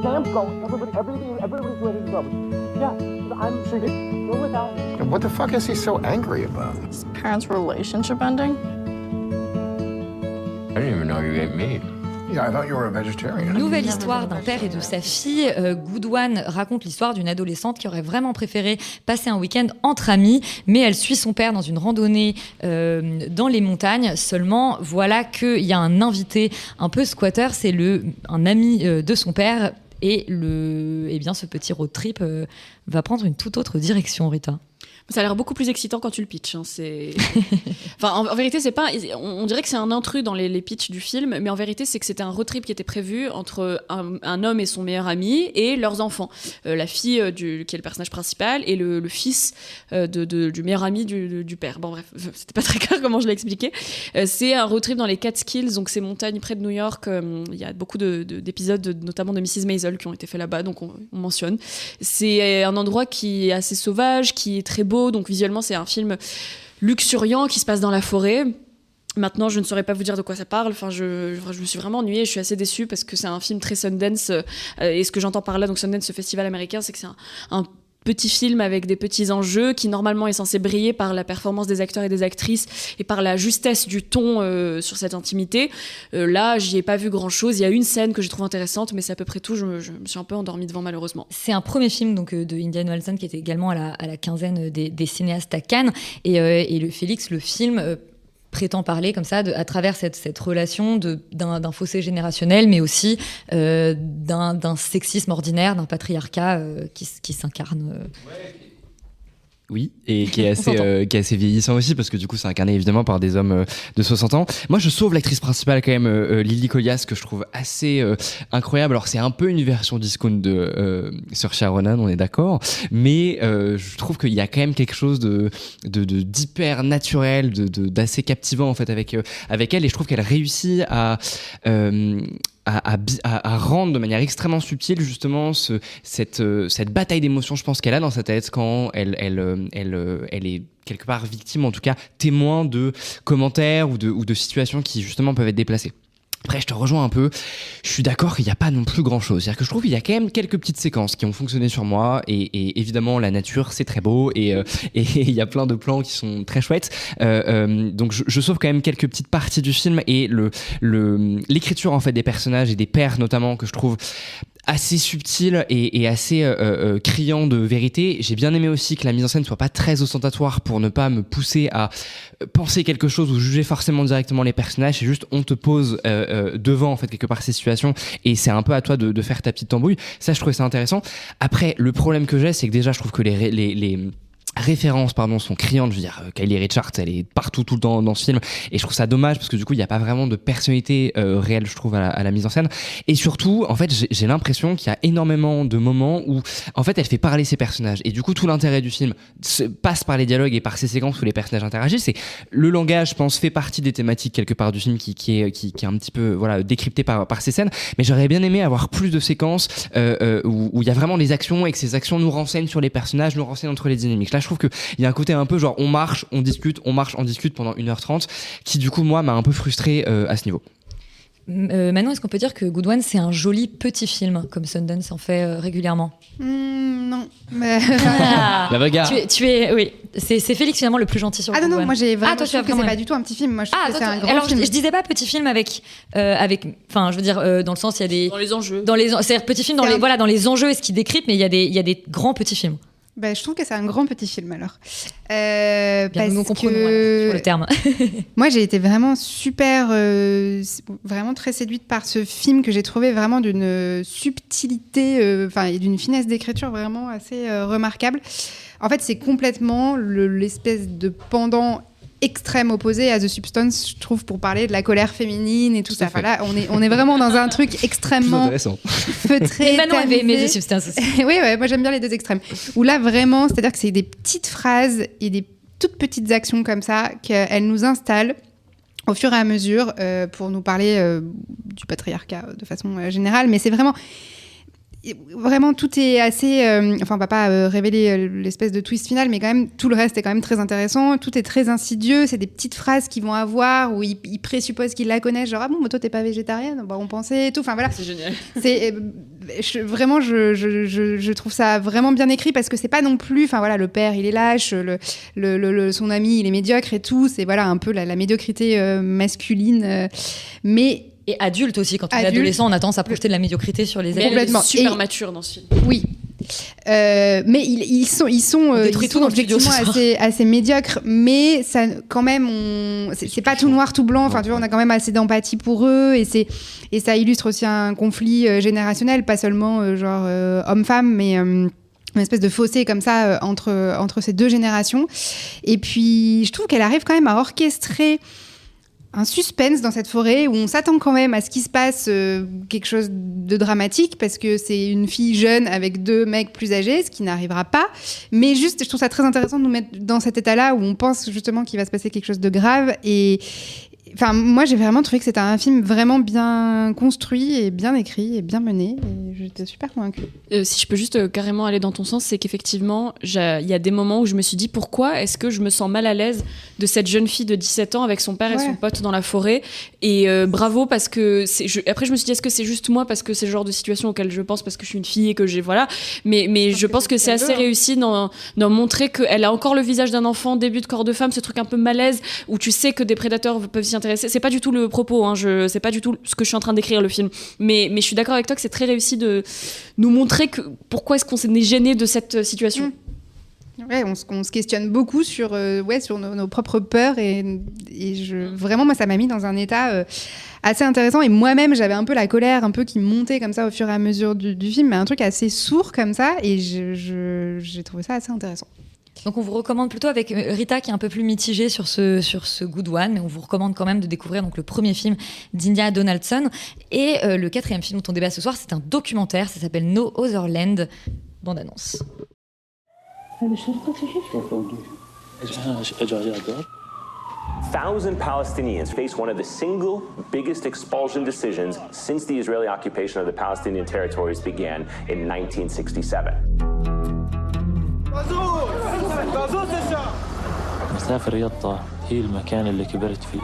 Sam, go. Everybody's ready to go. Yeah, I'm sure. Go without. What the fuck is he so angry about? His parents' relationship ending? I didn't even know you ate meat. Yeah, I thought you were a vegetarian. Nouvelle histoire d'un père et de sa fille. Good One raconte l'histoire d'une adolescente qui aurait vraiment préféré passer un week-end entre amis, mais elle suit son père dans une randonnée dans les montagnes. Seulement, voilà qu'il y a un invité un peu squatter, c'est un ami de son père, et ce petit road trip va prendre une toute autre direction, Rita. Ça a l'air beaucoup plus excitant quand tu le pitches. En vérité, c'est pas. On dirait que c'est un intrus dans les pitchs du film, mais en vérité, c'est que c'était un road trip qui était prévu entre un homme et son meilleur ami et leurs enfants. La fille qui est le personnage principal et le fils du meilleur ami du père. Bon, bref, c'était pas très clair comment je l'ai expliqué. C'est un road trip dans les Catskills, donc ces montagnes près de New York. Il y a beaucoup d'épisodes, notamment de Mrs. Maisel, qui ont été faits là-bas, donc on mentionne. C'est un endroit qui est assez sauvage, qui est très beau. Donc visuellement, c'est un film luxuriant qui se passe dans la forêt. Maintenant, je ne saurais pas vous dire de quoi ça parle. Je me suis vraiment ennuyée. Je suis assez déçue parce que c'est un film très Sundance. Et ce que j'entends par là, donc Sundance, ce festival américain, c'est que c'est un petit film avec des petits enjeux qui normalement est censé briller par la performance des acteurs et des actrices et par la justesse du ton sur cette intimité. Là, j'y ai pas vu grand-chose. Il y a une scène que je trouve intéressante, mais c'est à peu près tout. Je me suis un peu endormie devant, malheureusement. C'est un premier film donc de India Donaldson qui était également à la quinzaine des cinéastes à Cannes et Félix, le film prétend parler comme ça à travers cette relation d'un fossé générationnel, mais aussi d'un sexisme ordinaire, d'un patriarcat qui s'incarne. Oui, et qui est assez vieillissant aussi, parce que du coup c'est incarné évidemment par des hommes de 60 ans. Moi je sauve l'actrice principale quand même, Lily Collins, que je trouve assez incroyable. Alors c'est un peu une version discount de Saoirse Ronan, on est d'accord, mais je trouve qu'il y a quand même quelque chose d'hyper naturel, d'assez captivant en fait avec elle, et je trouve qu'elle réussit à rendre de manière extrêmement subtile justement cette bataille d'émotions, je pense, qu'elle a dans sa tête quand elle est quelque part victime, en tout cas témoin de commentaires ou de situations qui justement peuvent être déplacées. Après, je te rejoins un peu. Je suis d'accord qu'il n'y a pas non plus grand-chose. C'est-à-dire que je trouve qu'il y a quand même quelques petites séquences qui ont fonctionné sur moi. Et évidemment, la nature, c'est très beau. Et il y a plein de plans qui sont très chouettes. Donc, je sauve quand même quelques petites parties du film. Et l'écriture, en fait, des personnages et des pères, notamment, que je trouve assez subtil et assez criant de vérité. J'ai bien aimé aussi que la mise en scène soit pas très ostentatoire pour ne pas me pousser à penser quelque chose ou juger forcément directement les personnages. C'est juste, on te pose devant en fait quelque part ces situations et c'est un peu à toi de faire ta petite tambouille. Ça, je trouvais ça intéressant. Après, le problème que j'ai, c'est que déjà, je trouve que les références sont criantes. Je veux dire, Kylie Richards, elle est partout tout le temps dans ce film, et je trouve ça dommage parce que du coup il n'y a pas vraiment de personnalité réelle, je trouve, à la mise en scène. Et surtout, en fait, j'ai l'impression qu'il y a énormément de moments où en fait elle fait parler ses personnages, et du coup tout l'intérêt du film passe par les dialogues et par ces séquences où les personnages interagissent. C'est le langage, je pense, fait partie des thématiques quelque part du film qui est un petit peu décrypté par ces scènes, mais j'aurais bien aimé avoir plus de séquences où il y a vraiment des actions et que ces actions nous renseignent sur les personnages, nous renseignent entre les dynamiques. Là, je trouve qu'il y a un côté un peu genre on marche, on discute pendant 1h30 qui du coup moi m'a un peu frustré à ce niveau. Manon, est-ce qu'on peut dire que Good One, c'est un joli petit film, comme Sundance en fait régulièrement? Non. La bagarre. Oui. C'est Félix finalement le plus gentil sur Good One. Ah non, moi j'ai vraiment toi, trouvé que c'est pas du tout un petit film. Moi je trouve que c'est un grand alors, film. Je disais pas petit film avec enfin je veux dire dans le sens il y a des... Dans les enjeux. C'est-à-dire petit film dans les enjeux et ce qui décrypte, mais il y a des grands petits films. Je trouve que c'est un grand petit film alors. Nous comprenons sur le terme. Moi j'ai été vraiment vraiment très séduite par ce film que j'ai trouvé vraiment d'une subtilité, et d'une finesse d'écriture vraiment assez remarquable. En fait c'est complètement l'espèce de pendant extrême opposé à The Substance, je trouve, pour parler de la colère féminine et tout ça. Enfin, là, on est vraiment dans un truc extrêmement feutré. Et Manon avait aimé The Substance aussi. Oui, moi j'aime bien les deux extrêmes. Où là, vraiment, c'est-à-dire que c'est des petites phrases et des toutes petites actions comme ça qu'elles nous installent au fur et à mesure pour nous parler du patriarcat de façon générale. Mais c'est vraiment tout est assez on va pas révéler l'espèce de twist final, mais quand même tout le reste est quand même très intéressant, tout est très insidieux, c'est des petites phrases qu'ils vont avoir où ils présupposent qu'ils la connaissent, genre toi t'es pas végétarienne, on pensait et tout, enfin voilà, c'est génial. Vraiment je trouve ça vraiment bien écrit parce que c'est pas non plus, le père il est lâche, son ami il est médiocre et tout, c'est un peu la médiocrité masculine, mais et adulte aussi, quand on est adolescent, on a tendance à projeter de la médiocrité sur les adultes. Complètement. Super mature dans ce film. Oui. Mais ils sont effectivement assez médiocres, mais ça, quand même, c'est pas tout noir, tout blanc. On a quand même assez d'empathie pour eux, et ça illustre aussi un conflit générationnel, pas seulement homme-femme, mais une espèce de fossé comme ça entre ces deux générations. Et puis, je trouve qu'elle arrive quand même à orchestrer un suspense dans cette forêt où on s'attend quand même à ce qu'il se passe quelque chose de dramatique parce que c'est une fille jeune avec deux mecs plus âgés, ce qui n'arrivera pas. Mais juste, je trouve ça très intéressant de nous mettre dans cet état-là où on pense justement qu'il va se passer quelque chose de grave. Et moi, j'ai vraiment trouvé que c'était un film vraiment bien construit et bien écrit et bien mené. Et j'étais super convaincue. Si je peux juste carrément aller dans ton sens, c'est qu'effectivement, il y a des moments où je me suis dit pourquoi est-ce que je me sens mal à l'aise de cette jeune fille de 17 ans avec son père et son pote dans la forêt. Et bravo, parce que après je me suis dit est-ce que c'est juste moi parce que c'est le genre de situation auquel je pense parce que je suis une fille et que j'ai mais je pense que c'est assez réussi dans montrer qu'elle a encore le visage d'un enfant, début de corps de femme, ce truc un peu malaise où tu sais que des prédateurs peuvent s'y intéresser. C'est pas du tout le propos, c'est pas du tout ce que je suis en train d'écrire le film, mais je suis d'accord avec toi que c'est très réussi de nous montrer pourquoi est-ce qu'on s'est gêné de cette situation. Ouais, on se questionne beaucoup sur nos propres peurs et vraiment moi ça m'a mis dans un état assez intéressant, et moi-même j'avais un peu la colère un peu qui montait comme ça au fur et à mesure du film, mais un truc assez sourd comme ça, et j'ai trouvé ça assez intéressant. Donc on vous recommande plutôt, avec Rita qui est un peu plus mitigée sur ce Good One, mais on vous recommande quand même de découvrir donc le premier film d'India Donaldson, et le quatrième film dont on débat ce soir, c'est un documentaire, ça s'appelle No Other Land. Bande annonce. 1,000 Palestinians face one of the single biggest expulsion decisions since the Israeli occupation of the Palestinian territories began in 1967. مسافر يطا هي المكان اللي كبرت فيه.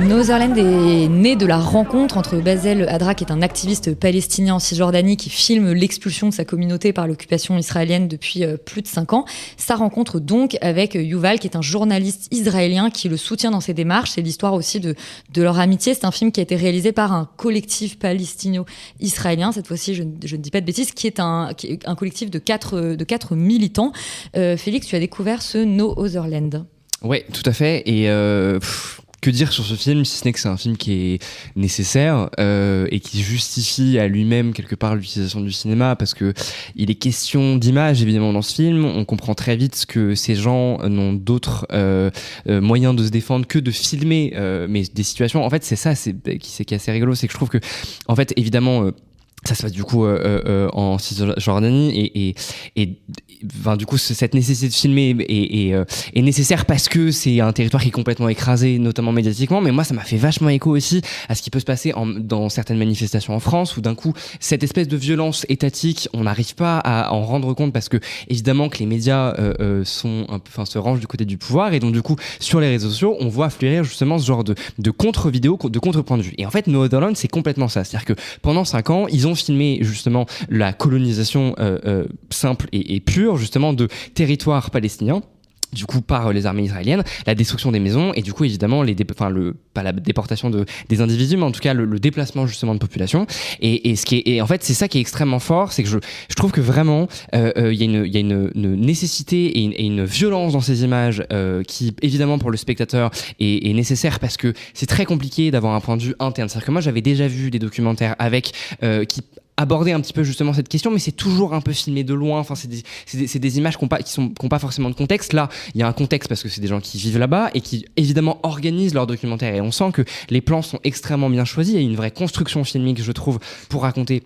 No Other Land est né de la rencontre entre Basel Adra, qui est un activiste palestinien en Cisjordanie qui filme l'expulsion de sa communauté par l'occupation israélienne depuis plus de 5 ans. Sa rencontre donc avec Yuval, qui est un journaliste israélien qui le soutient dans ses démarches. C'est l'histoire aussi de leur amitié. C'est un film qui a été réalisé par un collectif palestino-israélien, cette fois-ci je ne dis pas de bêtises, qui est un collectif de 4 militants. Félix, tu as découvert ce No Other Land. Ouais, tout à fait. Et que dire sur ce film, si ce n'est que c'est un film qui est nécessaire et qui justifie à lui-même quelque part l'utilisation du cinéma, parce que il est question d'image évidemment dans ce film. On comprend très vite que ces gens n'ont d'autres moyens de se défendre que de filmer mais des situations. En fait, c'est ça qui est assez rigolo, c'est que je trouve que en fait évidemment Ça se passe du coup en Cisjordanie et du coup cette nécessité de filmer est nécessaire parce que c'est un territoire qui est complètement écrasé, notamment médiatiquement. Mais moi, ça m'a fait vachement écho aussi à ce qui peut se passer dans certaines manifestations en France, où d'un coup cette espèce de violence étatique, on n'arrive pas à en rendre compte parce que évidemment que les médias se rangent du côté du pouvoir, et donc du coup sur les réseaux sociaux, on voit fleurir justement ce genre de contre-vidéo, de contre-point de vue. Et en fait, No Other Land, c'est complètement ça. C'est-à-dire que pendant 5 ans, ils ont filmé justement la colonisation simple et pure justement de territoires palestiniens, du coup par les armées israéliennes, la destruction des maisons et du coup évidemment pas la déportation des individus, mais en tout cas le déplacement justement de population. Et en fait c'est ça qui est extrêmement fort, c'est que je trouve que vraiment il y a une nécessité et une violence dans ces images qui évidemment pour le spectateur est nécessaire, parce que c'est très compliqué d'avoir un point de vue interne. C'est-à-dire que moi j'avais déjà vu des documentaires avec qui aborder un petit peu justement cette question, mais c'est toujours un peu filmé de loin. Enfin, c'est des images qui n'ont pas forcément de contexte. Là, il y a un contexte parce que c'est des gens qui vivent là-bas et qui évidemment organisent leurs documentaires, et on sent que les plans sont extrêmement bien choisis. Il y a une vraie construction filmique, je trouve, pour raconter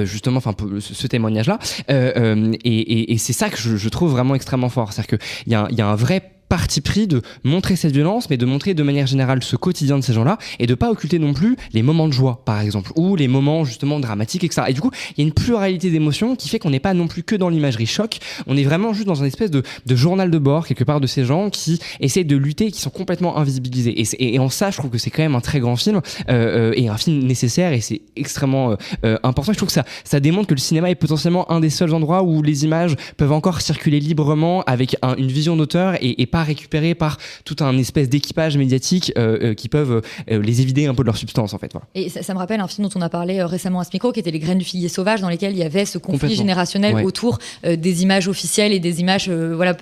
justement ce témoignage-là. Et c'est ça que je trouve vraiment extrêmement fort. C'est-à-dire qu'il y a un vrai parti pris de montrer cette violence, mais de montrer de manière générale ce quotidien de ces gens-là, et de pas occulter non plus les moments de joie, par exemple, ou les moments justement dramatiques, etc. Et du coup, il y a une pluralité d'émotions qui fait qu'on n'est pas non plus que dans l'imagerie choc, on est vraiment juste dans une espèce de journal de bord, quelque part, de ces gens qui essayent de lutter, qui sont complètement invisibilisés. Et en ça, je trouve que c'est quand même un très grand film, et un film nécessaire, et c'est extrêmement important. Je trouve que ça démontre que le cinéma est potentiellement un des seuls endroits où les images peuvent encore circuler librement avec une vision d'auteur, et pas récupérées par tout un espèce d'équipage médiatique qui peuvent les évider un peu de leur substance, en fait. Voilà. Et ça me rappelle un film dont on a parlé récemment à ce micro, qui était Les Graines du Figuier Sauvage, dans lesquelles il y avait ce conflit générationnel autour des images officielles et des images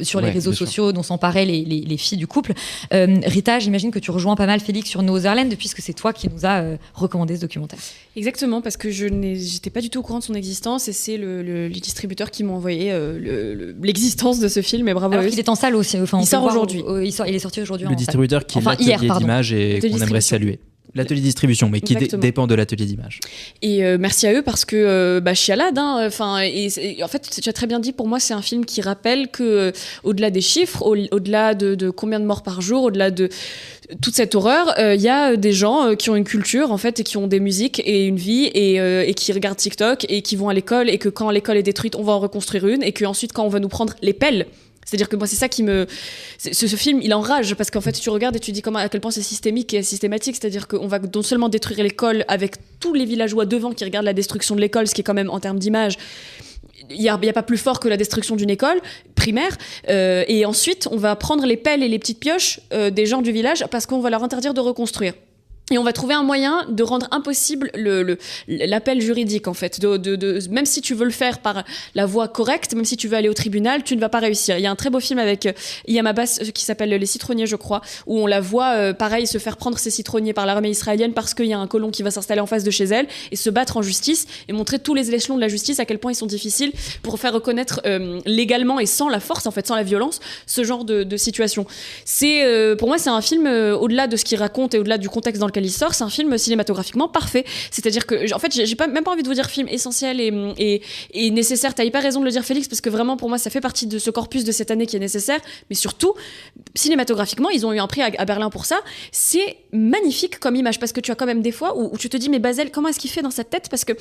sur les réseaux sociaux dont s'emparaient les filles du couple. Rita, j'imagine que tu rejoins pas mal Félix sur No Other Land, puisque c'est toi qui nous a recommandé ce documentaire. Exactement, parce que j'étais pas du tout au courant de son existence, et c'est les distributeurs qui m'ont envoyé l'existence de ce film, et bravo. Alors qu'il est en salle aussi. Enfin, il sort aujourd'hui. Il est sorti aujourd'hui. Le distributeur qui est l'atelier d'image et qu'on aimerait saluer. L'atelier distribution, mais qui dépend de l'atelier d'image. Et merci à eux, parce que chialade. En fait, tu as très bien dit, pour moi, c'est un film qui rappelle que, au-delà des chiffres, au-delà de combien de morts par jour, au-delà de toute cette horreur, il y a des gens qui ont une culture, en fait, et qui ont des musiques et une vie, et qui regardent TikTok, et qui vont à l'école, et que quand l'école est détruite, on va en reconstruire une, et qu'ensuite, quand on va nous prendre les pelles, c'est-à-dire que moi, c'est ça qui me... Ce film, il enrage, parce qu'en fait, tu regardes et tu dis à quel point c'est systémique et systématique. C'est-à-dire qu'on va non seulement détruire l'école avec tous les villageois devant qui regardent la destruction de l'école, ce qui est quand même, en termes d'image, il n'y a pas plus fort que la destruction d'une école primaire. Et ensuite, on va prendre les pelles et les petites pioches des gens du village, parce qu'on va leur interdire de reconstruire. Et on va trouver un moyen de rendre impossible l'appel juridique, en fait. Même si tu veux le faire par la voie correcte, même si tu veux aller au tribunal, tu ne vas pas réussir. Il y a un très beau film avec Iyam Abbas qui s'appelle Les Citronniers, je crois, où on la voit, pareil, se faire prendre ses citronniers par l'armée israélienne parce qu'il y a un colon qui va s'installer en face de chez elle, et se battre en justice, et montrer tous les échelons de la justice, à quel point ils sont difficiles pour faire reconnaître légalement et sans la force, en fait, sans la violence, ce genre de situation. Pour moi, c'est un film, au-delà de ce qu'il raconte et au-delà du contexte dans lequel il sort, c'est un film cinématographiquement parfait. C'est-à-dire que, en fait, j'ai même pas envie de vous dire film essentiel et nécessaire. T'as hyper raison de le dire, Félix, parce que vraiment, pour moi, ça fait partie de ce corpus de cette année qui est nécessaire. Mais surtout, cinématographiquement, ils ont eu un prix à Berlin pour ça. C'est magnifique comme image, parce que tu as quand même des fois où tu te dis, mais Bazel, comment est-ce qu'il fait dans sa tête? Parce que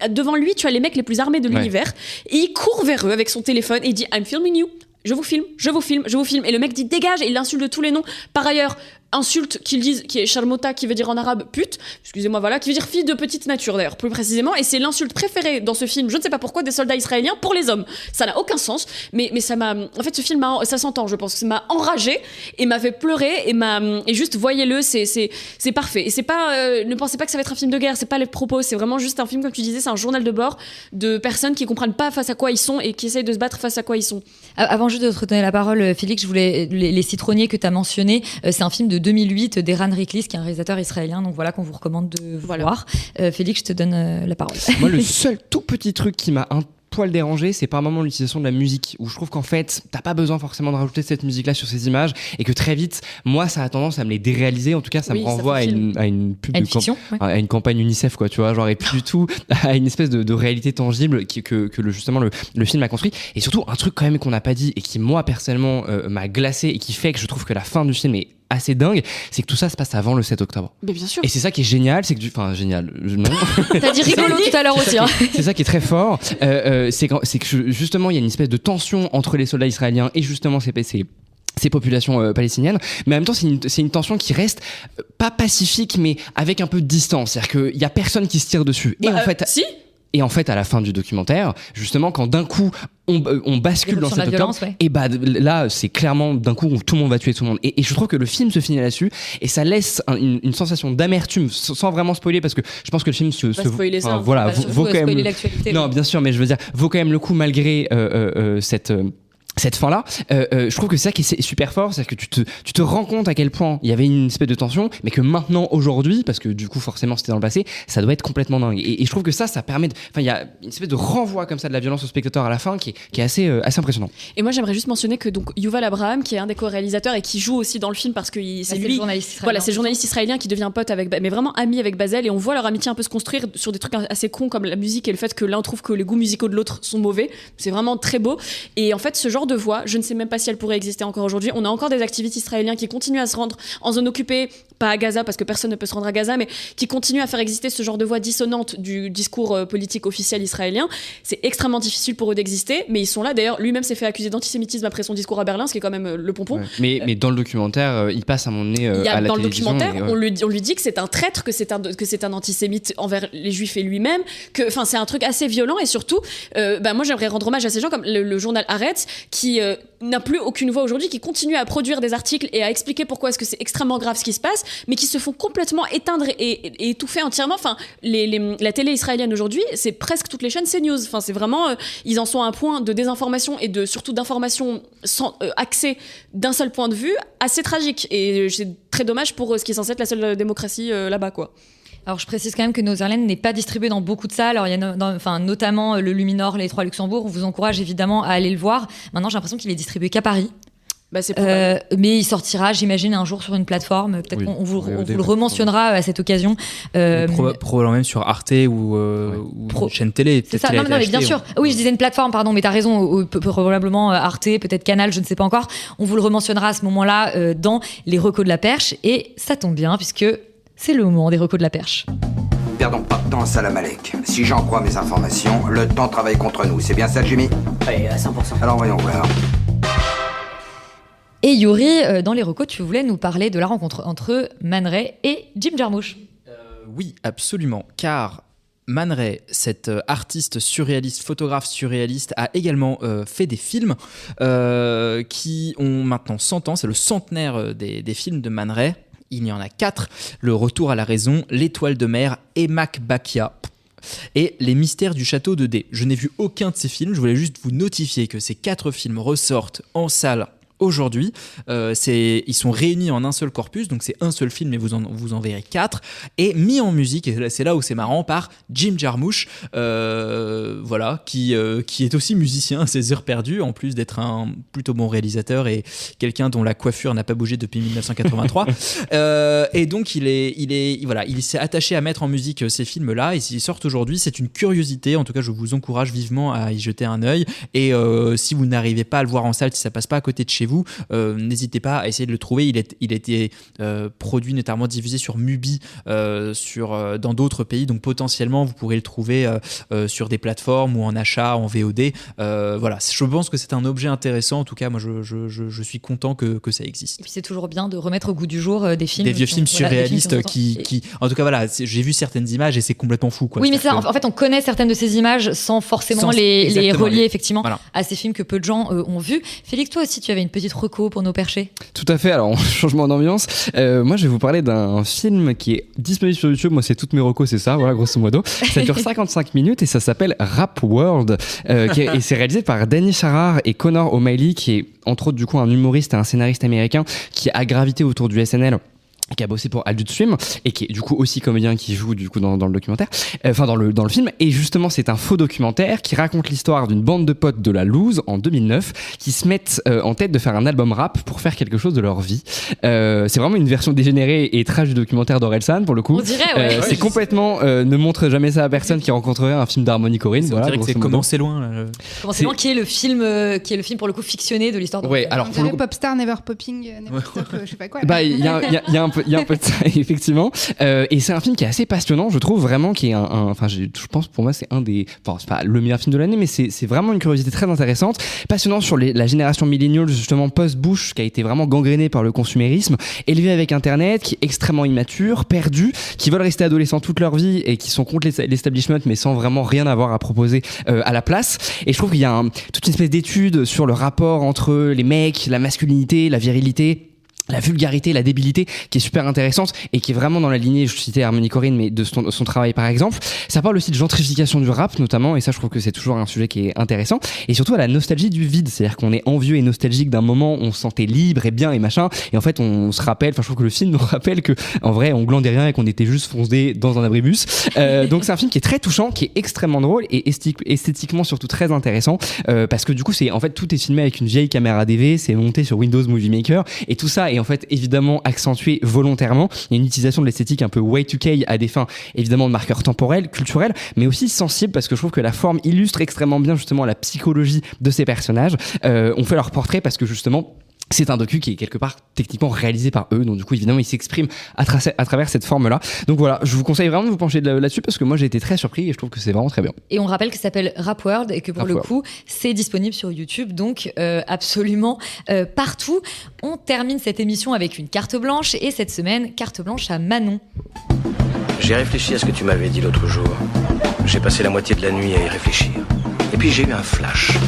devant lui, tu as les mecs les plus armés de l'univers, et il court vers eux avec son téléphone et il dit, I'm filming you. Je vous filme, je vous filme, je vous filme. Et le mec dit dégage, et il insulte de tous les noms. Par ailleurs, insulte qu'ils disent, qui est Sharmota, qui veut dire en arabe pute, excusez-moi, voilà, qui veut dire fille de petite nature d'ailleurs, plus précisément, et c'est l'insulte préférée dans ce film, je ne sais pas pourquoi, des soldats israéliens pour les hommes. Ça n'a aucun sens, mais ça m'a... En fait, ce film, ça s'entend, je pense, ça m'a enragé, et m'a fait pleurer, et juste, voyez-le, c'est parfait. Et c'est pas... ne pensez pas que ça va être un film de guerre, c'est pas les propos, c'est vraiment juste un film, comme tu disais, c'est un journal de bord de personnes qui comprennent pas face à quoi ils sont, et qui essayent de se battre face à quoi ils sont. Avant juste de te redonner la parole, Félix, je voulais... Les citronniers que tu as mentionnés, c'est un film de 2008 d'Eran Riklis, qui est un réalisateur israélien, donc voilà, qu'on vous recommande de voir. Félix, je te donne la parole. Moi, le seul tout petit truc qui m'a un poil dérangé, c'est par moment l'utilisation de la musique, où je trouve qu'en fait, t'as pas besoin forcément de rajouter cette musique-là sur ces images, et que très vite, moi, ça a tendance à me les déréaliser. En tout cas, ça me renvoie à une pub à une campagne UNICEF, quoi, tu vois, genre, et plus du tout à une espèce de réalité tangible que justement le film a construit. Et surtout, un truc quand même qu'on n'a pas dit et qui, moi, personnellement, m'a glacé et qui fait que je trouve que la fin du film est assez dingue, c'est que tout ça se passe avant le 7 octobre. Mais bien sûr. Et c'est ça qui est génial, c'est que génial, non. T'as dit rigolo tout à l'heure aussi. Hein. C'est ça qui est très fort, c'est que justement il y a une espèce de tension entre les soldats israéliens et justement ces populations palestiniennes, mais en même temps c'est une tension qui reste pas pacifique, mais avec un peu de distance, c'est-à-dire qu'il y a personne qui se tire dessus. Et en fait, à la fin du documentaire, justement, quand d'un coup on bascule dans cette octobre, et là, c'est clairement d'un coup tout le monde va tuer tout le monde. Et je trouve que le film se finit là-dessus, et ça laisse une sensation d'amertume, sans vraiment spoiler, parce que je pense que le film vaut quand même. Non, bien sûr, mais je veux dire, vaut quand même le coup malgré cette fin-là, je trouve que c'est ça qui est super fort, c'est que tu te rends compte à quel point il y avait une espèce de tension, mais que maintenant, aujourd'hui, parce que du coup forcément c'était dans le passé, ça doit être complètement dingue. Et je trouve que ça permet il y a une espèce de renvoi comme ça de la violence au spectateur à la fin qui est assez impressionnant. Et moi j'aimerais juste mentionner que donc Yuval Abraham, qui est un des co-réalisateurs et qui joue aussi dans le film, parce que c'est lui, c'est le journaliste israélien qui devient pote mais vraiment ami avec Bazel, et on voit leur amitié un peu se construire sur des trucs assez cons comme la musique et le fait que l'un trouve que les goûts musicaux de l'autre sont mauvais. C'est vraiment très beau. Et en fait, ce genre de voix, je ne sais même pas si elle pourrait exister encore aujourd'hui. On a encore des activistes israéliens qui continuent à se rendre en zone occupée, pas à Gaza parce que personne ne peut se rendre à Gaza, mais qui continuent à faire exister ce genre de voix dissonante du discours politique officiel israélien. C'est extrêmement difficile pour eux d'exister, mais ils sont là. D'ailleurs, lui-même s'est fait accuser d'antisémitisme après son discours à Berlin, ce qui est quand même le pompon. Ouais. Mais dans le documentaire, il passe à mon nez à la dans télévision. Dans le documentaire, on lui dit que c'est un traître, que c'est un antisémite envers les juifs et lui-même, c'est un truc assez violent. Et surtout, moi j'aimerais rendre hommage à ces gens comme le journal Haaretz, qui n'a plus aucune voix aujourd'hui, qui continue à produire des articles et à expliquer pourquoi est-ce que c'est extrêmement grave ce qui se passe, mais qui se font complètement éteindre et étouffer entièrement. La télé israélienne aujourd'hui, c'est presque toutes les chaînes CNews. C'est vraiment, ils en sont à un point de désinformation et surtout d'information sans accès d'un seul point de vue, assez tragique. Et c'est très dommage pour ce qui est censé être la seule démocratie là-bas, quoi. Alors je précise quand même que Nozerland n'est pas distribué dans beaucoup de salles. Alors il y a notamment le Luminor, les 3 Luxembourg. On vous encourage évidemment à aller le voir. Maintenant j'ai l'impression qu'il est distribué qu'à Paris. C'est probable. Mais il sortira, j'imagine, un jour sur une plateforme. Peut-être qu'on vous le rementionnera à cette occasion. Probablement même sur Arte ou une chaîne télé. C'est ça, non, mais bien sûr. Oui, je disais une plateforme, pardon, mais t'as raison. Probablement Arte, peut-être Canal, je ne sais pas encore. On vous le rementionnera à ce moment-là dans les recos de la perche. Et ça tombe bien, puisque c'est le moment des recos de la perche. Perdons pas de temps, Salam Alek. Si j'en crois mes informations, le temps travaille contre nous. C'est bien ça, Jimmy ? Oui, à 100%. Alors voyons voir. Et Yuri, dans les recos, tu voulais nous parler de la rencontre entre Man Ray et Jim Jarmusch. Oui, absolument, car Man Ray, cet artiste surréaliste, photographe surréaliste, a également fait des films qui ont maintenant 100 ans. C'est le centenaire des films de Man Ray. Il y en a 4, Le Retour à la raison, L'Étoile de mer et Macbachia et Les mystères du château de D. Je n'ai vu aucun de ces films, je voulais juste vous notifier que ces 4 films ressortent en salle aujourd'hui. Ils sont réunis en un seul corpus, donc c'est un seul film, mais vous en verrez 4, et mis en musique, et c'est là où c'est marrant, par Jim Jarmusch, qui est aussi musicien à ses heures perdues, en plus d'être un plutôt bon réalisateur et quelqu'un dont la coiffure n'a pas bougé depuis 1983. Et donc il s'est attaché à mettre en musique ces films-là, et ils sortent aujourd'hui. C'est une curiosité, en tout cas je vous encourage vivement à y jeter un œil, et si vous n'arrivez pas à le voir en salle, si ça passe pas à côté de chez vous, n'hésitez pas à essayer de le trouver. Il a été produit, notamment diffusé sur Mubi dans d'autres pays, donc potentiellement vous pourrez le trouver sur des plateformes ou en achat, en VOD. Je pense que c'est un objet intéressant. En tout cas, moi je suis content que ça existe. Et puis c'est toujours bien de remettre au goût du jour des films. Des vieux films surréalistes qui en tout cas j'ai vu certaines images et c'est complètement fou, quoi. Oui, mais ça, en fait on connaît certaines de ces images sans forcément les relier effectivement à ces films que peu de gens ont vus. Félix, toi aussi tu avais une petite reco pour nos perchés. Tout à fait, alors changement d'ambiance. Moi je vais vous parler d'un film qui est disponible sur YouTube. Moi c'est toutes mes recos, c'est ça, voilà, grosso modo. Ça dure 55 minutes et ça s'appelle Rap World, et c'est réalisé par Danny Sharar et Connor O'Malley, qui est entre autres du coup un humoriste et un scénariste américain qui a gravité autour du SNL qui a bossé pour Adult Swim et qui est du coup aussi comédien qui joue du coup dans le documentaire, dans le film. Et justement, c'est un faux documentaire qui raconte l'histoire d'une bande de potes de la loose en 2009 qui se mettent en tête de faire un album rap pour faire quelque chose de leur vie. C'est vraiment une version dégénérée et trash du documentaire d'Orelsan pour le coup. On dirait, c'est complètement ne montre jamais ça à personne qui rencontrerait un film d'Harmony Korine. Voilà, on dirait que c'est Comment c'est loin. Là. Comment c'est loin qui est le film pour le coup fictionné de l'histoire de alors pour le Popstar Never Popping, Never Stop, je sais pas quoi. Bah il y a un peu de ça effectivement, et c'est un film qui est assez passionnant, je trouve vraiment, qui est je pense pour moi c'est c'est pas le meilleur film de l'année, mais c'est vraiment une curiosité très intéressante, passionnant sur la génération millennial justement post-Bush, qui a été vraiment gangrénée par le consumérisme, élevée avec internet, qui est extrêmement immature, perdue, qui veulent rester adolescents toute leur vie et qui sont contre l'establishment mais sans vraiment rien avoir à proposer à la place. Et je trouve qu'il y a toute une espèce d'étude sur le rapport entre les mecs, la masculinité, la virilité, la vulgarité, la débilité, qui est super intéressante et qui est vraiment dans la lignée, je citais Harmony Korine, mais de son travail par exemple. Ça parle aussi de gentrification du rap notamment, et ça je trouve que c'est toujours un sujet qui est intéressant, et surtout à la nostalgie du vide, c'est-à-dire qu'on est envieux et nostalgique d'un moment où on se sentait libre et bien et machin, et en fait on se rappelle, je trouve que le film nous rappelle que en vrai on glandait rien et qu'on était juste foncé dans un abribus. Donc c'est un film qui est très touchant, qui est extrêmement drôle et esthétiquement surtout très intéressant, parce que du coup c'est en fait tout est filmé avec une vieille caméra DV, c'est monté sur Windows Movie Maker, et tout ça est en fait évidemment accentué volontairement. Il y a une utilisation de l'esthétique un peu Y2K à des fins évidemment de marqueurs temporels, culturels, mais aussi sensibles, parce que je trouve que la forme illustre extrêmement bien justement la psychologie de ces personnages. On fait leur portrait parce que justement c'est un docu qui est quelque part techniquement réalisé par eux, donc du coup évidemment ils s'expriment à travers cette forme-là. Donc voilà, je vous conseille vraiment de vous pencher là-dessus parce que moi j'ai été très surpris et je trouve que c'est vraiment très bien. Et on rappelle que ça s'appelle Rap World et que pour le coup c'est disponible sur YouTube, donc absolument partout. On termine cette émission avec une carte blanche et cette semaine, carte blanche à Manon. J'ai réfléchi à ce que tu m'avais dit l'autre jour. J'ai passé la moitié de la nuit à y réfléchir. Et puis j'ai eu un flash.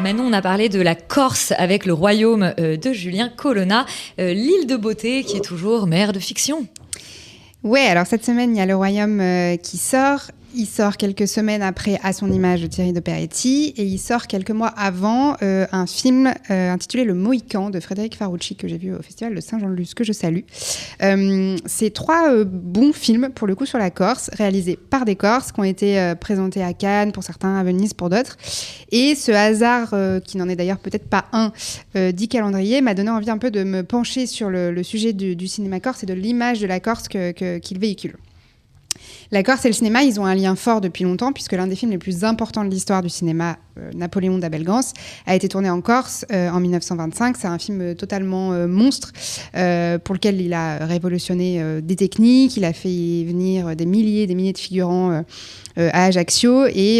Manon, on a parlé de la Corse avec le royaume de Julien Colonna, l'île de beauté qui est toujours mère de fiction. Ouais, alors cette semaine, il y a le royaume qui sort. Il sort quelques semaines après À son image de Thierry de Peretti, et il sort quelques mois avant un film intitulé Le Mohican de Frédéric Farucci que j'ai vu au Festival de Saint-Jean-de-Luz, que je salue. C'est 3 bons films pour le coup sur la Corse, réalisés par des Corses qui ont été présentés à Cannes pour certains, à Venise pour d'autres. Et ce hasard, qui n'en est d'ailleurs peut-être pas un, dit calendrier, m'a donné envie un peu de me pencher sur le sujet du cinéma corse et de l'image de la Corse qu'il véhicule. La Corse et le cinéma, ils ont un lien fort depuis longtemps, puisque l'un des films les plus importants de l'histoire du cinéma, Napoléon d'Abel Gance, a été tourné en Corse en 1925. C'est un film totalement monstre, pour lequel il a révolutionné des techniques, il a fait venir des milliers de figurants à Ajaccio, et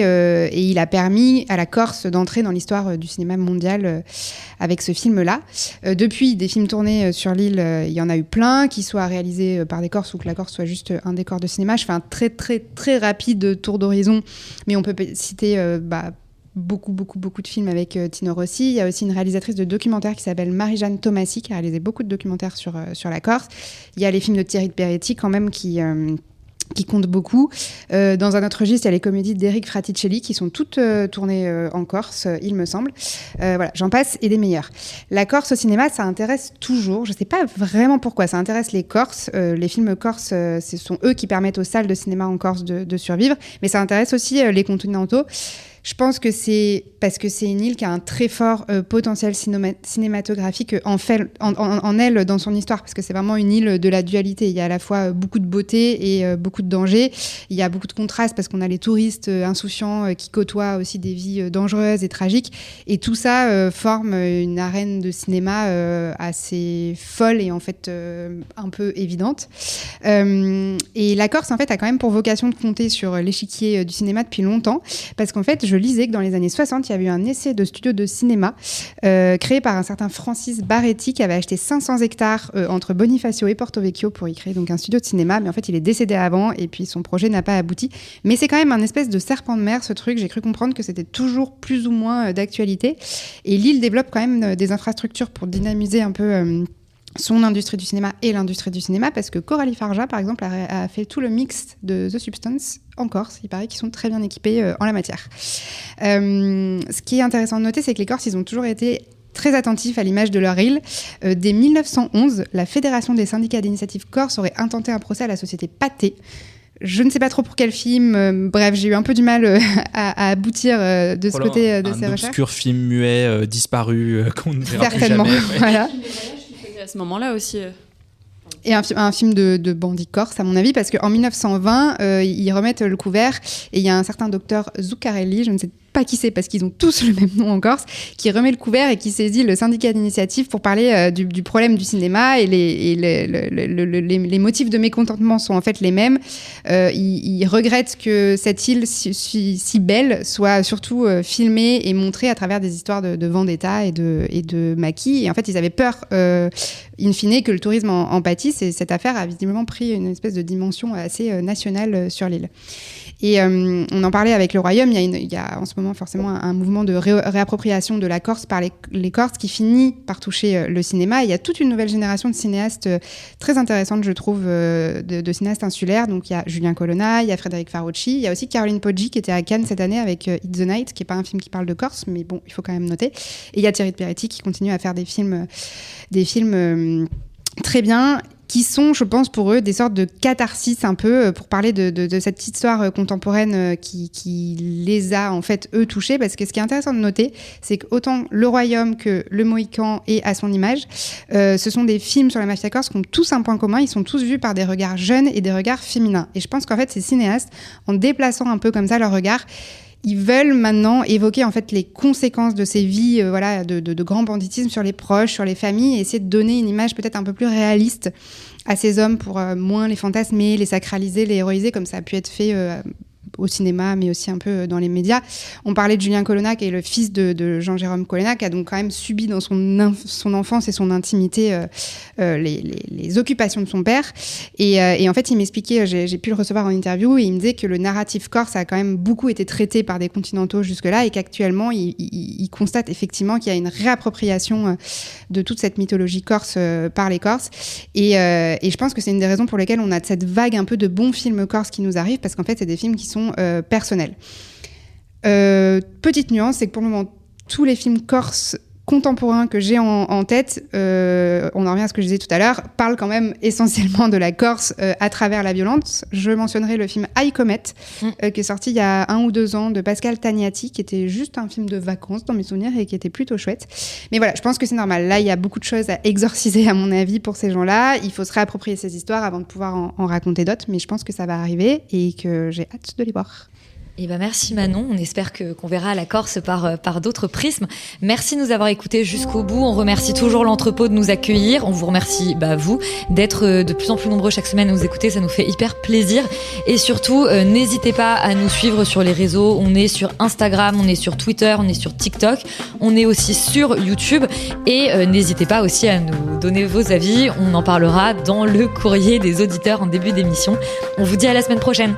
il a permis à la Corse d'entrer dans l'histoire du cinéma mondial avec ce film-là. Depuis, des films tournés sur l'île, il y en a eu plein, qu'ils soient réalisés par des Corses ou que la Corse soit juste un décor de cinéma. Je fais un très très très rapide tour d'horizon, mais on peut citer beaucoup de films avec Tino Rossi. Il y a aussi une réalisatrice de documentaires qui s'appelle Marie-Jeanne Thomasy, qui a réalisé beaucoup de documentaires sur la Corse. Il y a les films de Thierry de Peretti quand même qui comptent beaucoup. Dans un autre registre, il y a les comédies d'Éric Fraticelli qui sont toutes tournées en Corse, il me semble. Voilà, j'en passe et des meilleurs. La Corse au cinéma, ça intéresse toujours. Je ne sais pas vraiment pourquoi. Ça intéresse les Corses. Les films corses, ce sont eux qui permettent aux salles de cinéma en Corse de survivre. Mais ça intéresse aussi les continentaux. Je pense que c'est parce que c'est une île qui a un très fort potentiel cinématographique en elle, dans son histoire, parce que c'est vraiment une île de la dualité. Il y a à la fois beaucoup de beauté et beaucoup de danger. Il y a beaucoup de contrastes parce qu'on a les touristes insouciants qui côtoient aussi des vies dangereuses et tragiques. Et tout ça forme une arène de cinéma assez folle et en fait un peu évidente. Et la Corse, en fait, a quand même pour vocation de compter sur l'échiquier du cinéma depuis longtemps, parce qu'en fait, je lisais que dans les années 60, il y avait eu un essai de studio de cinéma créé par un certain Francis Barretti qui avait acheté 500 hectares entre Bonifacio et Porto Vecchio pour y créer donc un studio de cinéma. Mais en fait, il est décédé avant et puis son projet n'a pas abouti. Mais c'est quand même un espèce de serpent de mer, ce truc. J'ai cru comprendre que c'était toujours plus ou moins d'actualité. Et l'île développe quand même des infrastructures pour dynamiser un peu son industrie du cinéma et l'industrie du cinéma, parce que Coralie Farja, par exemple, a fait tout le mix de The Substance en Corse. Il paraît qu'ils sont très bien équipés en la matière. Ce qui est intéressant de noter, c'est que les Corses, ils ont toujours été très attentifs à l'image de leur île. Dès 1911, la Fédération des syndicats d'initiative corse aurait intenté un procès à la société Pathé. Je ne sais pas trop pour quel film. Bref, j'ai eu un peu du mal à aboutir de ce côté de ces recherches. Un obscur film muet disparu qu'on ne verra certainement, plus jamais. Voilà. À ce moment-là aussi. Et un film de bandits corse, à mon avis, parce qu'en 1920, ils remettent le couvert et il y a un certain docteur Zuccarelli, je ne sais pas qui c'est parce qu'ils ont tous le même nom en Corse, qui remet le couvert et qui saisit le syndicat d'initiative pour parler du problème du cinéma et les motifs de mécontentement sont en fait les mêmes. Il regrette que cette île si belle soit surtout filmée et montrée à travers des histoires de vendetta et de maquis. Et en fait, ils avaient peur, in fine, que le tourisme en pâtisse, et cette affaire a visiblement pris une espèce de dimension assez nationale sur l'île. Et on en parlait avec le Royaume, il y a en ce moment forcément un mouvement de réappropriation de la Corse par les Corses qui finit par toucher le cinéma. Et il y a toute une nouvelle génération de cinéastes très intéressantes, je trouve, de cinéastes insulaires. Donc il y a Julien Colonna, il y a Frédéric Farocci, il y a aussi Caroline Poggi qui était à Cannes cette année avec It's the Night, qui n'est pas un film qui parle de Corse, mais bon, il faut quand même noter. Et il y a Thierry de Peretti qui continue à faire des films très bien, qui sont, je pense, pour eux, des sortes de catharsis un peu, pour parler de cette histoire contemporaine qui les a, en fait, eux, touchés. Parce que ce qui est intéressant de noter, c'est qu'autant Le Royaume que Le Mohican est à son image, ce sont des films sur la mafia corse qui ont tous un point commun, ils sont tous vus par des regards jeunes et des regards féminins. Et je pense qu'en fait, ces cinéastes, en déplaçant un peu comme ça leur regard, ils veulent maintenant évoquer en fait les conséquences de ces vies de grand banditisme sur les proches, sur les familles, et essayer de donner une image peut-être un peu plus réaliste à ces hommes pour moins les fantasmer, les sacraliser, les héroïser, comme ça a pu être fait au cinéma, mais aussi un peu dans les médias. On parlait de Julien Colonna, qui est le fils de Jean-Jérôme Colonna, qui a donc quand même subi dans son enfance et son intimité les occupations de son père. Et en fait, il m'expliquait, j'ai pu le recevoir en interview, et il me disait que le narratif corse a quand même beaucoup été traité par des continentaux jusque-là, et qu'actuellement, il constate effectivement qu'il y a une réappropriation de toute cette mythologie corse par les Corses. Et je pense que c'est une des raisons pour lesquelles on a cette vague un peu de bons films corses qui nous arrivent, parce qu'en fait, c'est des films qui sont personnels. Petite nuance, c'est que pour le moment, tous les films corses contemporains que j'ai en tête, on en revient à ce que je disais tout à l'heure, parlent quand même essentiellement de la Corse à travers la violence. Je mentionnerai le film High Comet, qui est sorti il y a 1 ou 2 ans, de Pascal Tagnati, qui était juste un film de vacances dans mes souvenirs et qui était plutôt chouette. Mais voilà, je pense que c'est normal. Là, il y a beaucoup de choses à exorciser, à mon avis, pour ces gens-là. Il faut se réapproprier ces histoires avant de pouvoir en raconter d'autres, mais je pense que ça va arriver et que j'ai hâte de les voir. Eh ben merci Manon, on espère qu'on verra la Corse par d'autres prismes. Merci de nous avoir écoutés jusqu'au bout. On remercie toujours l'entrepôt de nous accueillir. On vous remercie, vous, d'être de plus en plus nombreux chaque semaine à nous écouter. Ça nous fait hyper plaisir. Et surtout, n'hésitez pas à nous suivre sur les réseaux. On est sur Instagram, on est sur Twitter, on est sur TikTok. On est aussi sur YouTube. Et n'hésitez pas aussi à nous donner vos avis. On en parlera dans le courrier des auditeurs en début d'émission. On vous dit à la semaine prochaine.